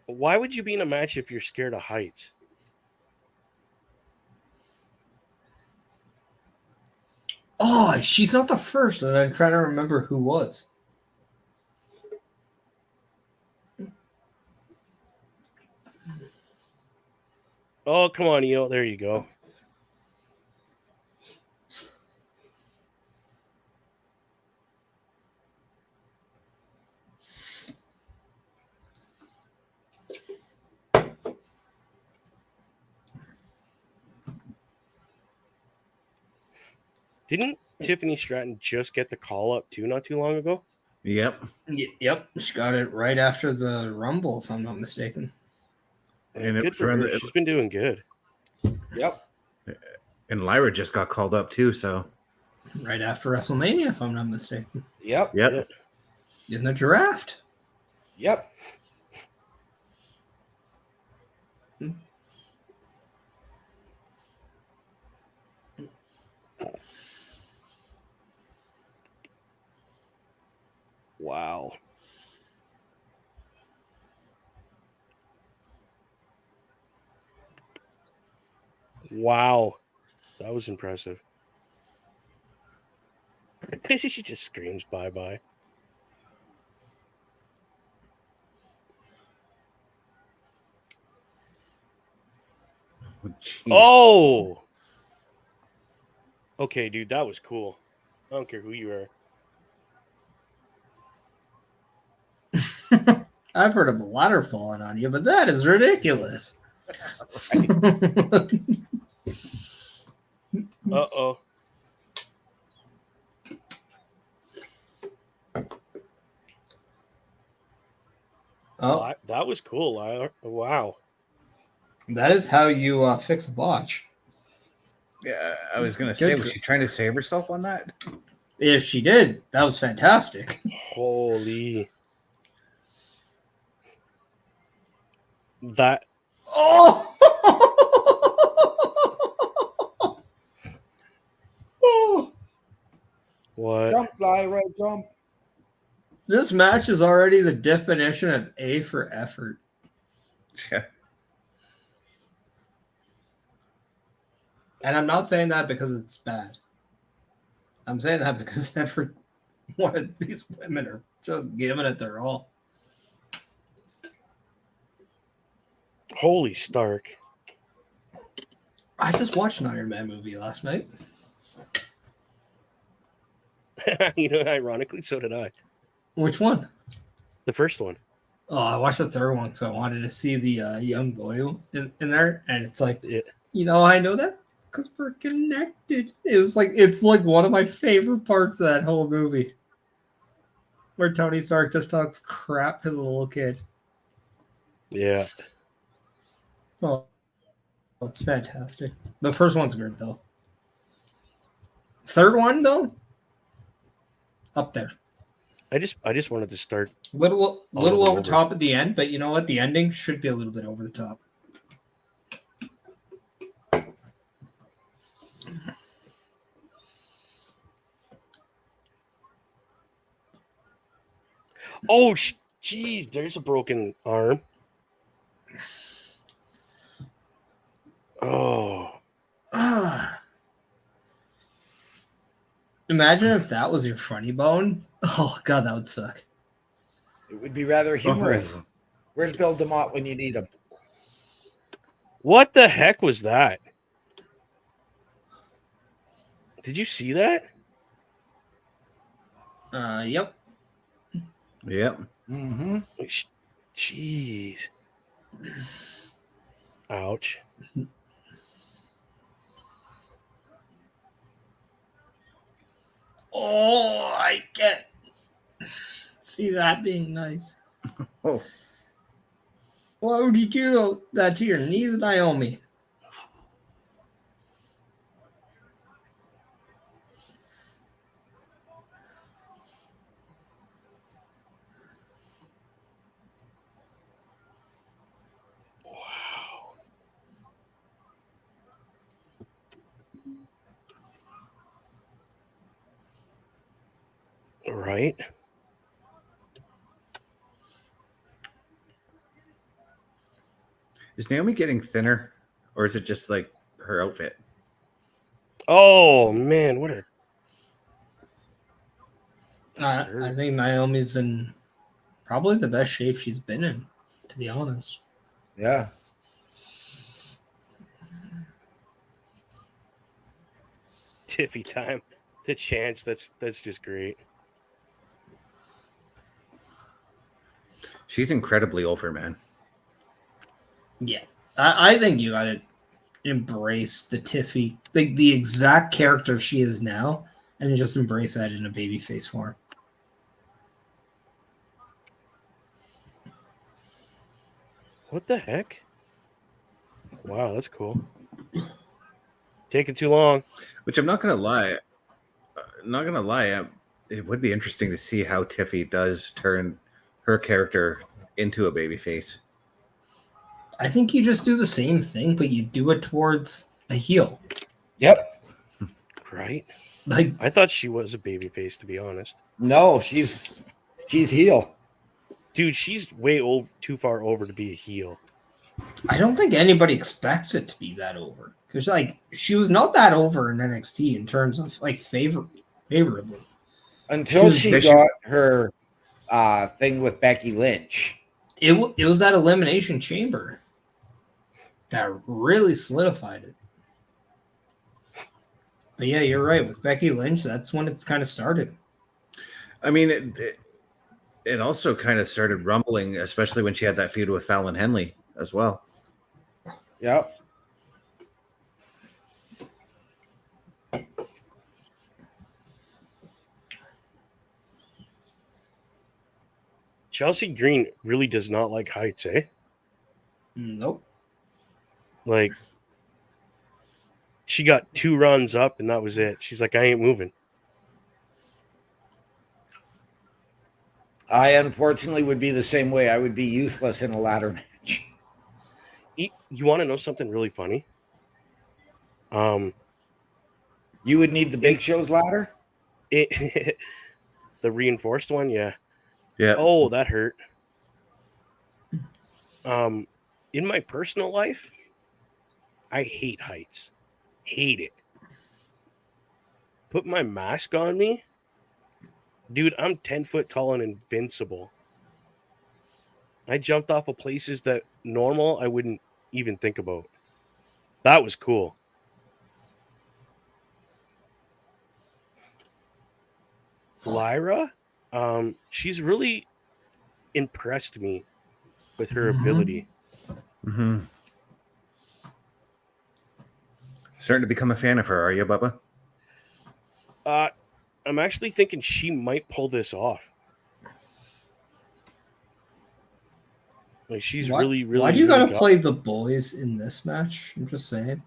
Why would you be in a match if you're scared of heights? Oh, she's not the first, and I'm trying to remember who was. Oh, come on, Iyo. There you go. Didn't Tiffany Stratton just get the call up too not too long ago? Yep. Yep, she got it right after the Rumble, if I'm not mistaken. And good for her. She's been doing good. Yep. And Lyra just got called up too, so Right after WrestleMania, if I'm not mistaken. Yep. yep. In the draft. Yep. Wow. Wow. That was impressive. She just screams bye-bye. Oh! Okay, dude, that was cool. I don't care who you are. I've heard of a ladder falling on you, but that is ridiculous. Uh-oh. Oh, That was cool. Wow. that is how you fix a botch. Yeah, I was gonna say, was she trying to save herself on that? If she did, that was fantastic. Holy. That. Oh! Oh! What? Jump, Lyra, jump. This match is already the definition of A for effort. Yeah. And I'm not saying that because it's bad. I'm saying that because every one of these women are just giving it their all. Holy Stark. I just watched an Iron Man movie last night. You know, ironically, so did I. Which one? The first one. Oh, I watched the third one, so I wanted to see the young boy in there, and it's like, Yeah. I know that because we're connected. It's like one of my favorite parts of that whole movie, where Tony Stark just talks crap to the little kid. Yeah. Oh, it's fantastic. The first one's good though. Third one though, up there. I just wanted to start Little all over over. top at the end, but you know what? The ending should be a little bit over the top. Oh, jeez, there's a broken arm. Oh, Imagine if that was your funny bone. Oh god, that would suck. It would be rather humorous. Oh. Where's Bill DeMott when you need him? what the heck was that? Did you see that? Yep. Yep. Mm-hmm. Jeez. Ouch. Oh, I can't see that being nice. Oh. Why would you do that to your knees, Naomi? Wow. Right. Is Naomi getting thinner, or is it just like her outfit? Oh man, what a I think Naomi's in probably the best shape she's been in, to be honest. Yeah. Tiffy time. The chance, that's just great. She's incredibly over, man. Yeah. I think you gotta embrace the Tiffy, like the exact character she is now, and just embrace that in a babyface form. What the heck? Wow, that's cool. Taking too long. Which I'm not gonna lie. It would be interesting to see how Tiffy does turn her character into a babyface. I think you just do the same thing, but you do it towards a heel. Yep. Right? Like, I thought she was a babyface, to be honest. No, she's heel. Dude, she's too far over to be a heel. I don't think anybody expects it to be that over. Because, like, she was not that over in NXT in terms of, like, favorably. Until she got her thing with Becky Lynch. It was that Elimination Chamber that really solidified it. But yeah, you're right. With Becky Lynch, that's when it's kind of started. I mean, it also kind of started rumbling, especially when she had that feud with Fallon Henley as well. Yep. Chelsea Green really does not like heights, eh? Nope. Like, she got 2 runs up and that was it. She's like, I ain't moving. I unfortunately would be the same way. I would be useless in a ladder match. You want to know something really funny? You would need the Big Show's ladder? The reinforced one, yeah. Yeah. Oh, that hurt. In my personal life, I hate heights. Hate it. Put my mask on me. Dude, I'm 10 foot tall and invincible. I jumped off of places that normal I wouldn't even think about. That was cool. Lyra, she's really impressed me with her ability. Mm-hmm. Starting to become a fan of her, are you, Bubba? I'm actually thinking she might pull this off. Like she's really, Why do you really gotta play the boys in this match? I'm just saying.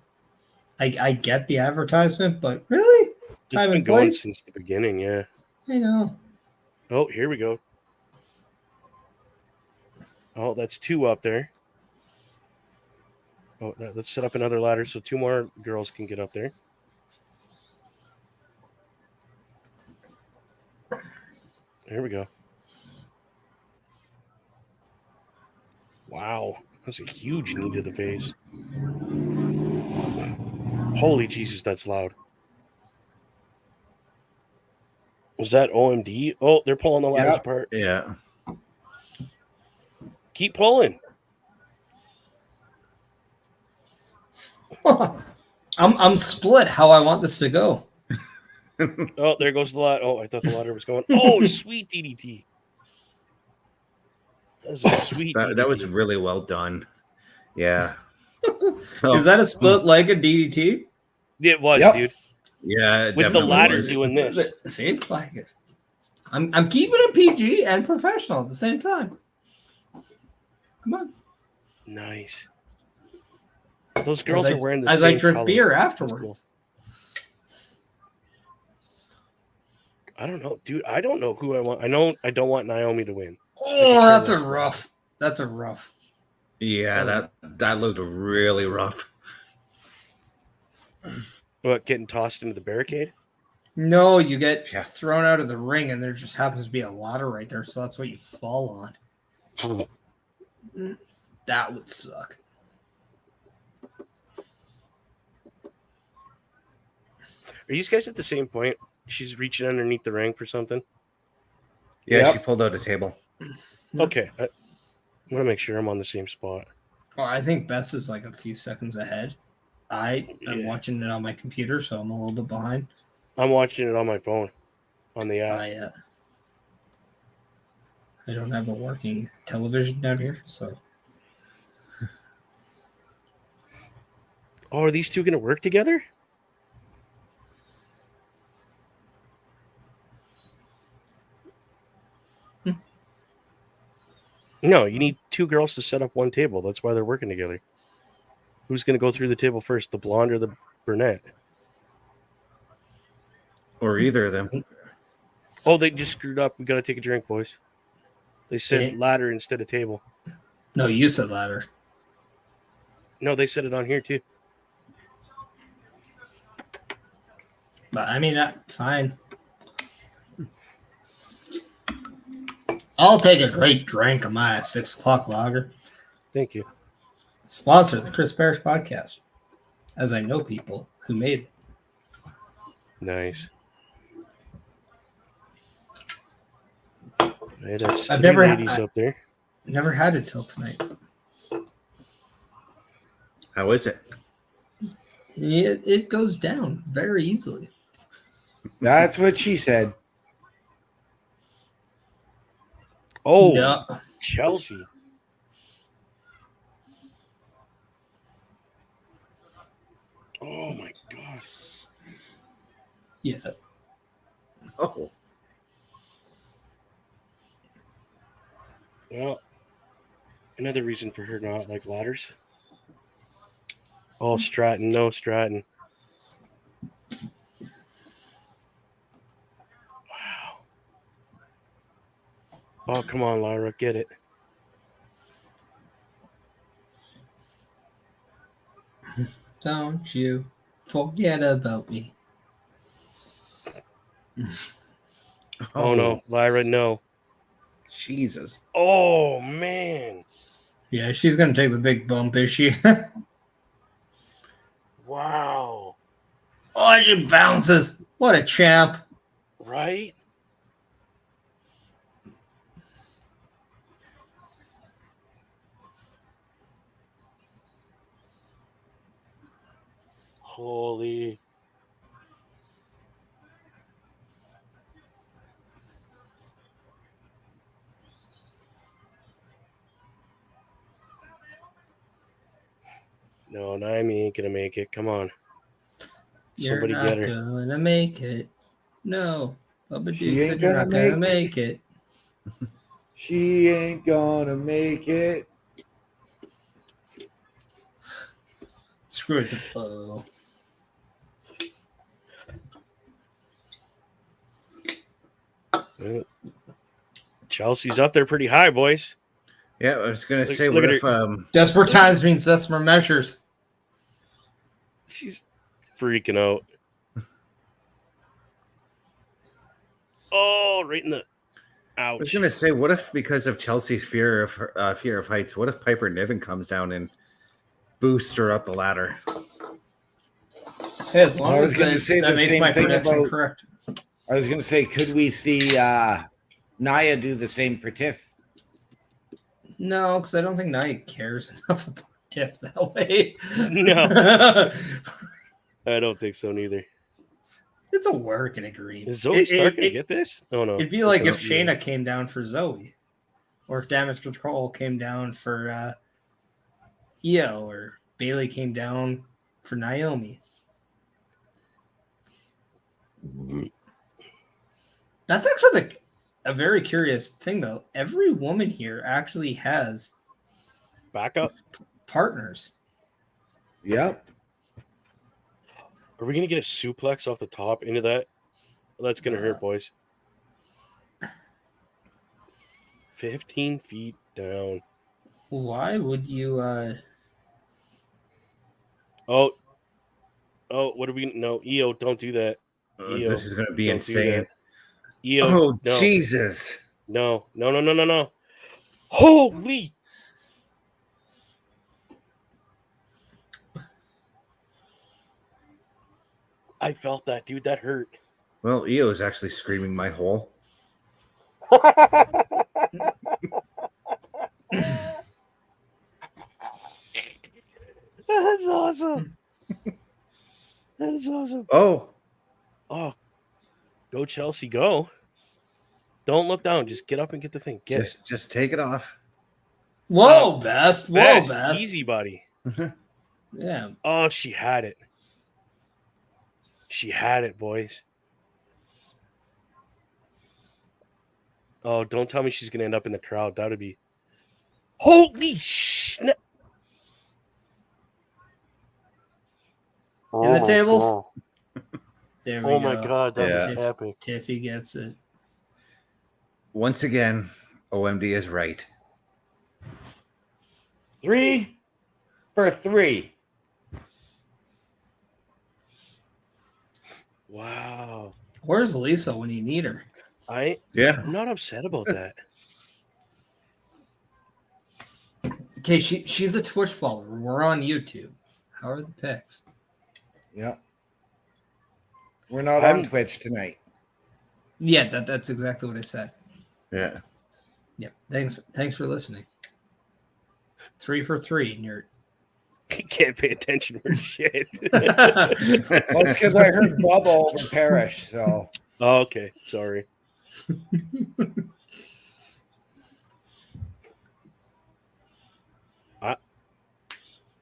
I get the advertisement, but really? It's Time been and going place? since the beginning, yeah. I know. Oh, here we go. Oh, that's 2 up there. Oh, let's set up another ladder so 2 more girls can get up there. There we go. Wow. That's a huge knee to the face. Holy Jesus, that's loud. Was that OMD? Oh, they're pulling the ladders apart. Yeah. Keep pulling. I'm split how I want this to go. Oh, there goes the ladder. Oh, I thought the ladder was going. Oh, sweet DDT. That was a sweet DDT. That was really well done. Yeah. Is that a split-legged DDT? It was, Yep. dude. Yeah, it With the definitely ladder was. doing this. See, like it. I'm keeping it PG and professional at the same time. Come on. Nice. Those girls are wearing the as same I drink color. beer That's afterwards. cool. I don't know, dude. I don't know who I want. I know I don't want Naomi to win. Oh, that's a rough. That's a rough. Yeah, that looked really rough. What, getting tossed into the barricade? No, you get thrown out of the ring, and there just happens to be a ladder right there, so that's what you fall on. That would suck. Are you guys at the same point? She's reaching underneath the ring for something? Yeah, Yep. she pulled out a table. Okay. I want to make sure I'm on the same spot. Well, I think Bess is like a few seconds ahead. I am Yeah. watching it on my computer, so I'm a little bit behind. I'm watching it on my phone, on the app. I don't have a working television down here, so. Oh, are these two going to work together? No, you need 2 girls to set up one table. That's why they're working together. Who's going to go through the table first, the blonde or the brunette? Or either of them. Oh, they just screwed up. We got to take a drink, boys. They said ladder instead of table. No, you said ladder. No, they said it on here too. But I mean, fine. I'll take a great drink of my 6 o'clock lager. Thank you. Sponsor the Chris Parrish podcast, as I know people who made it. Nice. Hey, that's I've 3 never ladies up there. Never had it till tonight. How is it? It goes down very easily. That's what she said. Oh, Yeah. Chelsea. Oh my god. Yeah. Oh. Well, another reason for her not like ladders. Oh, Stratton. No, Stratton. Wow. Oh, come on, Lyra. Get it. Don't you forget about me. Oh, no. Lyra, no. Jesus. Oh, man. Yeah, she's going to take the big bump, is she? Wow. Oh, she bounces. What a champ. Right? Holy. No, Naomi ain't gonna make it. Come on. You're Somebody not get her. gonna make it. No. Bubba She Duke ain't said you're gonna not gonna make make it. She ain't gonna make it. Screw it. Oh. Chelsea's up there pretty high, boys. Yeah, I was gonna Look- say, look what at if Desperate times means desperate measures. She's freaking out. Oh, right in the I was ouch. gonna say, what if because of Chelsea's fear of heights, what if Piper Niven comes down and boosts her up the ladder? Hey, as long I was as gonna that, say that the makes same my thing prediction about- correct. I was going to say, could we see Nia do the same for Tiff? No, because I don't think Nia cares enough about Tiff that way. No. I don't think so neither. It's a working agreement. Is Zoey Stark gonna get this? Oh no. It'd be like if Yeah. Shayna came down for Zoe, or if Damage Control came down for Iyo, or Bailey came down for Naomi. That's actually a very curious thing, though. Every woman here actually has Back up. partners. Yep. Are we gonna get a suplex off the top into that? That's gonna hurt, boys. 15 feet down. Why would you? Oh, what are we? No, Iyo, don't do that. Iyo, This is gonna be don't do insane. that. Iyo, Oh no, Jesus! no. Holy! I felt that, dude. That hurt. Well, Io is actually screaming my hole. That's awesome. That's awesome. Oh, Oh, go Chelsea, go! Don't look down. Just get up and get the thing. Get it. just take it off. Whoa, best. Whoa, Best. best. Easy, buddy. Yeah. Oh, she had it. She had it, boys. Oh, don't tell me she's going to end up in the crowd. That would be... Holy shit! In the tables? There we Oh, go. my God. That Yeah. was epic. Tiffy gets it. Once again, OMD is right. 3 for 3. Wow. Where's Lisa when you need her? I'm Yeah. not upset about that. Okay, she's a Twitch follower. We're on YouTube. How are the picks? Yep. We're not I'm- on Twitch tonight. Yeah, that's exactly what I said. Yeah. Yep. Thanks for listening. 3 for 3, and you're Can't pay attention for shit. Well, it's because I heard Bubba over Parrish, so Oh, okay. Sorry.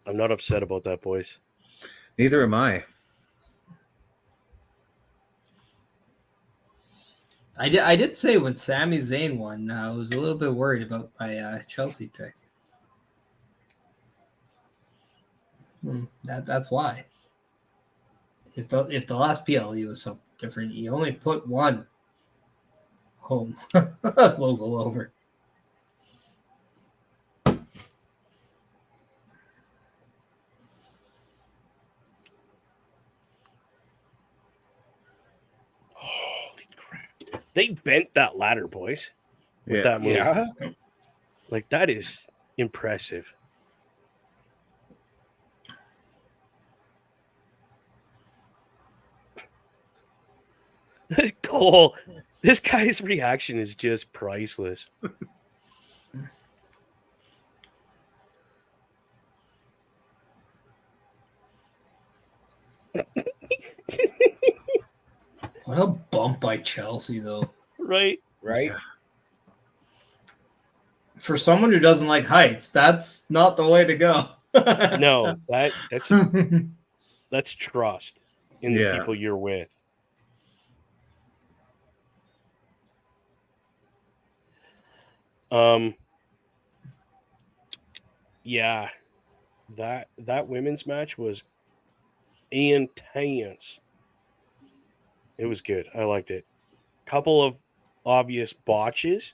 I'm not upset about that, boys. Neither am I. I did say when Sami Zayn won, I was a little bit worried about my Chelsea pick. That's why. If the last PLE was something different, you only put one home logo over. Holy crap. They bent that ladder, boys. With Yeah. that move. yeah. Like, that is impressive. Cole, this guy's reaction is just priceless. What a bump by Chelsea, though. Right? Right? For someone who doesn't like heights, that's not the way to go. No, that's trust in the people you're with. Yeah, that women's match was intense. It was good. I liked it. Couple of obvious botches,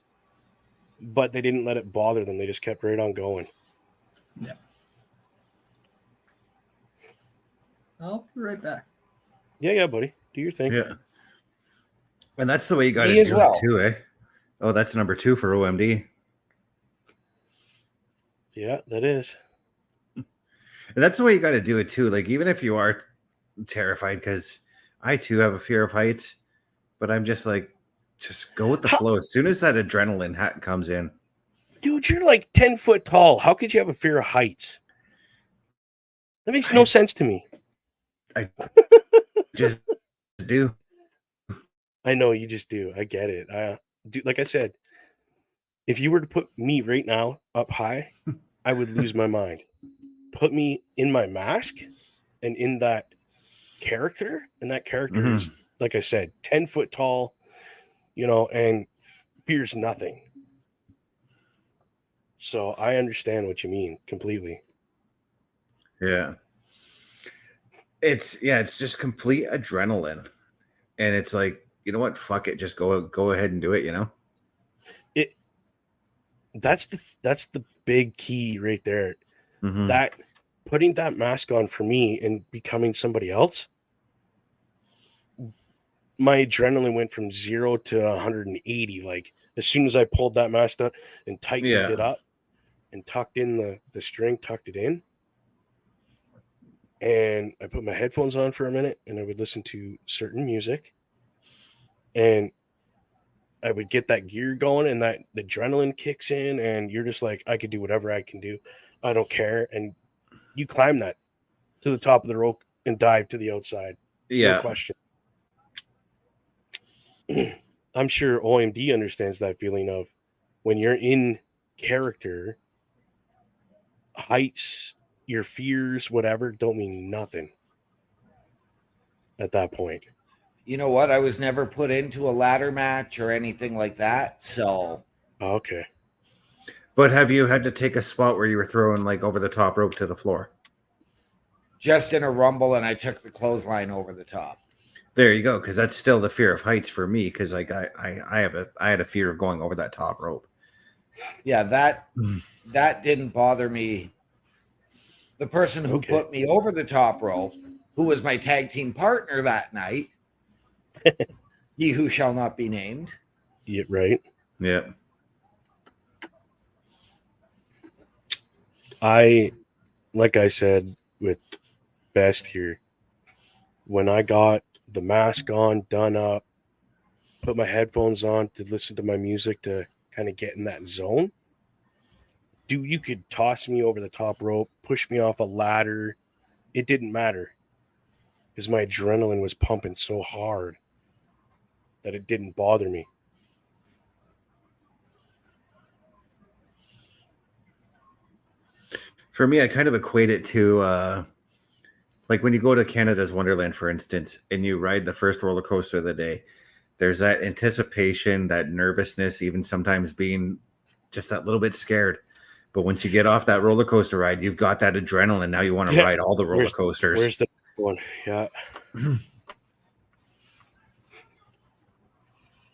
but they didn't let it bother them. They just kept right on going. Yeah. I'll be right back. Yeah, buddy. Do your thing. Yeah. And that's the way you got to Me as do well. it too, eh? Oh, that's number 2 for OMD. Yeah, that is. And that's the way you got to do it too. Like, even if you are terrified, because I too have a fear of heights, but I'm just like, just go with the flow. As soon as that adrenaline hat comes in. Dude, you're like 10 foot tall. How could you have a fear of heights? That makes no sense to me. I just do. I know you just do. I get it. Dude, like I said, if you were to put me right now up high, I would lose my mind. Put me in my mask and in that character, and that character is, like I said, 10 foot tall, and fears nothing. So I understand what you mean completely. Yeah. It's just complete adrenaline. And it's like, you know what? Fuck it. Just go ahead and do it, That's the big key right there. Mm-hmm. That putting that mask on for me and becoming somebody else, my adrenaline went from 0 to 180. Like, as soon as I pulled that mask up and tightened it up and tucked in the string, tucked it in, and I put my headphones on for a minute and I would listen to certain music, and I would get that gear going and that adrenaline kicks in, and you're just like, I could do whatever I can do. I don't care. And you climb that to the top of the rope and dive to the outside. Yeah. No question. I'm sure OMD understands that feeling of when you're in character, heights, your fears, whatever, don't mean nothing at that point. You know what? I was never put into a ladder match or anything like that. So. Okay. But have you had to take a spot where you were throwing like over the top rope to the floor? Just in a rumble, and I took the clothesline over the top. There you go, because that's still the fear of heights for me. Because like I had a fear of going over that top rope. Yeah, that didn't bother me. The person who put me over the top rope, who was my tag team partner that night, he who shall not be named. Yeah, right. Yeah. Like I said with Best here, when I got the mask on, done up, put my headphones on to listen to my music to kind of get in that zone, dude, you could toss me over the top rope, push me off a ladder. It didn't matter because my adrenaline was pumping so hard that it didn't bother me. For me, I kind of equate it to like when you go to Canada's Wonderland, for instance, and you ride the first roller coaster of the day. There's that anticipation, that nervousness, even sometimes being just that little bit scared. But once you get off that roller coaster ride, you've got that adrenaline. Now you want to ride all the roller coasters. Where's the one? Yeah.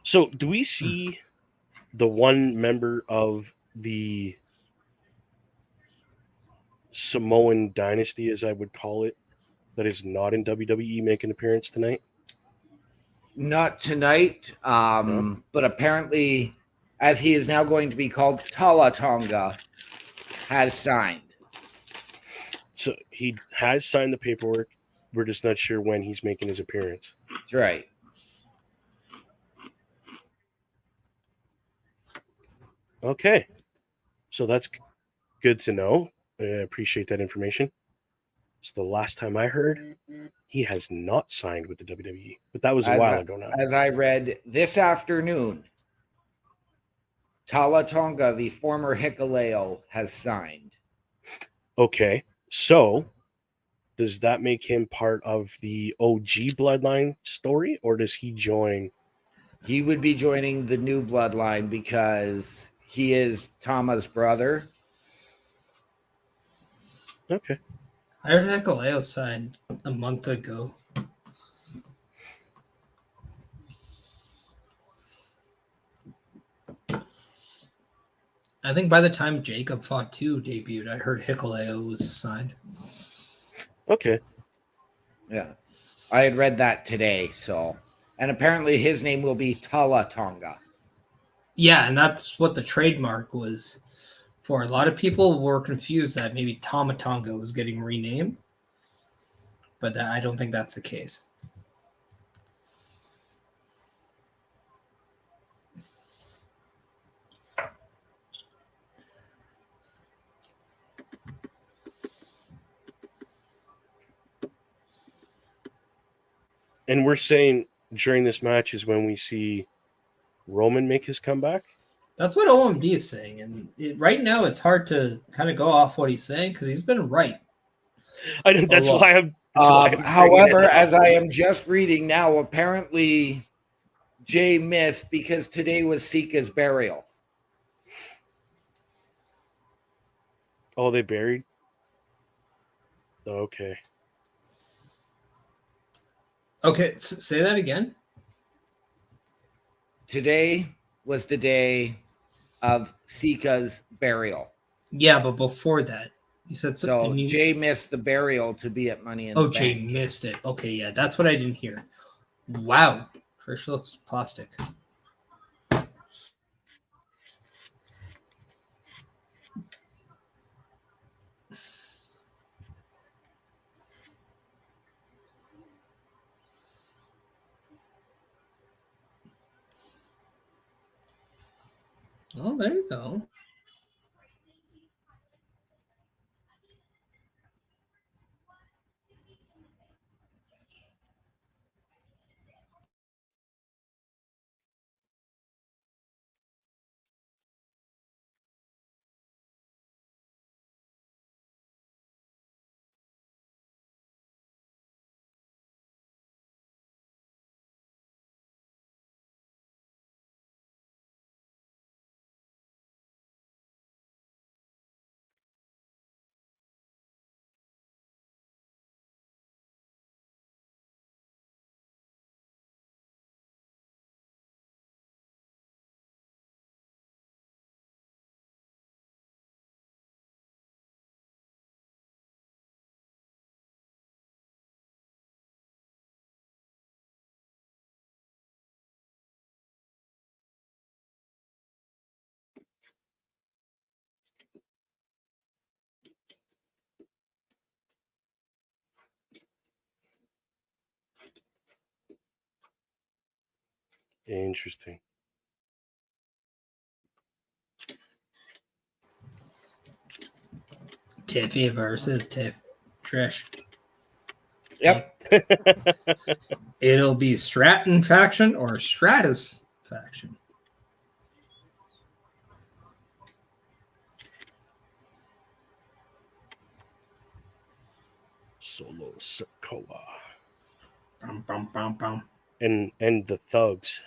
So do we see the one member of the Samoan dynasty, as I would call it, that is not in WWE make an appearance tonight? Not tonight, but apparently, as he is now going to be called, Tala Tonga has signed. So he has signed the paperwork. We're just not sure when he's making his appearance. That's right. Okay. So that's good to know. I appreciate that information. It's the last time I heard he has not signed with the WWE, but that was a while ago now. As I read this afternoon, Tala Tonga, the former Hikuleo, has signed. Okay. So, does that make him part of the OG bloodline story, or does he join? He would be joining the new bloodline because he is Tama's brother. Okay. I heard Hikuleo signed a month ago. I think by the time Jacob Fought 2 debuted, I heard Hikuleo was signed. Okay. Yeah. I had read that today, so. And apparently his name will be Tala Tonga. Yeah, and that's what the trademark was for. A lot of people were confused that maybe Tamatonga was getting renamed, but I don't think that's the case. And we're saying during this match is when we see Roman make his comeback? That's what OMD is saying. And right now, it's hard to kind of go off what he's saying because he's been right. That's why I'm. However, as I am just reading now, apparently Jey missed because today was Sika's burial. Oh, they buried? Okay. Okay, say that again. Today was the day of Sika's burial. Yeah, but before that, you said something. So Jey missed the burial to be at Money in the Bank. Jey missed it. Okay, yeah, that's what I didn't hear. Wow, Trish looks plastic. Oh, there you go. Interesting. Tiffy versus Trish. Yep. It'll be Stratton faction or Stratus faction. Solo Sokoa. Bum, bum, bum, bum. And the Thugs.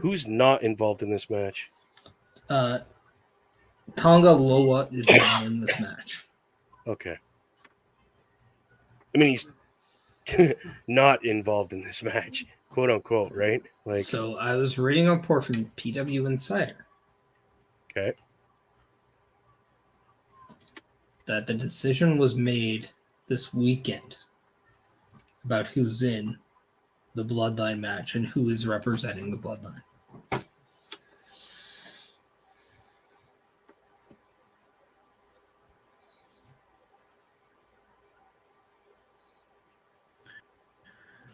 Who's not involved in this match? Tonga Loa is not in this match. Okay. I mean, he's not involved in this match, quote unquote, right? Like, so I was reading a report from PW Insider. Okay. That the decision was made this weekend about who's in the Bloodline match and who is representing the Bloodline.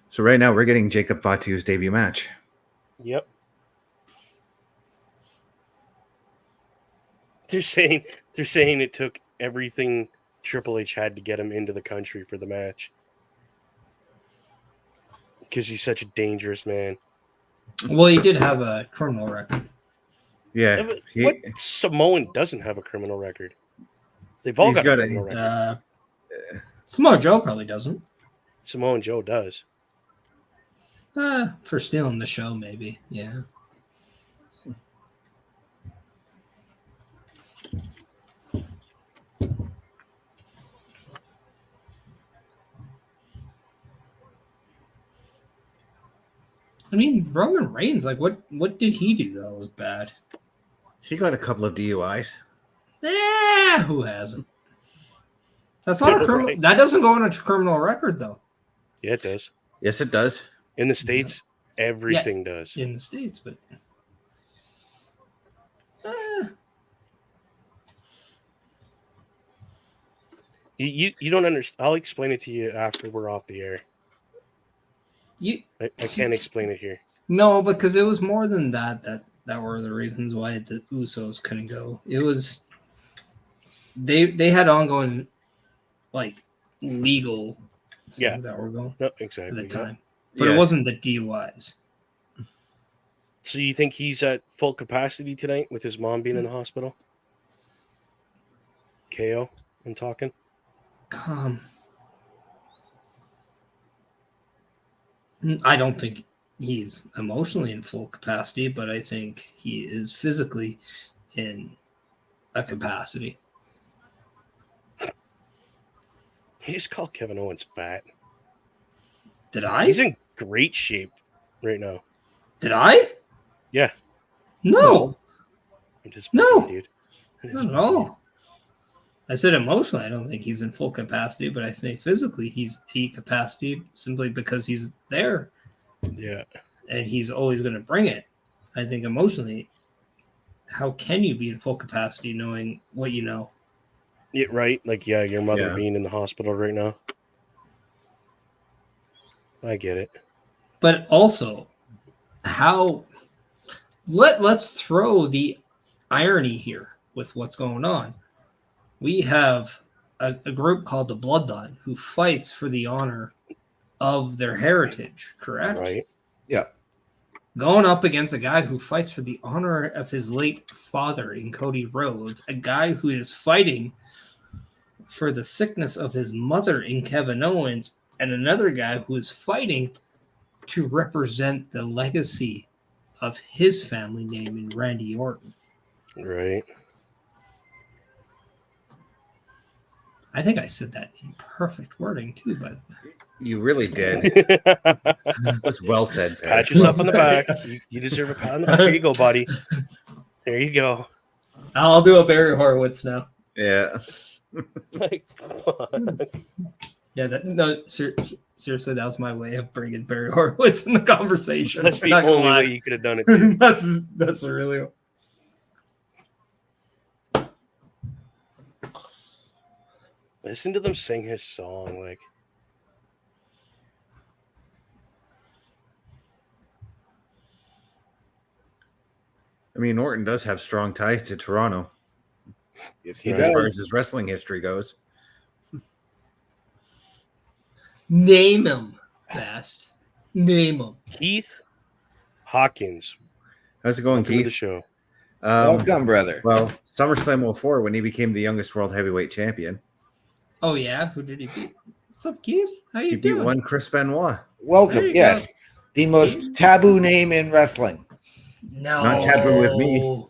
So right now we're getting Jacob Fatu's debut match. Yep. They're saying it took everything Triple H had to get him into the country for the match because he's such a dangerous man. Well, he did have a criminal record. Yeah. What Samoan doesn't have a criminal record? They've all got a criminal record. Samoa Joe probably doesn't. Samoan Joe does. For stealing the show, maybe. Yeah. I mean, Roman Reigns, like, what did he do that was bad? He got a couple of DUIs. Who hasn't? That's not a criminal. Right. That doesn't go on a criminal record, though. Yeah, it does. Yes, it does. In the States, everything does. In the States, but you don't understand. I'll explain it to you after we're off the air. I can't explain it here. No, because it was more than that were the reasons why the Usos couldn't go. It was they had ongoing like legal things that were going exactly at the time. But it wasn't the DUIs. So you think he's at full capacity tonight with his mom being in the hospital? KO, I'm talking. I don't think he's emotionally in full capacity, but I think he is physically in a capacity. He just called Kevin Owens fat. Did I? He's in great shape right now. Did I? Yeah. No. I'm just dude. Not at all. I said emotionally, I don't think he's in full capacity, but I think physically he's capacity simply because he's there. Yeah. And he's always going to bring it. I think emotionally, how can you be in full capacity knowing what you know? Yeah, right. Like, your mother being in the hospital right now. I get it. But also, let's throw the irony here with what's going on. We have a group called the Bloodline who fights for the honor of their heritage, correct? Right. Yeah. Going up against a guy who fights for the honor of his late father in Cody Rhodes, a guy who is fighting for the sickness of his mother in Kevin Owens, and another guy who is fighting to represent the legacy of his family name in Randy Orton. Right. I think I said that in perfect wording too, but you really did. It was well said. Pat yourself on the back. You deserve a pat on the back. There you go, buddy. There you go. I'll do a Barry Horowitz now. Yeah. Seriously, that was my way of bringing Barry Horowitz in the conversation. That's the only way you could have done it. Too. that's really. Listen to them sing his song, like. I mean, Orton does have strong ties to Toronto. Yes, he as does. far as his wrestling history goes. Name him, best. Name him. Keith Hawkins. How's it going, Keith? The show. Welcome, brother. Well, SummerSlam 04 when he became the youngest world heavyweight champion. Oh yeah, who did he beat? What's up, Keith? How you doing? He beat one Chris Benoit. Welcome. Yes, go. The most taboo name in wrestling. No, not taboo with me.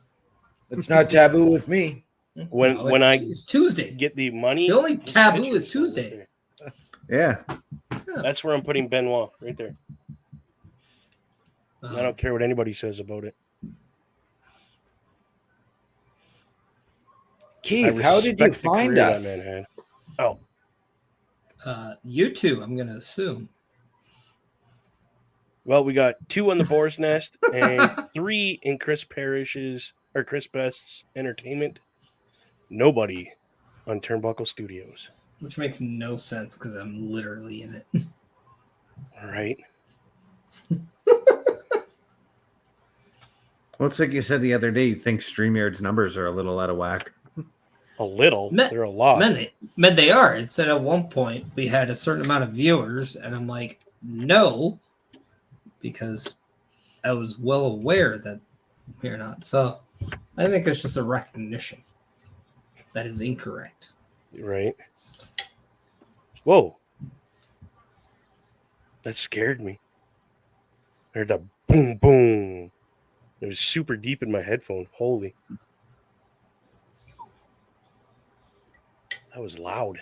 It's not taboo with me. It's Tuesday. Get the money. The only taboo is Tuesday. Yeah. That's where I'm putting Benoit right there. I don't care what anybody says about it. Keith, how did you find us? YouTube, I'm going to assume. Well, we got 2 on the Boar's Nest and 3 in Chris Best's entertainment. Nobody on Turnbuckle Studios. Which makes no sense because I'm literally in it. All right. Well, it's like you said the other day, you think StreamYard's numbers are a little out of whack. A little. They're a lot. Men, they are. It said at one point we had a certain amount of viewers, and I'm like, no, because I was well aware that we're not. So I think it's just a recognition that is incorrect. Right. Whoa. That scared me. I heard that boom, boom. It was super deep in my headphone. Holy. That was loud.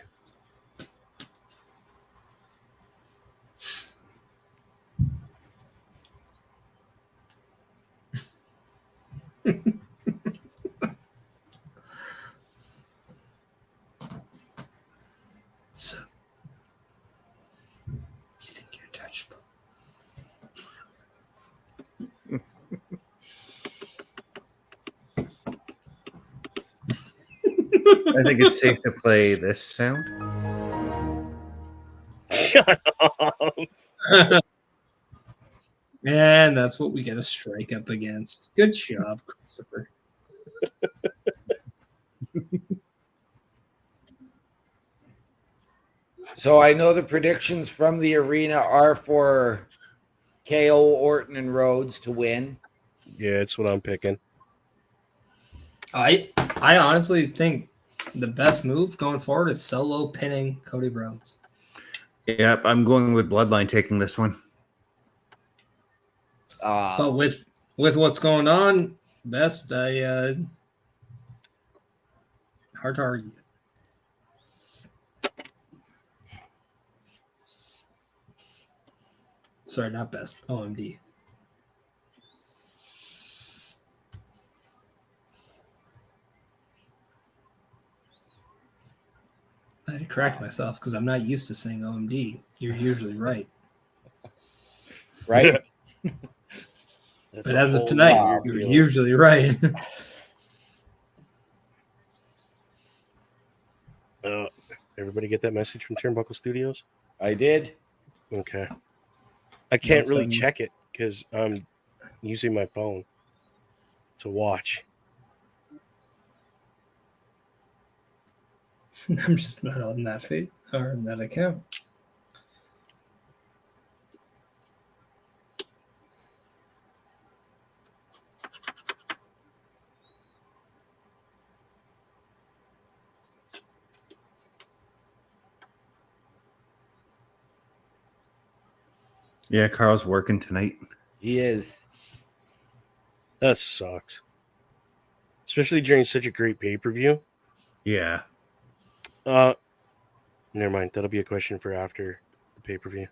So, you think you're touchable? I think it's safe to play this sound. Shut up. And that's what we get a strike up against. Good job, Christopher. So I know the predictions from the arena are for KO, Orton, and Rhodes to win. Yeah, that's what I'm picking. I honestly think the best move going forward is solo pinning Cody Rhodes. Yep, I'm going with Bloodline taking this one. But with what's going on, best hard to argue. Sorry, not best. OMD. I had to correct myself because I'm not used to saying OMD. You're usually right. Right? But as of tonight, you're usually right. Everybody get that message from Turnbuckle Studios? I did. Okay. I can't really check it because I'm using my phone to watch. I'm just not on that face or on that account. Yeah, Carl's working tonight. He is. That sucks. Especially during such a great pay-per-view. Yeah. Never mind. That'll be a question for after the pay-per-view.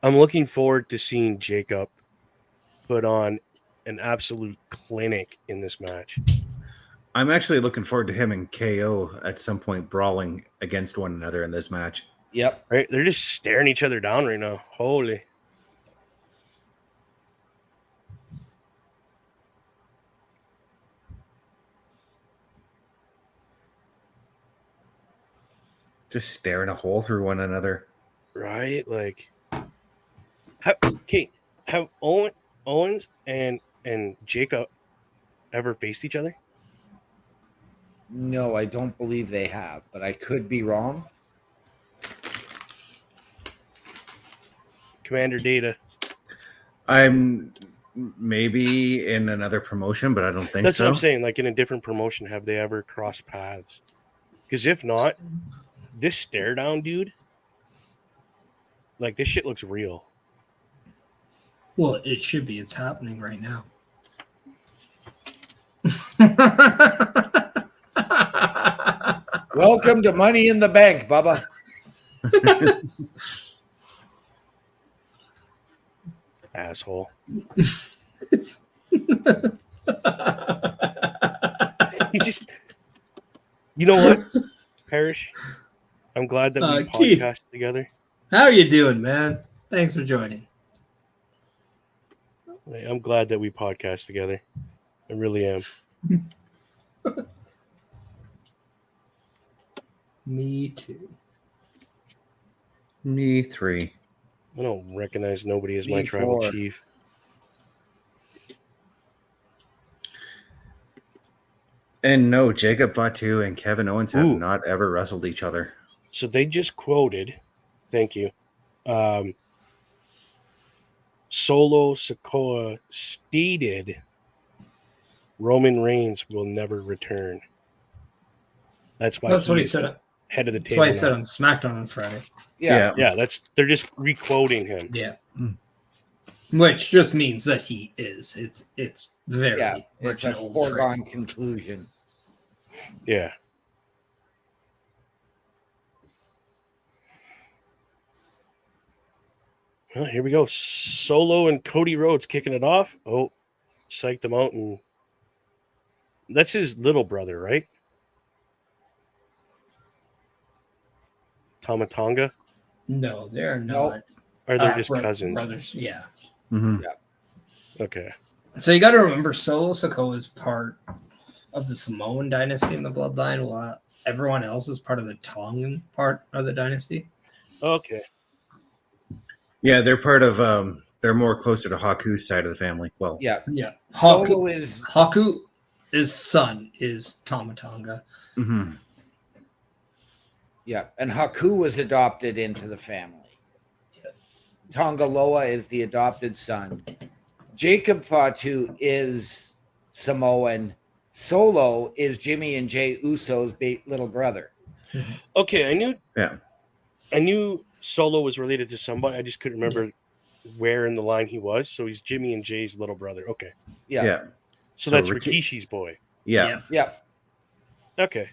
I'm looking forward to seeing Jacob put on an absolute clinic in this match. I'm actually looking forward to him and KO at some point brawling against one another in this match. Yep. Right? They're just staring each other down right now. Holy. Just staring a hole through one another. Right? Like, have Owens and Jacob ever faced each other? No, I don't believe they have, but I could be wrong. Commander Data. I'm maybe in another promotion, but I don't think That's so. what I'm saying. Like in a different promotion, have they ever crossed paths? Because if not, this stare down, dude, like this shit looks real. Well, it should be. It's happening right now. Welcome to Money in the Bank, Bubba. Asshole. You know what, Parrish? I'm glad that we Keith, podcast together. How are you doing, man? Thanks for joining. I'm glad that we podcast together. I really am. Me too. Me 3. I don't recognize nobody as my Me tribal 4. chief. And no, Jacob Fatu and Kevin Owens have Ooh. not ever wrestled each other. So they just quoted, thank you, Solo Sikoa stated Roman Reigns will never return. That's why That's what he is said. head of the That's table why he said now. on SmackDown on Friday. Yeah. Yeah, they're just re-quoting him. Yeah. Hmm. Which just means that he is. It's very Yeah. much It's a an old foregone trick. conclusion. Yeah. Well, here we go. Solo and Cody Rhodes kicking it off. Oh, psyched him out. And that's his little brother, right? Tamatonga? No, they're Nope. not. Or they're just cousins? Brothers, yeah. Mm-hmm. Okay. So you got to remember, Solo Sikoa is part of the Samoan dynasty in the bloodline, while everyone else is part of the Tongan part of the dynasty. Okay. Yeah, they're part of. They're more closer to Haku's side of the family. Well, Yeah. Yeah. Solo is His son is Tamatonga. mm-hmm. yeah, and Haku was adopted into the family. Tongaloa is the adopted son. Jacob Fatu is Samoan. Solo is Jimmy and Jey Uso's little brother. Okay, I knew Solo was related to somebody. I just couldn't remember where in the line he was. So he's Jimmy and Jay's little brother. Okay. Yeah. Yeah. So that's Rikishi's boy. Yeah. Yeah. Okay.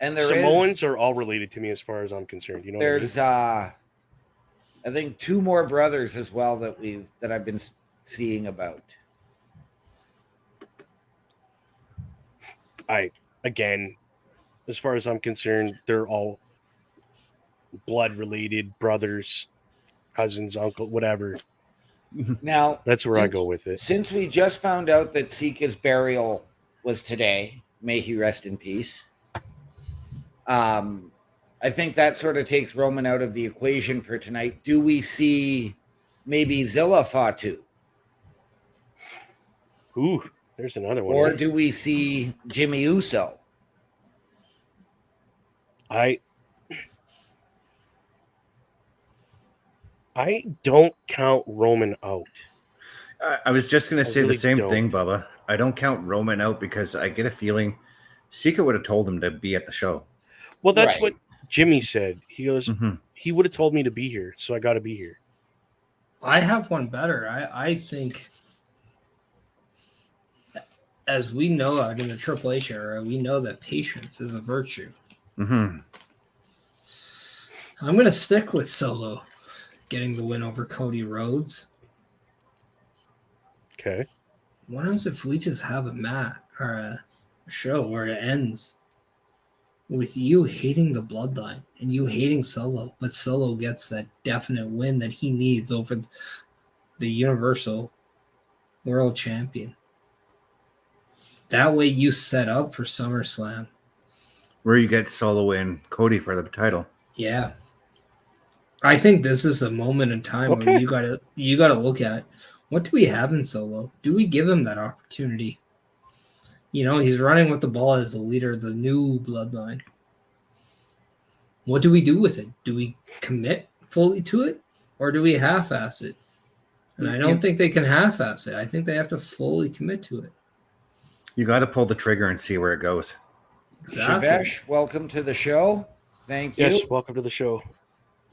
And there Samoans are all related to me as far as I'm concerned. You know there's I think 2 more brothers as well that I've been seeing about. Again, as far as I'm concerned, they're all blood related, brothers, cousins, uncle, whatever. Now That's where I go with it. Since we just found out that Sika's burial was today, may he rest in peace. I think that sort of takes Roman out of the equation for tonight. Do we see maybe Zilla Fatu? Ooh, there's another one. Or do we see Jimmy Uso? I don't count Roman out. I was just going to say really the same don't. thing, Bubba. I don't count Roman out because I get a feeling Sika would have told him to be at the show. Well, that's Right. what Jimmy said. He goes, Mm-hmm. he would have told me to be here, so I got to be here. I have one better. I think, as we know out in the Triple H era, we know that patience is a virtue. Mm-hmm. I'm going to stick with Solo getting the win over Cody Rhodes. Okay. What happens if we just have a match or a show where it ends with you hating the bloodline and you hating Solo, but Solo gets that definite win that he needs over the Universal World Champion? That way you set up for SummerSlam. Where you get Solo and Cody for the title. Yeah. I think this is a moment in time where you gotta look at, what do we have in Solo? Do we give him that opportunity? You know, he's running with the ball as the leader of the new bloodline. What do we do with it? Do we commit fully to it, or do we half-ass it? And I don't think they can half-ass it. I think they have to fully commit to it. You got to pull the trigger and see where it goes. Exactly. Shavesh, welcome to the show. Thank you. Yes, welcome to the show.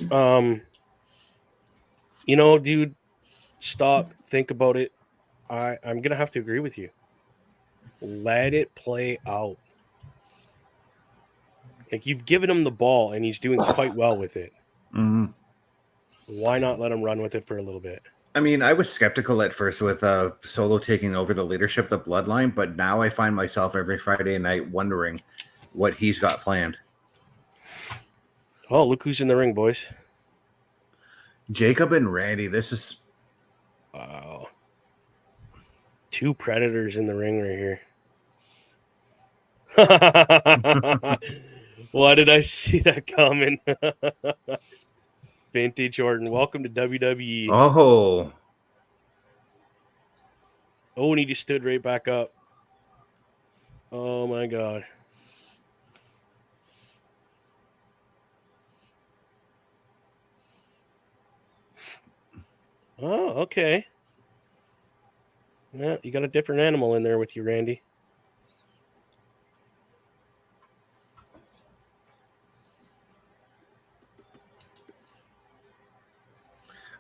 You know, dude, stop, think about it. I'm gonna have to agree with you. Let it play out. Like, you've given him the ball and he's doing quite well with it. Mm-hmm. Why not let him run with it for a little bit? I mean, I was skeptical at first with Solo taking over the leadership of the bloodline, but now I find myself every Friday night wondering what he's got planned. Oh, look who's in the ring, boys. Jacob and Randy, this is... Wow. 2 predators in the ring right here. Why did I see that coming? Vintage Orton, welcome to WWE. Oh, Oh, and he just stood right back up. Oh my god. Oh, okay. Yeah, you got a different animal in there with you, Randy.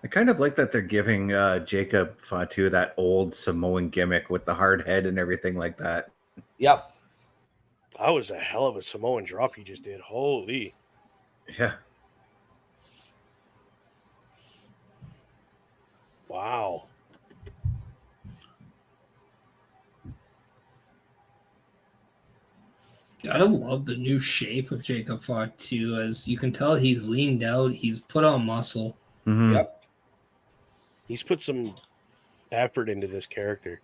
I kind of like that they're giving Jacob Fatu that old Samoan gimmick with the hard head and everything like that. Yep. That was a hell of a Samoan drop he just did. Holy. Yeah. Wow. Gotta love the new shape of Jacob Fatu. As you can tell, he's leaned out. He's put on muscle. Mhm. Yep. He's put some effort into this character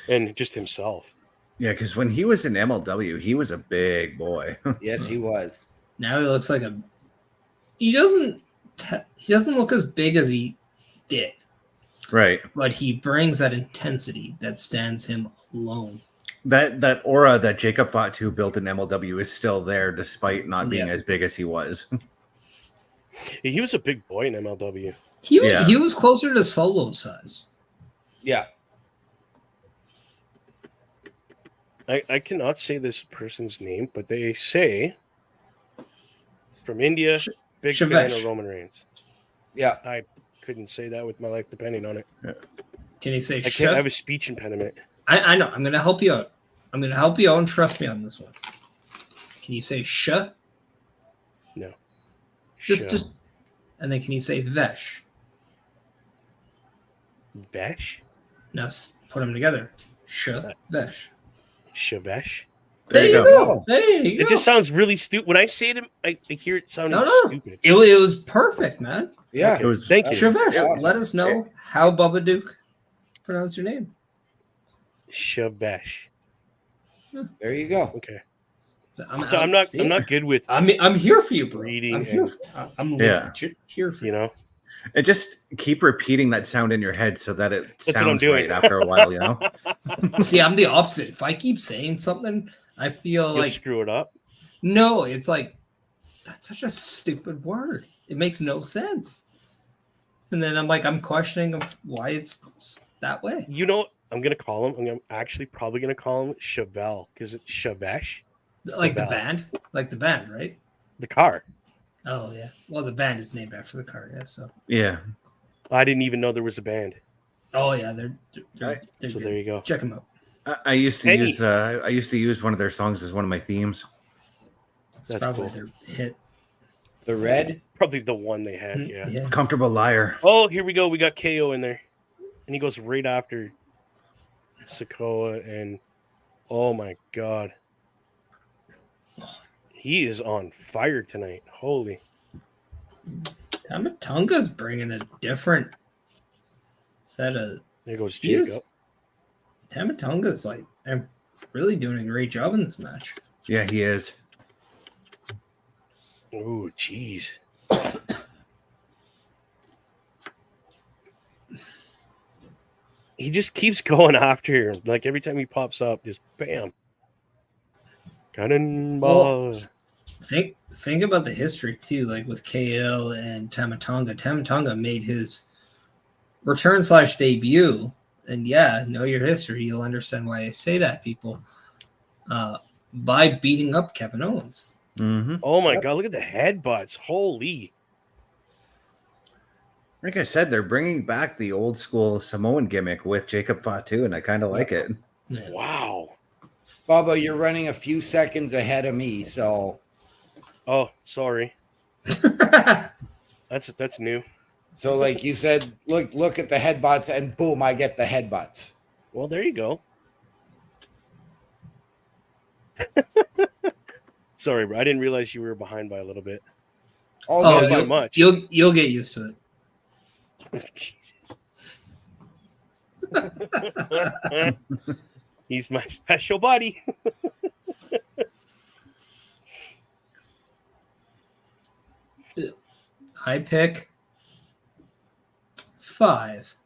and just himself. Yeah, because when he was in MLW, he was a big boy. Yes, he was. Now he looks like a. He doesn't look as big as he did, Right. but he brings that intensity that stands him alone. That aura that Jacob Fatu built in MLW is still there, despite not being Yeah. as big as he was. He was a big boy in MLW. He was closer to Solo size. Yeah. I cannot say this person's name, but they say from India, big fan Shavesh. of Roman Reigns. Yeah. I couldn't say that with my life depending on it. Can you say I Sh? can't have a speech impediment. I know. I'm going to help you out. I'm going to help you out and trust me on this one. Can you say Sh? No. Just, and then can you say Vesh? Vesh? Now put them together. Sh, Vesh. Shavesh? There you go. There you go. It just sounds really stupid. When I say it, I hear it sounding No. stupid. It was perfect, man. Yeah. Okay, It was- Thank you. Shavesh. awesome. Let us know how Bubba Duke pronounce your name. Shavesh. There you go. Okay. So I'm not good with, I'm here for you, bro. Reading I'm here. and- I'm Yeah. legit here for you you. know. And just keep repeating that sound in your head so that it That's what I'm sounds doing. right after a while, you know? See, I'm the opposite. If I keep saying something, I feel You'll like screw it up. no. It's like that's such a stupid word. It makes no sense. And then I'm questioning why it's that way. You know, I'm gonna call him. I'm actually probably gonna call him Chevelle because it's Shavesh. Like the Bell. band, right? The car. Oh yeah. Well, the band is named after the car, yeah. So. Yeah. I didn't even know there was a band. Oh yeah, they're So good. there you go. Check them out. I used to Penny. use one of their songs as one of my themes. It's That's probably cool. their hit. The red. Probably the one they had. Yeah. Yeah. Comfortable Liar. Oh, here we go. We got KO in there, and he goes right after Sikoa, and oh my god, he is on fire tonight. Holy. Tamatonga's bringing a different set of. There goes He Jacob. is. Tamatonga's I'm really doing a great job in this match. Yeah, he is. Oh, jeez. He just keeps going after. Like every time he pops up, just bam. Cannonball. Think about the history too, like with KL and Tamatonga. Tamatonga made his return/debut, and yeah, know your history. You'll understand why I say that, people. By beating up Kevin Owens. Mm-hmm. Oh my god, look at the headbutts. Holy. Like I said, they're bringing back the old school Samoan gimmick with Jacob Fatu, and I kind of like it. Yeah. Wow. Bubba, you're running a few seconds ahead of me, so Oh, sorry. That's new. like you said, look at the headbutts, and boom, I get the headbutts. Well, there you go. Sorry, bro. I didn't realize you were behind by a little bit. Oh, Not yeah. by much. You'll get used to it. Jesus. He's my special buddy. I pick 5.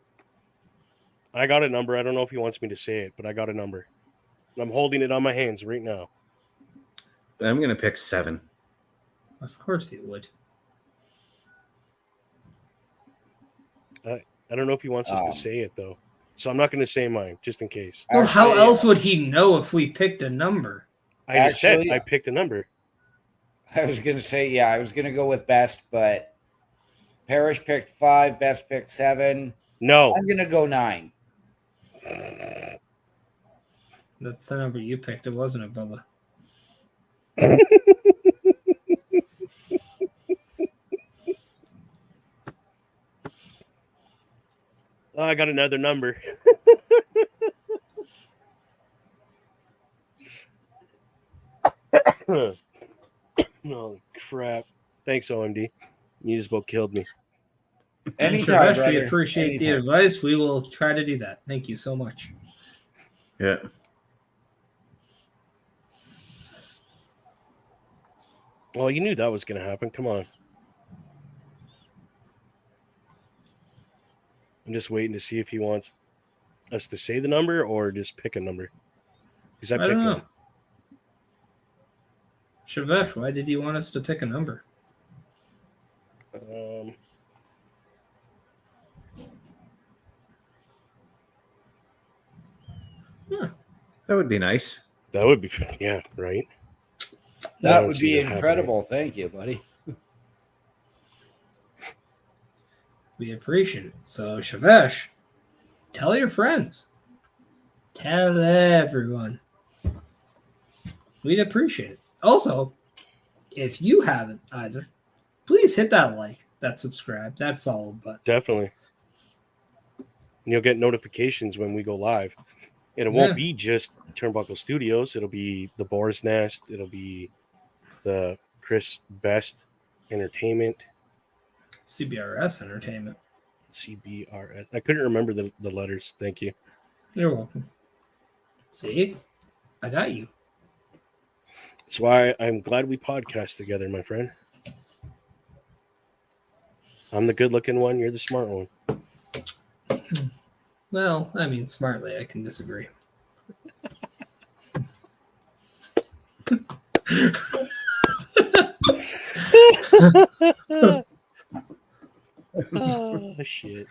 I got a number. I don't know if he wants me to say it, but I got a number. I'm holding it on my hands right now. I'm going to pick 7. Of course he would. I don't know if he wants us to say it, though. So I'm not going to say mine, just in case. Well, how else would he know if we picked a number? I just said I picked a number. I was going to say, I was going to go with Best, but Parrish picked 5, Best picked 7. No. I'm going to go 9. That's the number you picked. It wasn't it, Bubba. Oh, I got another number. Oh, crap. Thanks, OMD. You just about killed me. Anytime, Shavesh, we appreciate the advice. We will try to do that. Thank you so much. Yeah. Well, you knew that was going to happen. Come on. I'm just waiting to see if he wants us to say the number or just pick a number. Because I don't know. Shavesh, why did you want us to pick a number? That would be nice. That would be, yeah, right? That would be incredible. Thank you, buddy. We appreciate it. So, Shavesh, tell your friends. Tell everyone. We'd appreciate it. Also, if you haven't either, please hit that like, that subscribe, that follow button. Definitely. And you'll get notifications when we go live. And it won't be just Turnbuckle Studios. It'll be the Boar's Nest. It'll be the Chris Best Entertainment. CBRS Entertainment. CBRS. I couldn't remember the letters. Thank you. You're welcome. See? I got you. That's why I'm glad we podcast together, my friend. I'm the good-looking one. You're the smart one. Well, I mean, smartly, I can disagree. Oh, shit.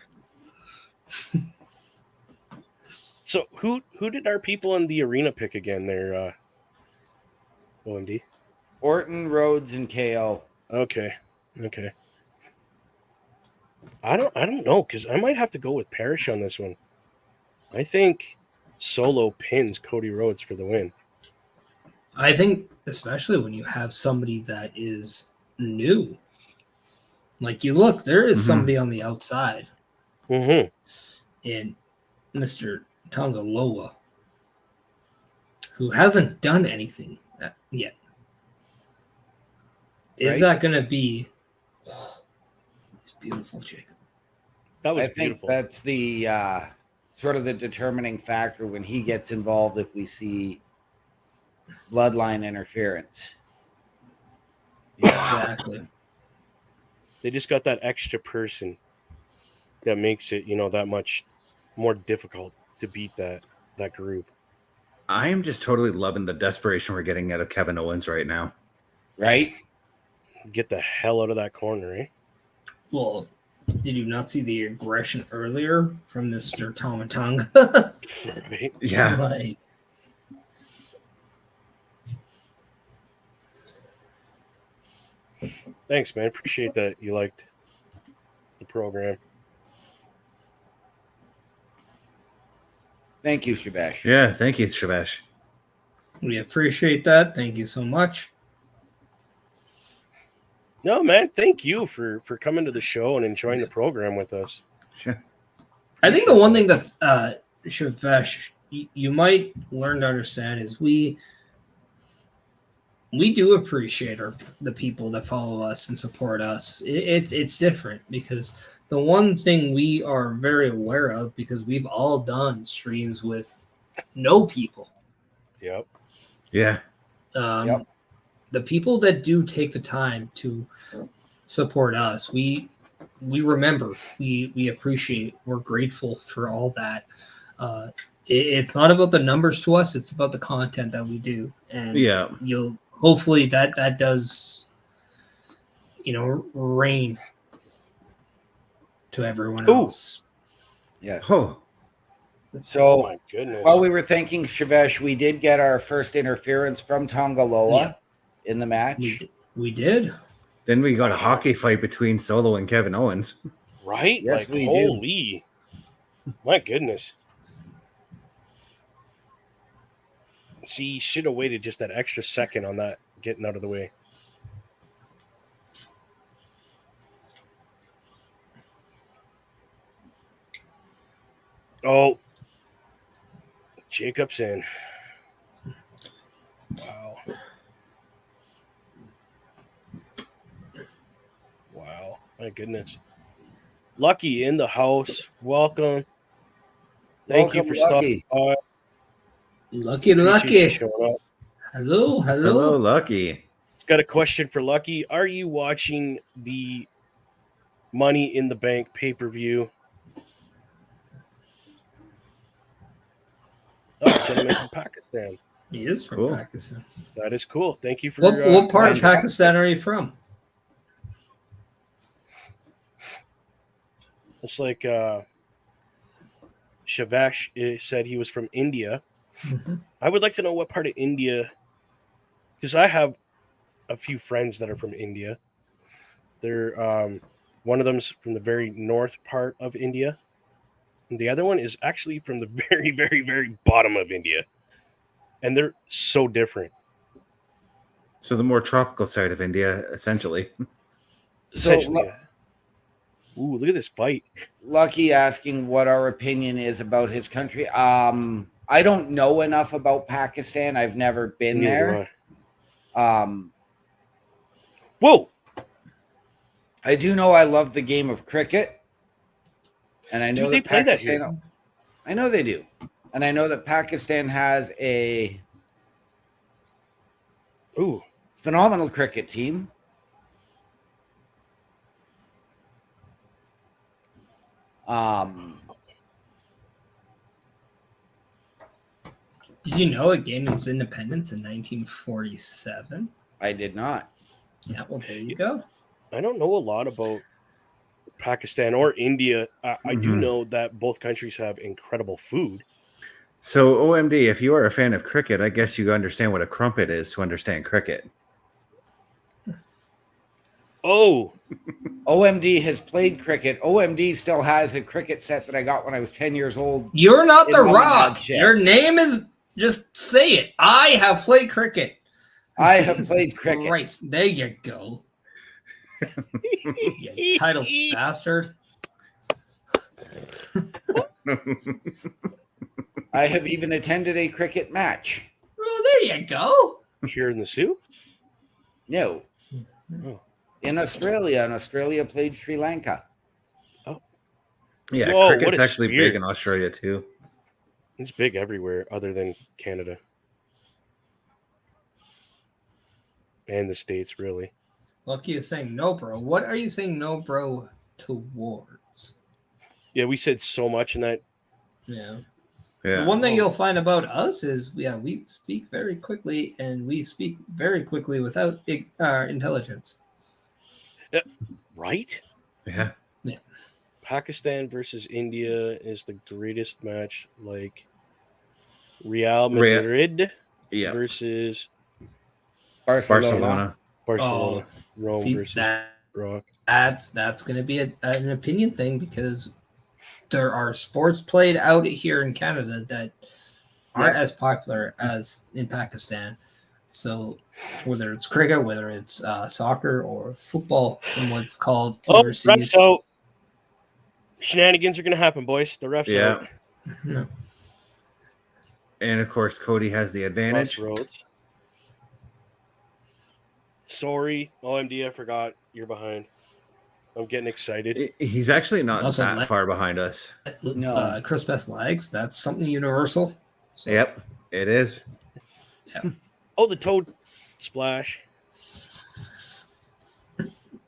So, who did our people in the arena pick again there, OMD? Orton, Rhodes, and KO. Okay. I don't know, because I might have to go with Parrish on this one. I think Solo pins Cody Rhodes for the win. I think, especially when you have somebody that is new. Like, you look, there is somebody on the outside. Mm-hmm. And Mr. Tonga Loa, who hasn't done anything yet. Is that going to be... It's beautiful, Jacob. That was I think beautiful. that's the sort of the determining factor when he gets involved if we see bloodline interference. Exactly. They just got that extra person that makes it, that much more difficult to beat that group. I am just totally loving the desperation we're getting out of Kevin Owens right now. Right? Get the hell out of that corner, eh? Well, did you not see the aggression earlier from Mr. Tomatonga? Right? Yeah. Like, Thanks, man. Appreciate that you liked the program. Thank you, Shabash. Yeah, thank you, Shabash. we appreciate that. Thank you so much. No, man, thank you for coming to the show and enjoying the program with us. Sure. I think the one thing that's Shavesh, you might learn to understand is we do appreciate the people that follow us and support us. It's different because the one thing we are very aware of, because we've all done streams with no people. Yep. Yeah. The people that do take the time to support us, we remember, we appreciate, we're grateful for all that. It's not about the numbers to us; it's about the content that we do, and Yeah. you'll hopefully that does, reign to everyone Ooh. else. Yes. Oh, Oh So my goodness. while we were thinking, Shavesh, we did get our first interference from Tongaloa in the match. We did. then we got a hockey fight between Solo and Kevin Owens. Right? Yes, like, we do. holy. My goodness. See, should have waited just that extra second on that getting out of the way. Oh. Jacob's in. Wow. Wow. My goodness. Lucky in the house. Welcome. Thank you Welcome, for stopping by. Lucky. Appreciate you showing up. Hello. Hello, Lucky. Got a question for Lucky. Are you watching the Money in the Bank pay-per-view? Oh, gentleman from Pakistan. He is from Cool. Pakistan. That is cool. Thank you for What part of fantastic. Pakistan are you from? It's like Shavash said he was from India. Mhm. I would like to know what part of India, because I have a few friends that are from India. They're one of them's from the very north part of India, and the other one is actually from the very, very, very bottom of India, and they're so different. So the more tropical side of India, essentially. Essentially, yeah. Ooh, look at this fight. Lucky asking what our opinion is about his country. I don't know enough about Pakistan. I've never been Neither do there. Whoa! I do know I love the game of cricket, and I know Dude, they that play that Pakistan. here. I know they do, and I know that Pakistan has a Ooh, phenomenal cricket team. Did you know it gained its independence in 1947? I did not. Yeah, well, there you go. I don't know a lot about Pakistan or India. I do Mhm. know that both countries have incredible food. So OMD, if you are a fan of cricket, I guess you understand what a crumpet is to understand cricket. Oh, OMD has played cricket. OMD still has a cricket set that I got when I was 10 years old. You're not the In Mom and Rock. Dad's shed. Your name is just say it. I have played cricket. I have played cricket. Christ, there you go. You titled bastard. I have even attended a cricket match. Well, there you go. here in the Sioux? No. Oh. In Australia, and Australia played Sri Lanka. Yeah, Whoa, what cricket's a actually spear. big in Australia too. It's big everywhere other than Canada. And the States, really. Lucky is saying no, bro. What are you saying no, bro, towards? Yeah, we said so much in that. Yeah. Yeah. The one thing you'll find about us is, we speak very quickly, and we speak very quickly without intelligence. Right? Yeah. Pakistan versus India is the greatest match. Like Real Real- Madrid Yeah. versus Barcelona. Barcelona. Rome See, versus Rock. that's going to be an opinion thing, because there are sports played out here in Canada that aren't as popular as in Pakistan. So whether it's cricket, whether it's soccer or football, from what's called overseas. Ref's out. Shenanigans are going to happen, boys. The ref's Yeah. out. No. And of course, Cody has the advantage. Crossroads. Sorry, OMD, I forgot. You're behind. I'm getting excited. He's actually not Also, that far behind us. No. Chris Best legs. That's something universal. So, Yep, it is. Oh, the toad splash.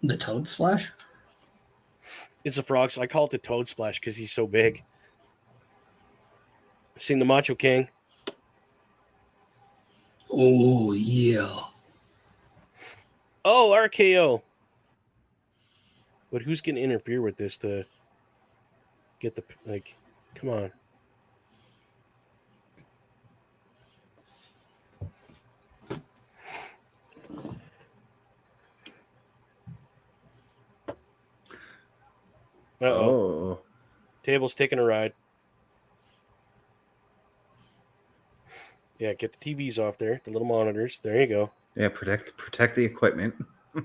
The Toad Splash. It's a frog, so I call it the toad splash because he's so big. Seen the Macho King. Oh, yeah. Oh, RKO. But who's going to interfere with this to get the, like, come on. Uh-oh. Oh. Table's taking a ride. Yeah, get the TVs off there, the little monitors. There you go. Yeah, protect the equipment. I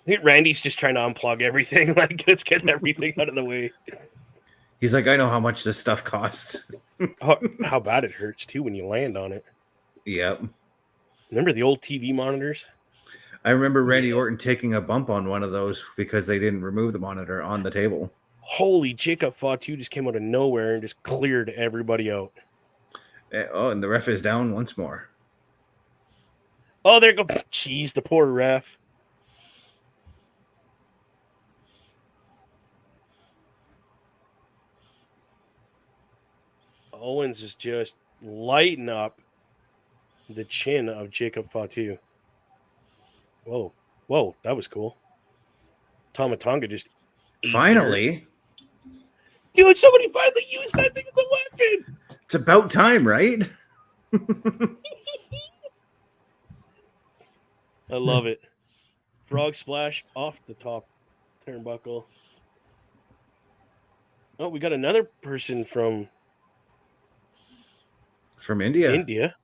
think Randy's just trying to unplug everything. Like, let's get everything out of the way. He's like, I know how much this stuff costs. How bad it hurts, too, when you land on it. Yep. Remember the old TV monitors? I remember Randy Orton taking a bump on one of those because they didn't remove the monitor on the table. Holy, Jacob Fatu just came out of nowhere and just cleared everybody out. Oh, and the ref is down once more. Oh, there you go. Jeez, the poor ref. Owens is just lighting up the chin of Jacob Fatu. Whoa. Whoa, that was cool. Tomatonga just... Finally. Dude, somebody finally used that thing as a weapon. It's about time, right? I love it. Frog splash off the top turnbuckle. Oh, we got another person from India. India.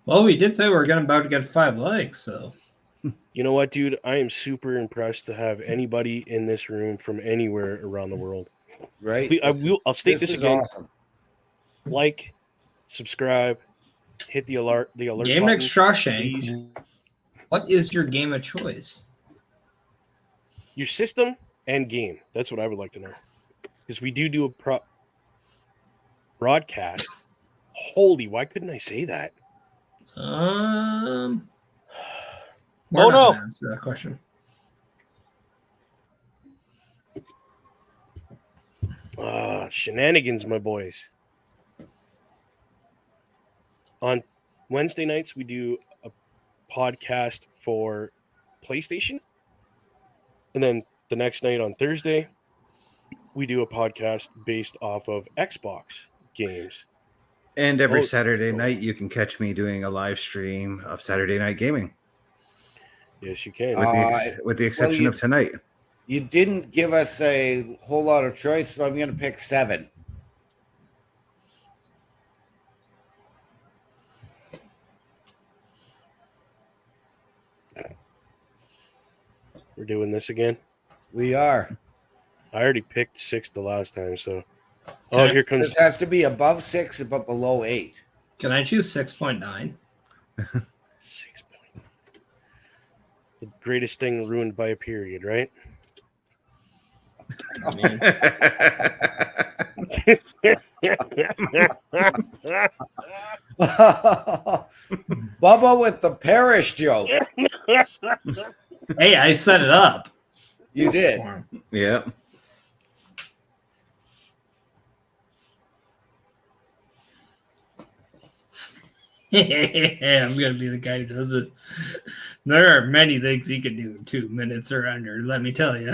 Well, we did say we were about to get 5 likes, so. You know what, dude? I am super impressed to have anybody in this room from anywhere around the world. Right. I'll state this again. Awesome. Like, subscribe, hit the alert. Game button, next Shawshank. please. What is your game of choice? Your system and game. That's what I would like to know. Because we do a broadcast. Holy, why couldn't I say that? We're Oh, not no. gonna answer that question. Shenanigans, my boys. On Wednesday nights, we do a podcast for PlayStation. And then the next night on Thursday, we do a podcast based off of Xbox games. And every Saturday night, you can catch me doing a live stream of Saturday Night Gaming. Yes, you can. With the exception of tonight. You didn't give us a whole lot of choice, so I'm going to pick 7. We're doing this again. We are. I already picked 6 the last time, so. Oh, here comes. This has to be above 6 but below 8. Can I choose 6.9? 6 point. The greatest thing ruined by a period, right? I mean, Bubba with the parish joke. hey, I set it up. You did. for him. Yeah. I'm gonna be the guy who does this. There are many things he can do in 2 minutes or under, let me tell you.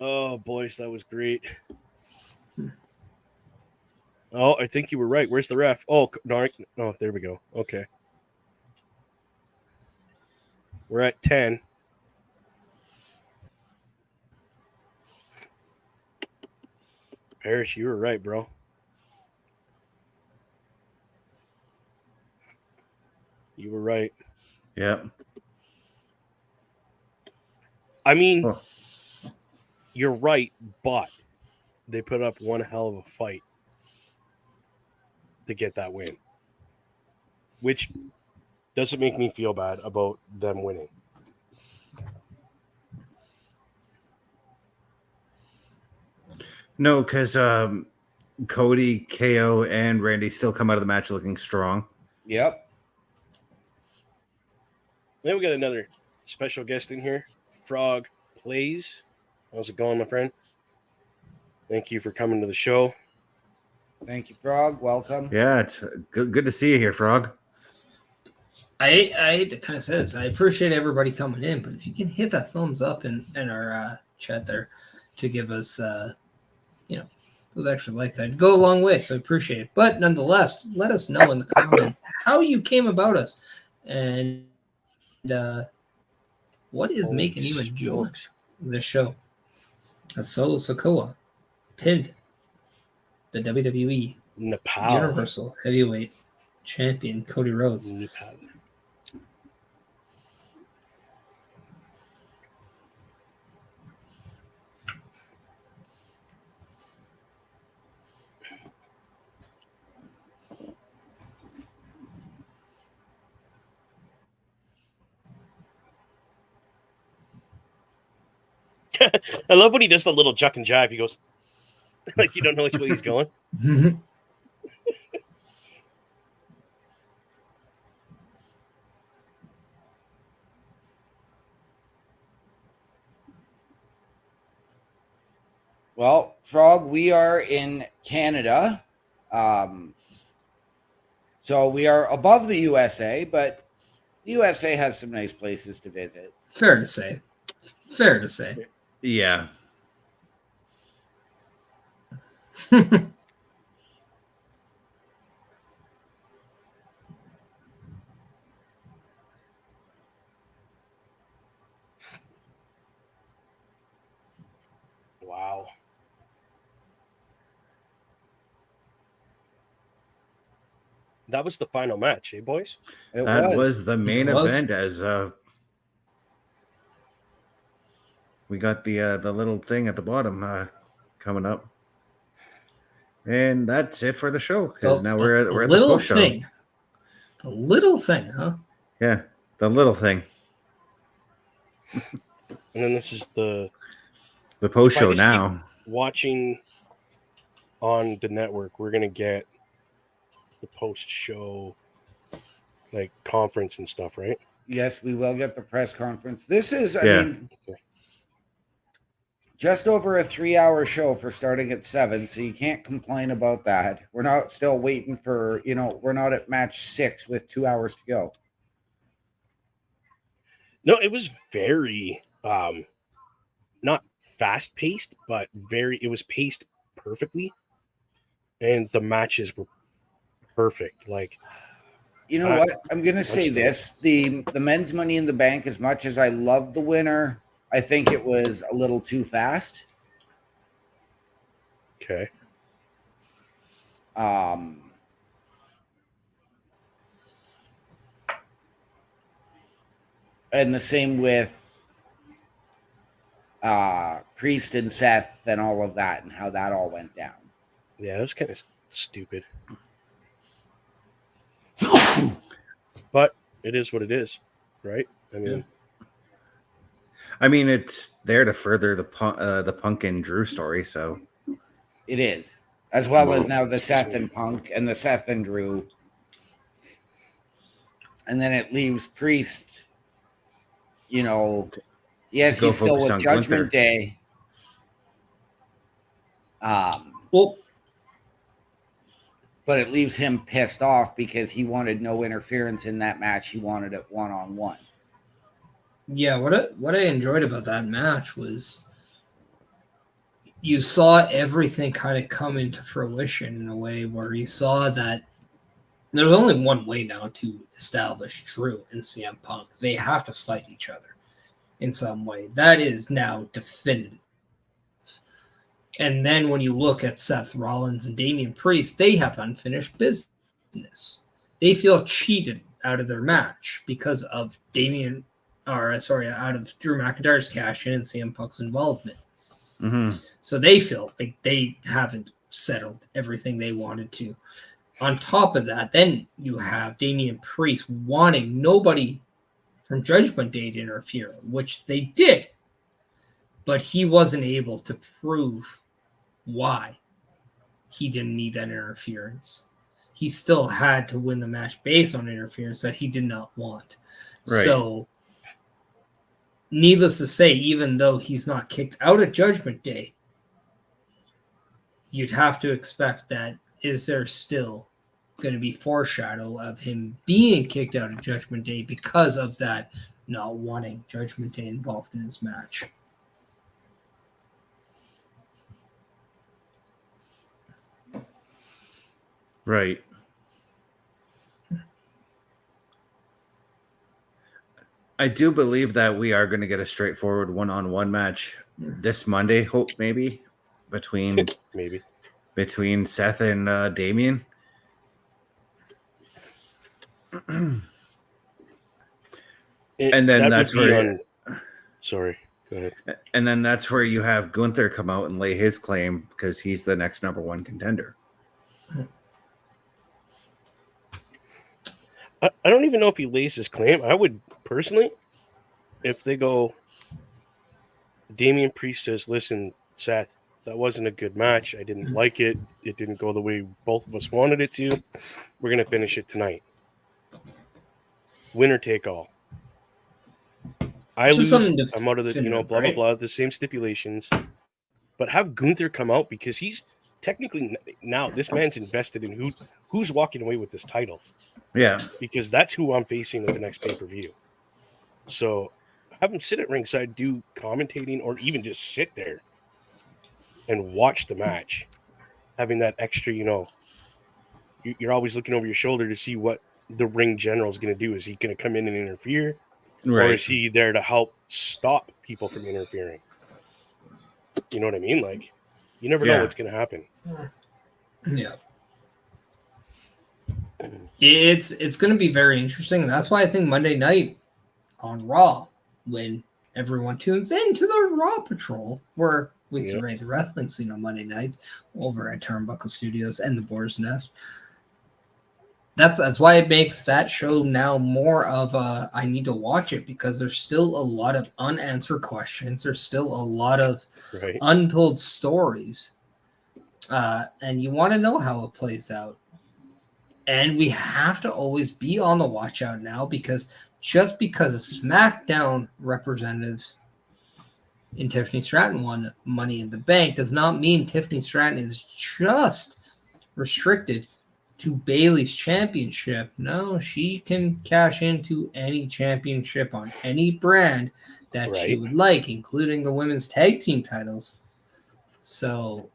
Oh, boys, that was great. Oh, I think you were right. Where's the ref? Oh, no, there we go. Okay. We're at 10. Parrish, you were right, bro. You were right. Yep. I mean, you're right, but they put up one hell of a fight to get that win, which doesn't make me feel bad about them winning. No, because Cody, KO, and Randy still come out of the match looking strong. Yep. Then we got another special guest in here, Frog Plays. How's it going, my friend? Thank you for coming to the show. Thank you, Frog. Welcome. Yeah, it's good to see you here, Frog. I hate to kind of say this. I appreciate everybody coming in, but if you can hit that thumbs up in our chat there to give us, those extra likes, that'd go a long way. So I appreciate it. But nonetheless, let us know in the comments how you came about us and what is making you enjoy the show. Solo Sikoa pinned the WWE Nepal. Universal Heavyweight Champion Cody Rhodes. Nepal. I love when he does the little juck and jive. He goes, like you don't know which way he's going. Well, Frog, we are in Canada. So we are above the USA, but the USA has some nice places to visit. Fair to say. Fair to say. Yeah. Wow. That was the final match, eh, boys? That was the main event as we got the little thing at the bottom coming up. And that's it for the show because now we're at the post show. Thing. The little thing, huh? Yeah, the little thing. And then this is the post show now. Watching on the network, we're gonna get the post show like conference and stuff, right? Yes, we will get the press conference. This is, I mean, just over a 3-hour show for starting at 7, so you can't complain about that. We're not still waiting for, we're not at match 6 with 2 hours to go. No, it was very not fast paced, but it was paced perfectly, and the matches were perfect. Like, you know what? I'm gonna say this: the men's Money in the Bank. As much as I love the winner, I think it was a little too fast. Okay. And the same with Priest and Seth and all of that and how that all went down. Yeah, it was kind of stupid. But it is what it is, right? I mean, it's there to further the Punk and Drew story, so it is, as well as now the Seth and Punk and the Seth and Drew, and then it leaves Priest. Yes, he's still with Judgment Day. But it leaves him pissed off because he wanted no interference in that match. He wanted it one-on-one. Yeah, what I enjoyed about that match was you saw everything kind of come into fruition in a way where you saw that there's only one way now to establish Drew and CM Punk. They have to fight each other in some way. That is now definitive. And then when you look at Seth Rollins and Damian Priest, they have unfinished business. They feel cheated out of their match because of out of Drew McIntyre's cash in and CM Punk's involvement. Mm-hmm. So they feel like they haven't settled everything they wanted to. On top of that, then you have Damian Priest wanting nobody from Judgment Day to interfere, which they did. But he wasn't able to prove why he didn't need that interference. He still had to win the match based on interference that he did not want. Right. So needless to say, even though he's not kicked out of Judgment Day, you'd have to expect that is there still going to be foreshadow of him being kicked out of Judgment Day because of that not wanting Judgment Day involved in his match. Right. I do believe that we are going to get a straightforward one-on-one match this Monday. Hope maybe between Seth and Damian. And then that's where. Sorry, go ahead. And then that's where you have Gunther come out and lay his claim because he's the next number one contender. I don't even know if he lays his claim. I would personally, if they go, Damian Priest says, listen, Seth, that wasn't a good match. I didn't like it. It didn't go the way both of us wanted it to. We're going to finish it tonight. Winner take all. I lose, I'm out of the, blah, blah, blah, the same stipulations. But have Gunther come out because he's technically now, this man's invested in who's walking away with this title. Yeah. Because that's who I'm facing at the next pay-per-view. So have him sit at ringside, do commentating, or even just sit there and watch the match. Having that extra, you're always looking over your shoulder to see what the ring general is going to do. Is he going to come in and interfere? Right. Or is he there to help stop people from interfering? You know what I mean? Like, you never know what's going to happen. Yeah. It's going to be very interesting. And that's why I think Monday night on Raw, when everyone tunes into the Raw Patrol, where we survey the wrestling scene on Monday nights over at Turnbuckle Studios and the Boar's Nest. That's why it makes that show now more of a I need to watch it, because there's still a lot of unanswered questions. There's still a lot of untold stories. And you want to know how it plays out. And we have to always be on the watch out now, because just because a SmackDown representative in Tiffany Stratton won Money in the Bank does not mean Tiffany Stratton is just restricted to Bayley's championship. No, she can cash into any championship on any brand that she would like, including the women's tag team titles. So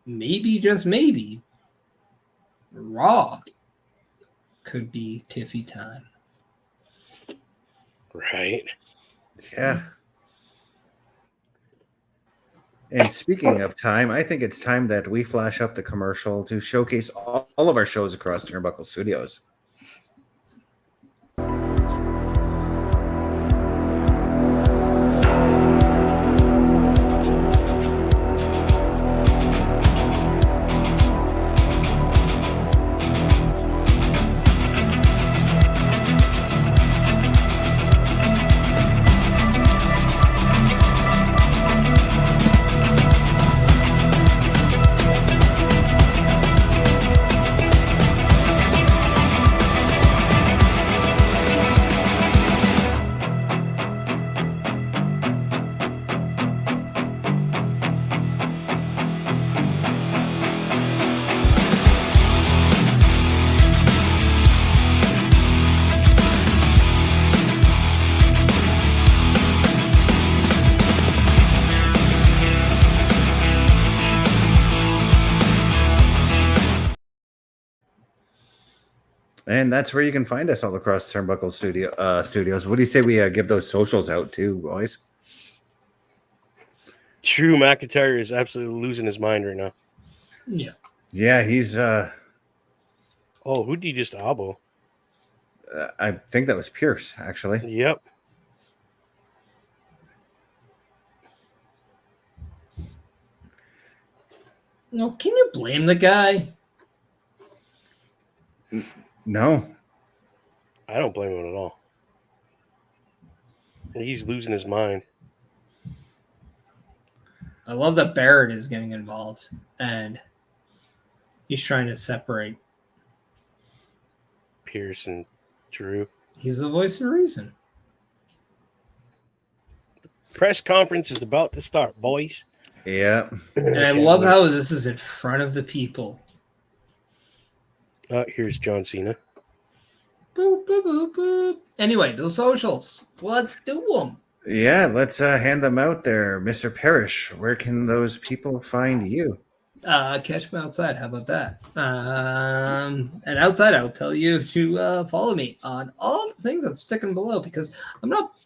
maybe, just maybe, Raw could be Tiffy time. Right. Yeah. And speaking of time, I think it's time that we flash up the commercial to showcase all of our shows across Turnbuckle Studios. And that's where you can find us all across Turnbuckle Studios. What do you say we give those socials out too, boys? True, McIntyre is absolutely losing his mind right now. Yeah. Yeah, he's... Oh, who did he just elbow? I think that was Pierce, actually. Yep. No, can you blame the guy? No. I don't blame him at all. He's losing his mind. I love that Barrett is getting involved, and he's trying to separate Pierce and Drew. He's the voice of reason. press conference is about to start, boys. Yeah. And I love how this is in front of the people. Here's John Cena. Boop, boop, boop, boop. Anyway, those socials. Let's do them. Yeah, let's hand them out there. Mr. Parrish, where can those people find you? Catch me outside. How about that? And outside, I'll tell you to follow me on all the things that's sticking below, because I'm not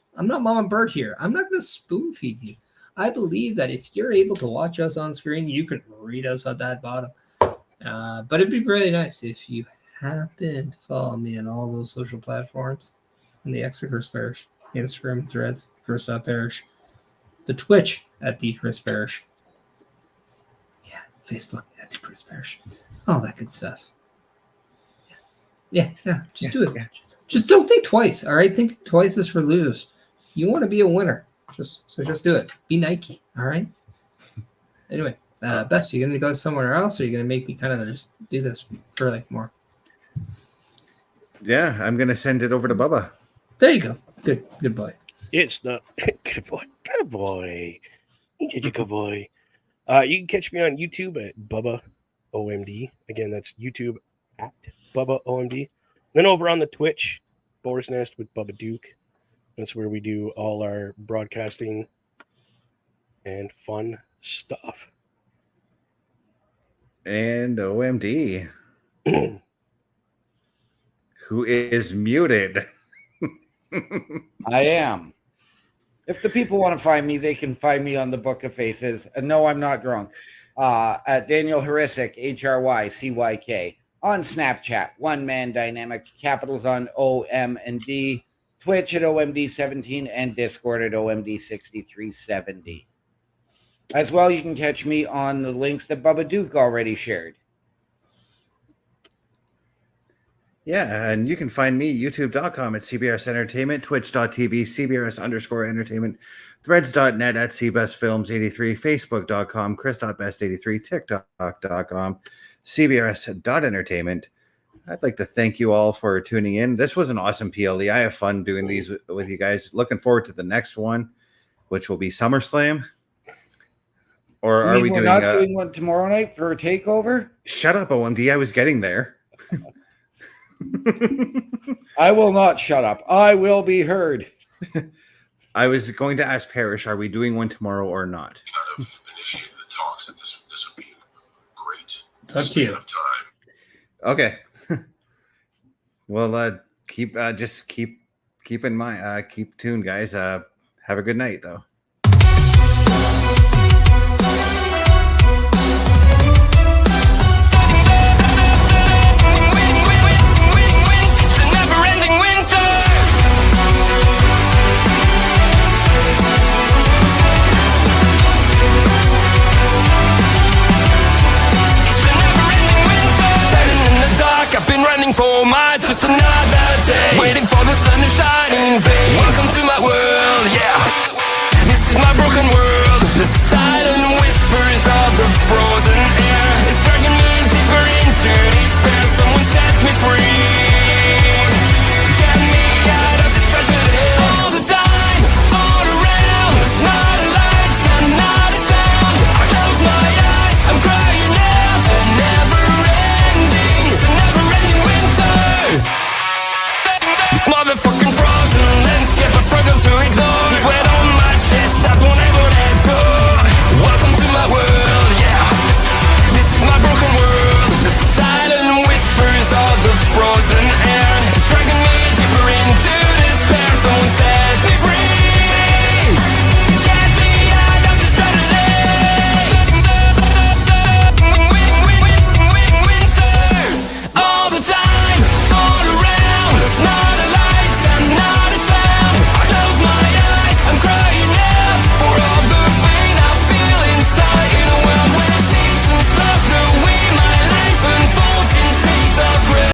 Mama Bird here. I'm not going to spoon feed you. I believe that if you're able to watch us on screen, you can read us at that bottom. But it'd be really nice if you happen to follow me on all those social platforms, in the X of Chris Parrish, Instagram, Threads, Chris.Parrish, the Twitch at the Chris Parrish. Facebook at the Chris Parrish, all that good stuff. Yeah. Just do it. Yeah. Just don't think twice. All right, think twice is for losers. You want to be a winner, just do it. Be Nike. All right. Anyway, Best, you gonna go somewhere else, or are you gonna make me kind of just do this for like more? Yeah, I'm gonna send it over to Bubba. There you go. Good boy. It's the good boy. He's such a good boy. You can catch me on YouTube at Bubba OMD. Again, that's YouTube at Bubba OMD. Then over on the Twitch, Boar's Nest with Bubba Duke. That's where we do all our broadcasting and fun stuff. And OMD, who is muted. I am. If the people want to find me, they can find me on the Book of Faces. And no, I'm not drunk. At Daniel Harisic, HRYCYK. On Snapchat, One Man Dynamics, capitals on O, M, and D. Twitch at OMD17 and Discord at OMD6370. As well, you can catch me on the links that Bubba Duke already shared. Yeah, and you can find me youtube.com at CBRS Entertainment, twitch.tv, CBRS_entertainment, threads.net at CBestFilms83, facebook.com, chris.best83, tiktok.com, CBRS.entertainment. I'd like to thank you all for tuning in. This was an awesome PLE. I have fun doing these with you guys. Looking forward to the next one, which will be SummerSlam. Or are we doing not doing one tomorrow night for a takeover? Shut up, OMD. I was getting there. I will not shut up. I will be heard. I was going to ask Parrish, are we doing one tomorrow or not? Kind of initiated the talks that this would be great. It's up to you. Okay. Well, keep in mind, keep tuned, guys. Have a good night, though.